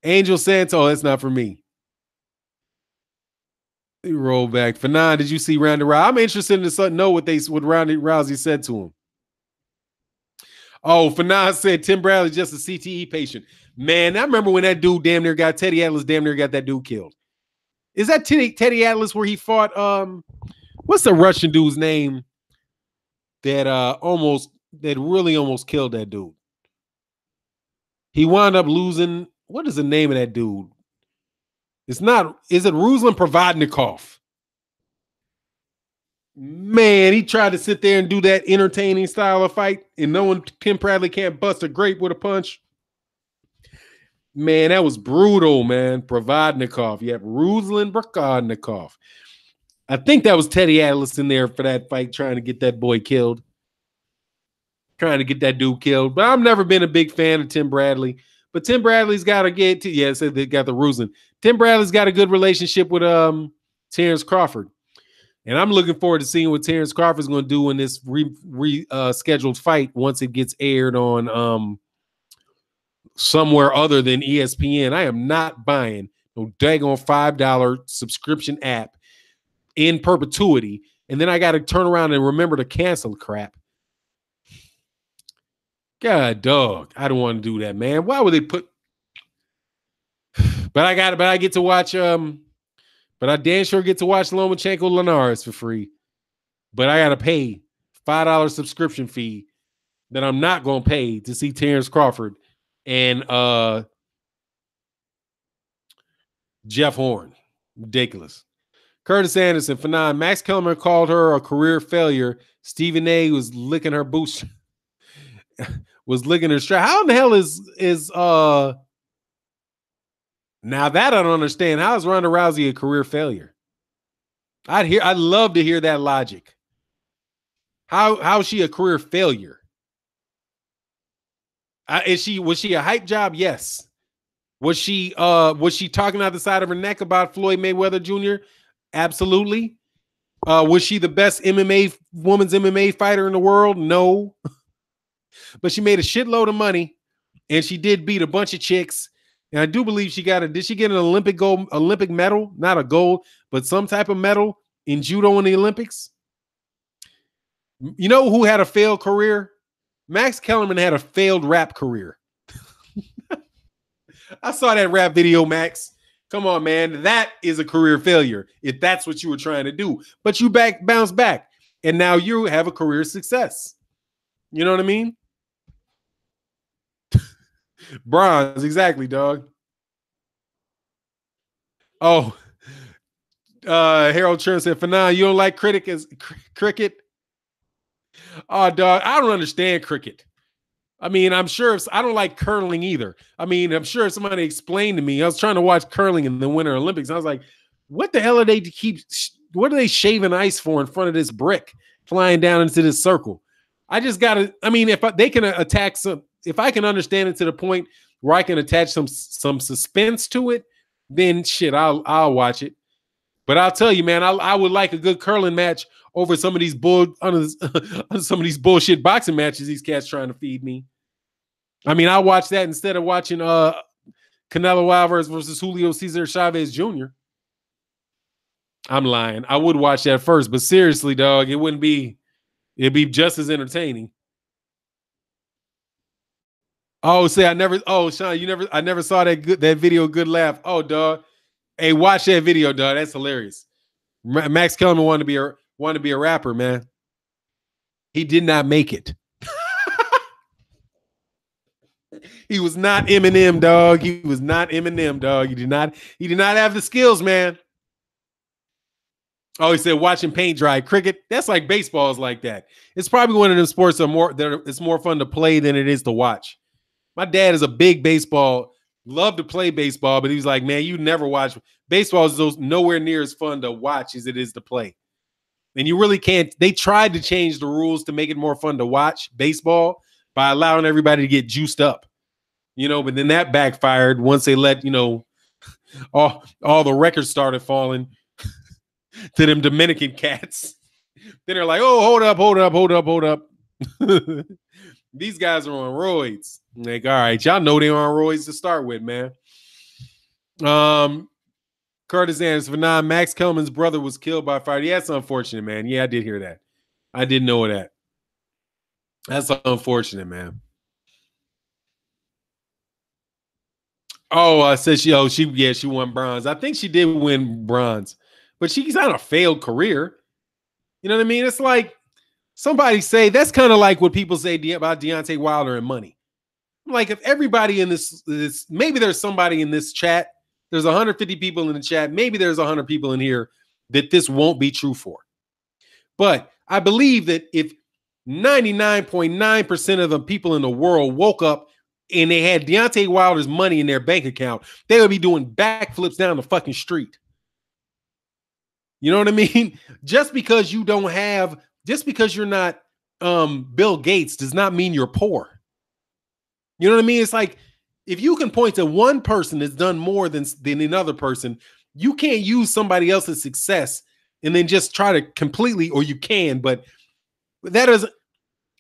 Angel Santo, that's not for me. He rolled back. Fanon, did you see Ronda Rousey? I'm interested to know what Ronda Rousey said to him. Oh, Fanon said Tim Bradley's just a CTE patient. Man, I remember when that dude Teddy Atlas damn near got that dude killed. Is that Teddy Atlas where he fought what's the Russian dude's name that really almost killed that dude? He wound up losing. What is the name of that dude? Is it Ruslan Provodnikov? Man, he tried to sit there and do that entertaining style of fight, and knowing Tim Bradley can't bust a grape with a punch. Man, that was brutal, man. Provodnikov. Yep, Ruslan Provodnikov. I think that was Teddy Atlas in there for that fight, trying to get that boy killed. Trying to get that dude killed. But I've never been a big fan of Tim Bradley. But Tim Bradley's got to get to, yeah, so they got the Ruslan. Tim Bradley's got a good relationship with Terrence Crawford. And I'm looking forward to seeing what Terrence Crawford's going to do in this scheduled fight once it gets aired on somewhere other than ESPN. I am not buying no daggone $5 subscription app in perpetuity. And then I got to turn around and remember to cancel the crap. God, dog. I don't want to do that, man. Why would they put... But I get to watch... But I damn sure get to watch Lomachenko Linares for free. But I got to pay $5 subscription fee that I'm not going to pay to see Terrence Crawford and Jeff Hearn. Ridiculous. Curtis Anderson, Fanon. Max Kellerman called her a career failure. Stephen A. was licking her boots. Was licking her strap. How in the hell is now that I don't understand. How is Ronda Rousey a career failure? I'd love to hear that logic. How is she a career failure? Was she a hype job? Yes. Was she talking out the side of her neck about Floyd Mayweather Jr.? Absolutely. Was she the best women's MMA fighter in the world? No. But she made a shitload of money, and she did beat a bunch of chicks. And I do believe did she get an Olympic medal? Not a gold, but some type of medal in judo in the Olympics? You know who had a failed career? Max Kellerman had a failed rap career. I saw that rap video, Max. Come on, man. That is a career failure if that's what you were trying to do. But you bounce back, and now you have a career success. You know what I mean? Bronze, exactly, dog. Oh, Harold Churn said, "For now, you don't like cricket? Oh, dog, I don't understand cricket. I mean, I'm sure I don't like curling either. I mean, I'm sure if somebody explained to me, I was trying to watch curling in the Winter Olympics. I was like, what the hell are they to keep? What are they shaving ice for in front of this brick flying down into this circle? I just got to, I mean, they can attack if I can understand it to the point where I can attach some suspense to it, then shit, I'll watch it. But I'll tell you, man, I would like a good curling match over some of these some of these bullshit boxing matches these cats trying to feed me. I mean, I'll watch that instead of watching Canelo Alvarez versus Julio Cesar Chavez Jr. I'm lying. I would watch that first, but seriously, dog, it'd be just as entertaining. Oh, say Sean, I never saw that video, Good Laugh. Oh, dog. Hey, watch that video, dog. That's hilarious. Max Kellerman wanted to be a rapper, man. He did not make it. He was not Eminem, dog. He was not Eminem, dog. He did not have the skills, man. Oh, he said watching paint dry. Cricket, that's like baseball is like that. It's probably one of them sports it's more fun to play than it is to watch. My dad is a big baseball, loved to play baseball, but he was like, man, you never watch. Baseball is nowhere near as fun to watch as it is to play. And you really can't. They tried to change the rules to make it more fun to watch baseball by allowing everybody to get juiced up. But then that backfired once they let, all the records started falling to them Dominican cats. Then they're like, oh, hold up. These guys are on roids. Like, all right, y'all know they're on roids to start with, man. Curtis Anderson, Max Kellerman's brother was killed by fire. Yeah, that's unfortunate, man. Yeah, I did hear that. I didn't know that. That's unfortunate, man. Oh, I said she won bronze. I think she did win bronze, but she's on a failed career. You know what I mean? It's like somebody say that's kind of like what people say about Deontay Wilder and money. Like if everybody in this maybe there's somebody in this chat. There's 150 people in the chat. Maybe there's 100 people in here that this won't be true for. But I believe that if 99.9% of the people in the world woke up and they had Deontay Wilder's money in their bank account, they would be doing backflips down the fucking street. You know what I mean? Just because you're not Bill Gates does not mean you're poor. You know what I mean? It's like if you can point to one person that's done more than another person, you can't use somebody else's success and then just try to completely, or you can, but that is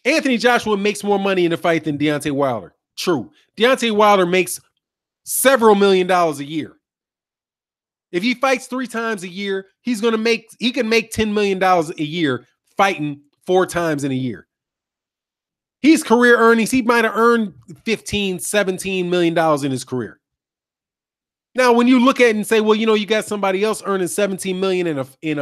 Anthony Joshua makes more money in a fight than Deontay Wilder. True. Deontay Wilder makes several $1 million a year. If he fights 3 times a year, he can make $10 million a year fighting 4 times in a year. His career earnings, he might have earned $15, $17 million in his career. Now, when you look at it and say, well, you got somebody else earning $17 million in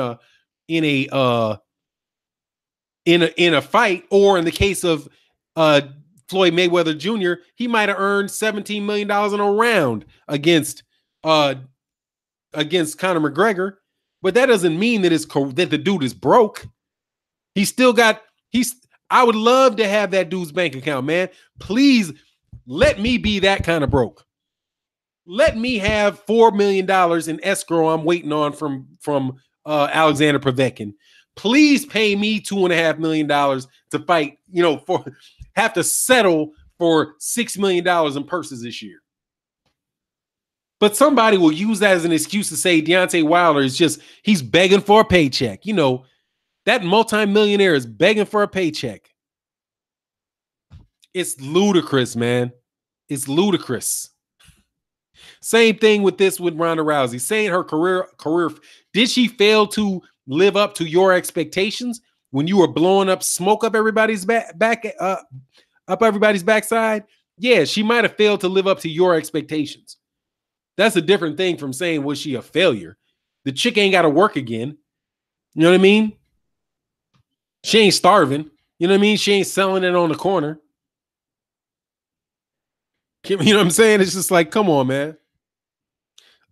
a fight, or in the case of Floyd Mayweather Jr., he might have earned $17 million in a round against Conor McGregor, but that doesn't mean that the dude is broke. I would love to have that dude's bank account, man. Please let me be that kind of broke. Let me have $4 million in escrow I'm waiting on from Alexander Povetkin. Please pay me $2.5 million to fight, have to settle for $6 million in purses this year. But somebody will use that as an excuse to say Deontay Wilder he's begging for a paycheck. That multimillionaire is begging for a paycheck. It's ludicrous, man. It's ludicrous. Same thing with Ronda Rousey. Saying her career, did she fail to live up to your expectations when you were blowing up smoke up everybody's up everybody's backside? Yeah, she might have failed to live up to your expectations. That's a different thing from saying, was she a failure? The chick ain't got to work again. You know what I mean? She ain't starving. You know what I mean? She ain't selling it on the corner. You know what I'm saying? It's just like, come on, man.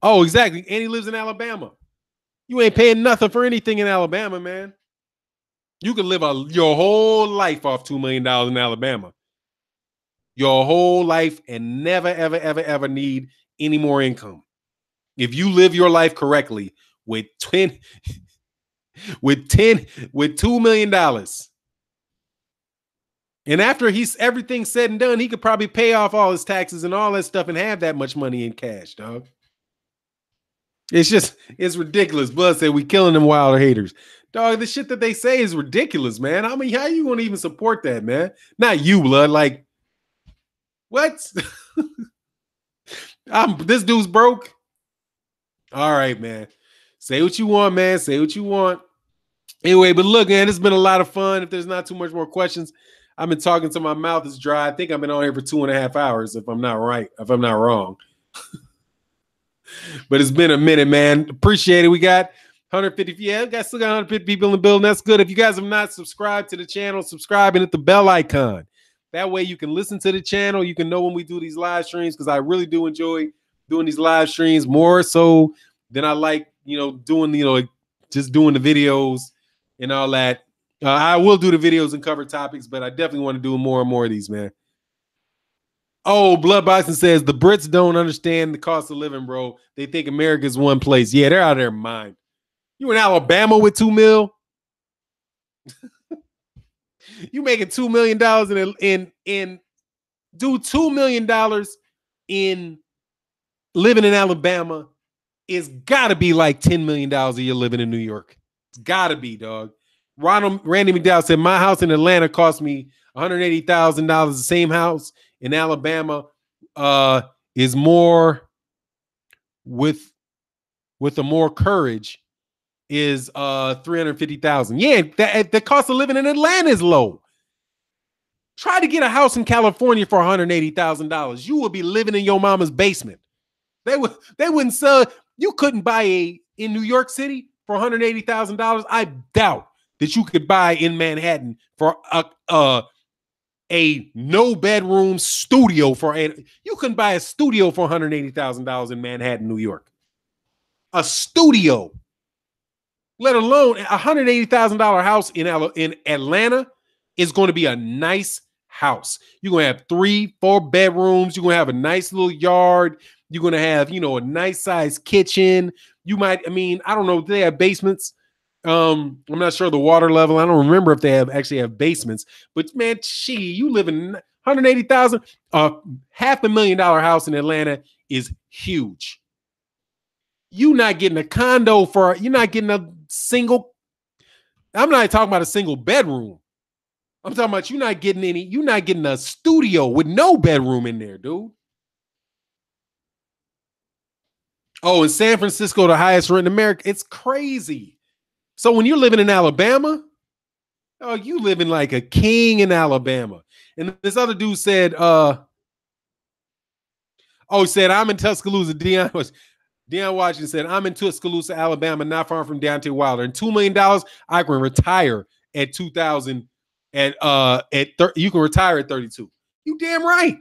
Oh, exactly. And he lives in Alabama. You ain't paying nothing for anything in Alabama, man. You can live your whole life off $2 million in Alabama. Your whole life and never, ever, ever, ever need any more income. If you live your life correctly with $2 million. And after everything's said and done, he could probably pay off all his taxes and all that stuff and have that much money in cash, dog. It's ridiculous. Bud said we killing them Wilder haters. Dog, the shit that they say is ridiculous, man. I mean, how you gonna even support that, man? Not you, Blood. Like, what? This dude's broke. All right, man. Say what you want, man. Say what you want. Anyway, but look, man, it's been a lot of fun. If there's not too much more questions, I've been talking till my mouth is dry. I think I've been on here for 2.5 hours, if I'm not wrong. But it's been a minute, man. Appreciate it. We got 150. Yeah, still got 150 people in the building. That's good. If you guys have not subscribed to the channel, subscribe and hit the bell icon. That way you can listen to the channel. You can know when we do these live streams, because I really do enjoy doing these live streams more so than I like, doing, just doing the videos and all that. I will do the videos and cover topics, but I definitely want to do more and more of these, man. Oh, Blood Bison says the Brits don't understand the cost of living, bro. They think America's one place. Yeah, they're out of their mind. You in Alabama with $2 million? You making $2 million in $2 million in living in Alabama is gotta be like $10 million a year living in New York. It's gotta be, dog. Randy McDowell said my house in Atlanta cost me $180,000. The same house in Alabama is more with a more courage is $350,000. Yeah, the cost of living in Atlanta is low. Try to get a house in California for $180,000. You will be living in your mama's basement. They wouldn't sell. You couldn't buy in New York City for $180,000. I doubt that you could buy in Manhattan for a no bedroom studio you couldn't buy a studio for $180,000 in Manhattan, New York. A studio, let alone a $180,000 house in Atlanta is going to be a nice house. You're going to have 3-4 bedrooms. You're going to have a nice little yard. You're going to have, a nice sized kitchen. You might, I don't know, do they have basements? I'm not sure the water level. I don't remember if they actually have basements, but man, you live in $180,000, $500,000 house in Atlanta is huge. You're not getting a condo you're not getting a single. I'm not talking about a single bedroom. I'm talking about you're not getting a studio with no bedroom in there, dude. Oh, in San Francisco, the highest rent in America. It's crazy. So when you're living in Alabama, oh, you living like a king in Alabama. And this other dude said, he said, I'm in Tuscaloosa. Deion Washington said, I'm in Tuscaloosa, Alabama, not far from Deontay Wilder. And $2 million, I can retire at 2000 you can retire at 32. You damn right.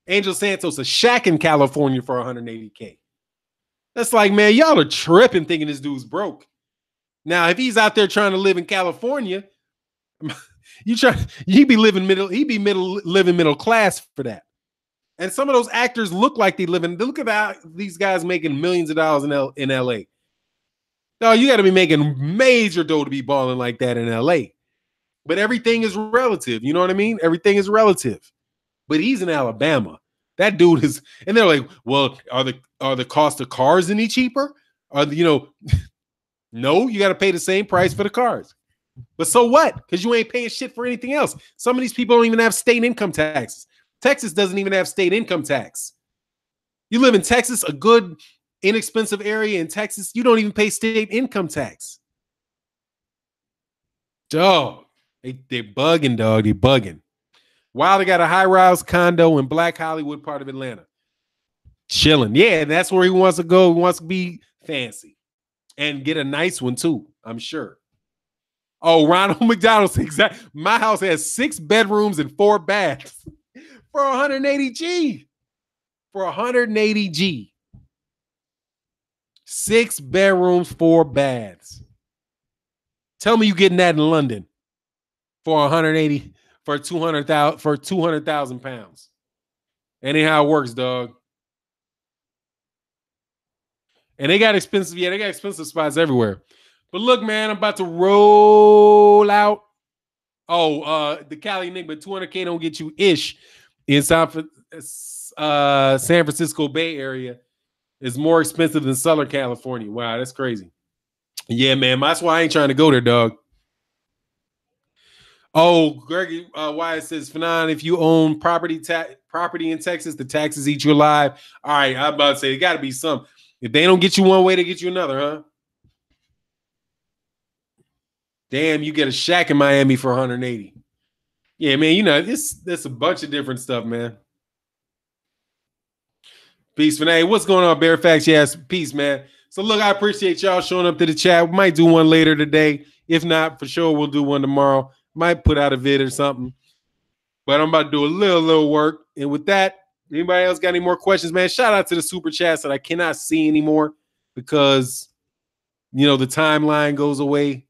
Angel Santos, a shack in California for $180K. That's like, man, y'all are tripping thinking this dude's broke. Now, if he's out there trying to live in California, he'd be living middle class for that. And some of those actors look like look at these guys making millions of dollars in LA. No, you got to be making major dough to be balling like that in LA. But everything is relative. You know what I mean? Everything is relative. But he's in Alabama. That dude is, and they're like, well, are the cost of cars any cheaper? No, you got to pay the same price for the cars. But so what? Because you ain't paying shit for anything else. Some of these people don't even have state income taxes. Texas doesn't even have state income tax. You live in Texas, a good, inexpensive area in Texas, you don't even pay state income tax. Dog, they're bugging, dog. They're bugging. Wilder got a high-rise condo in Black Hollywood part of Atlanta. Chilling. Yeah, and that's where he wants to go. He wants to be fancy and get a nice one too, I'm sure. Oh, Ronald McDonald's exact. My house has 6 bedrooms and 4 baths for 180 G. For 180 G. 6 bedrooms, 4 baths. Tell me you getting that in London for 180 for 200,000 pounds. Anyhow, it works, dog. And they got expensive, they got expensive spots everywhere. But look, man, I'm about to roll out. Oh, the Cali Enigma, 200K don't get you ish in San Francisco Bay Area. Is more expensive than Southern California. Wow, that's crazy. Yeah, man, that's why I ain't trying to go there, dog. Oh, Gregory Wyatt says, Fanon, if you own property in Texas, the taxes eat you alive. All right, I'm about to say, it got to be some. If they don't get you one way, they get you another, huh? Damn, you get a shack in Miami for 180. Yeah, man, you know, there's a bunch of different stuff, man. Peace, Fanon. What's going on, Bear Facts? Yes, peace, man. So, look, I appreciate y'all showing up to the chat. We might do one later today. If not, for sure, we'll do one tomorrow. Might put out a vid or something. But I'm about to do a little work. And with that, anybody else got any more questions, man? Shout out to the super chats that I cannot see anymore because, you know, the timeline goes away.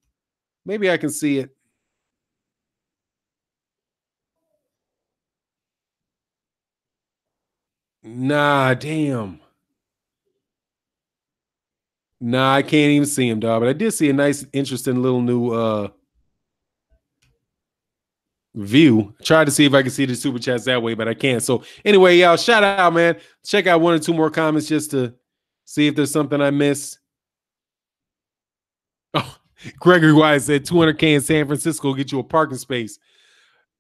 Maybe I can see it. Nah, damn. Nah, I can't even see him, dog. But I did see a nice, interesting little new view. Tried to see if I can see the super chats that way, but I can't. So anyway, y'all, shout out, man. Check out 1 or 2 more comments just to see if there's something I missed. Oh, Gregory Wise said 200K in San Francisco get you a parking space.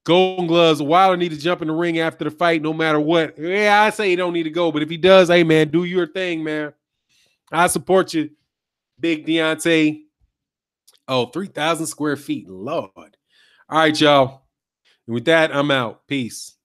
Golden Gloves, Wilder need to jump in the ring after the fight no matter what. Yeah, I say he don't need to go, but if he does, hey, man, do your thing, man. I support you, Big Deontay. Oh, 3,000 square feet. Lord. All right, y'all. And with that, I'm out. Peace.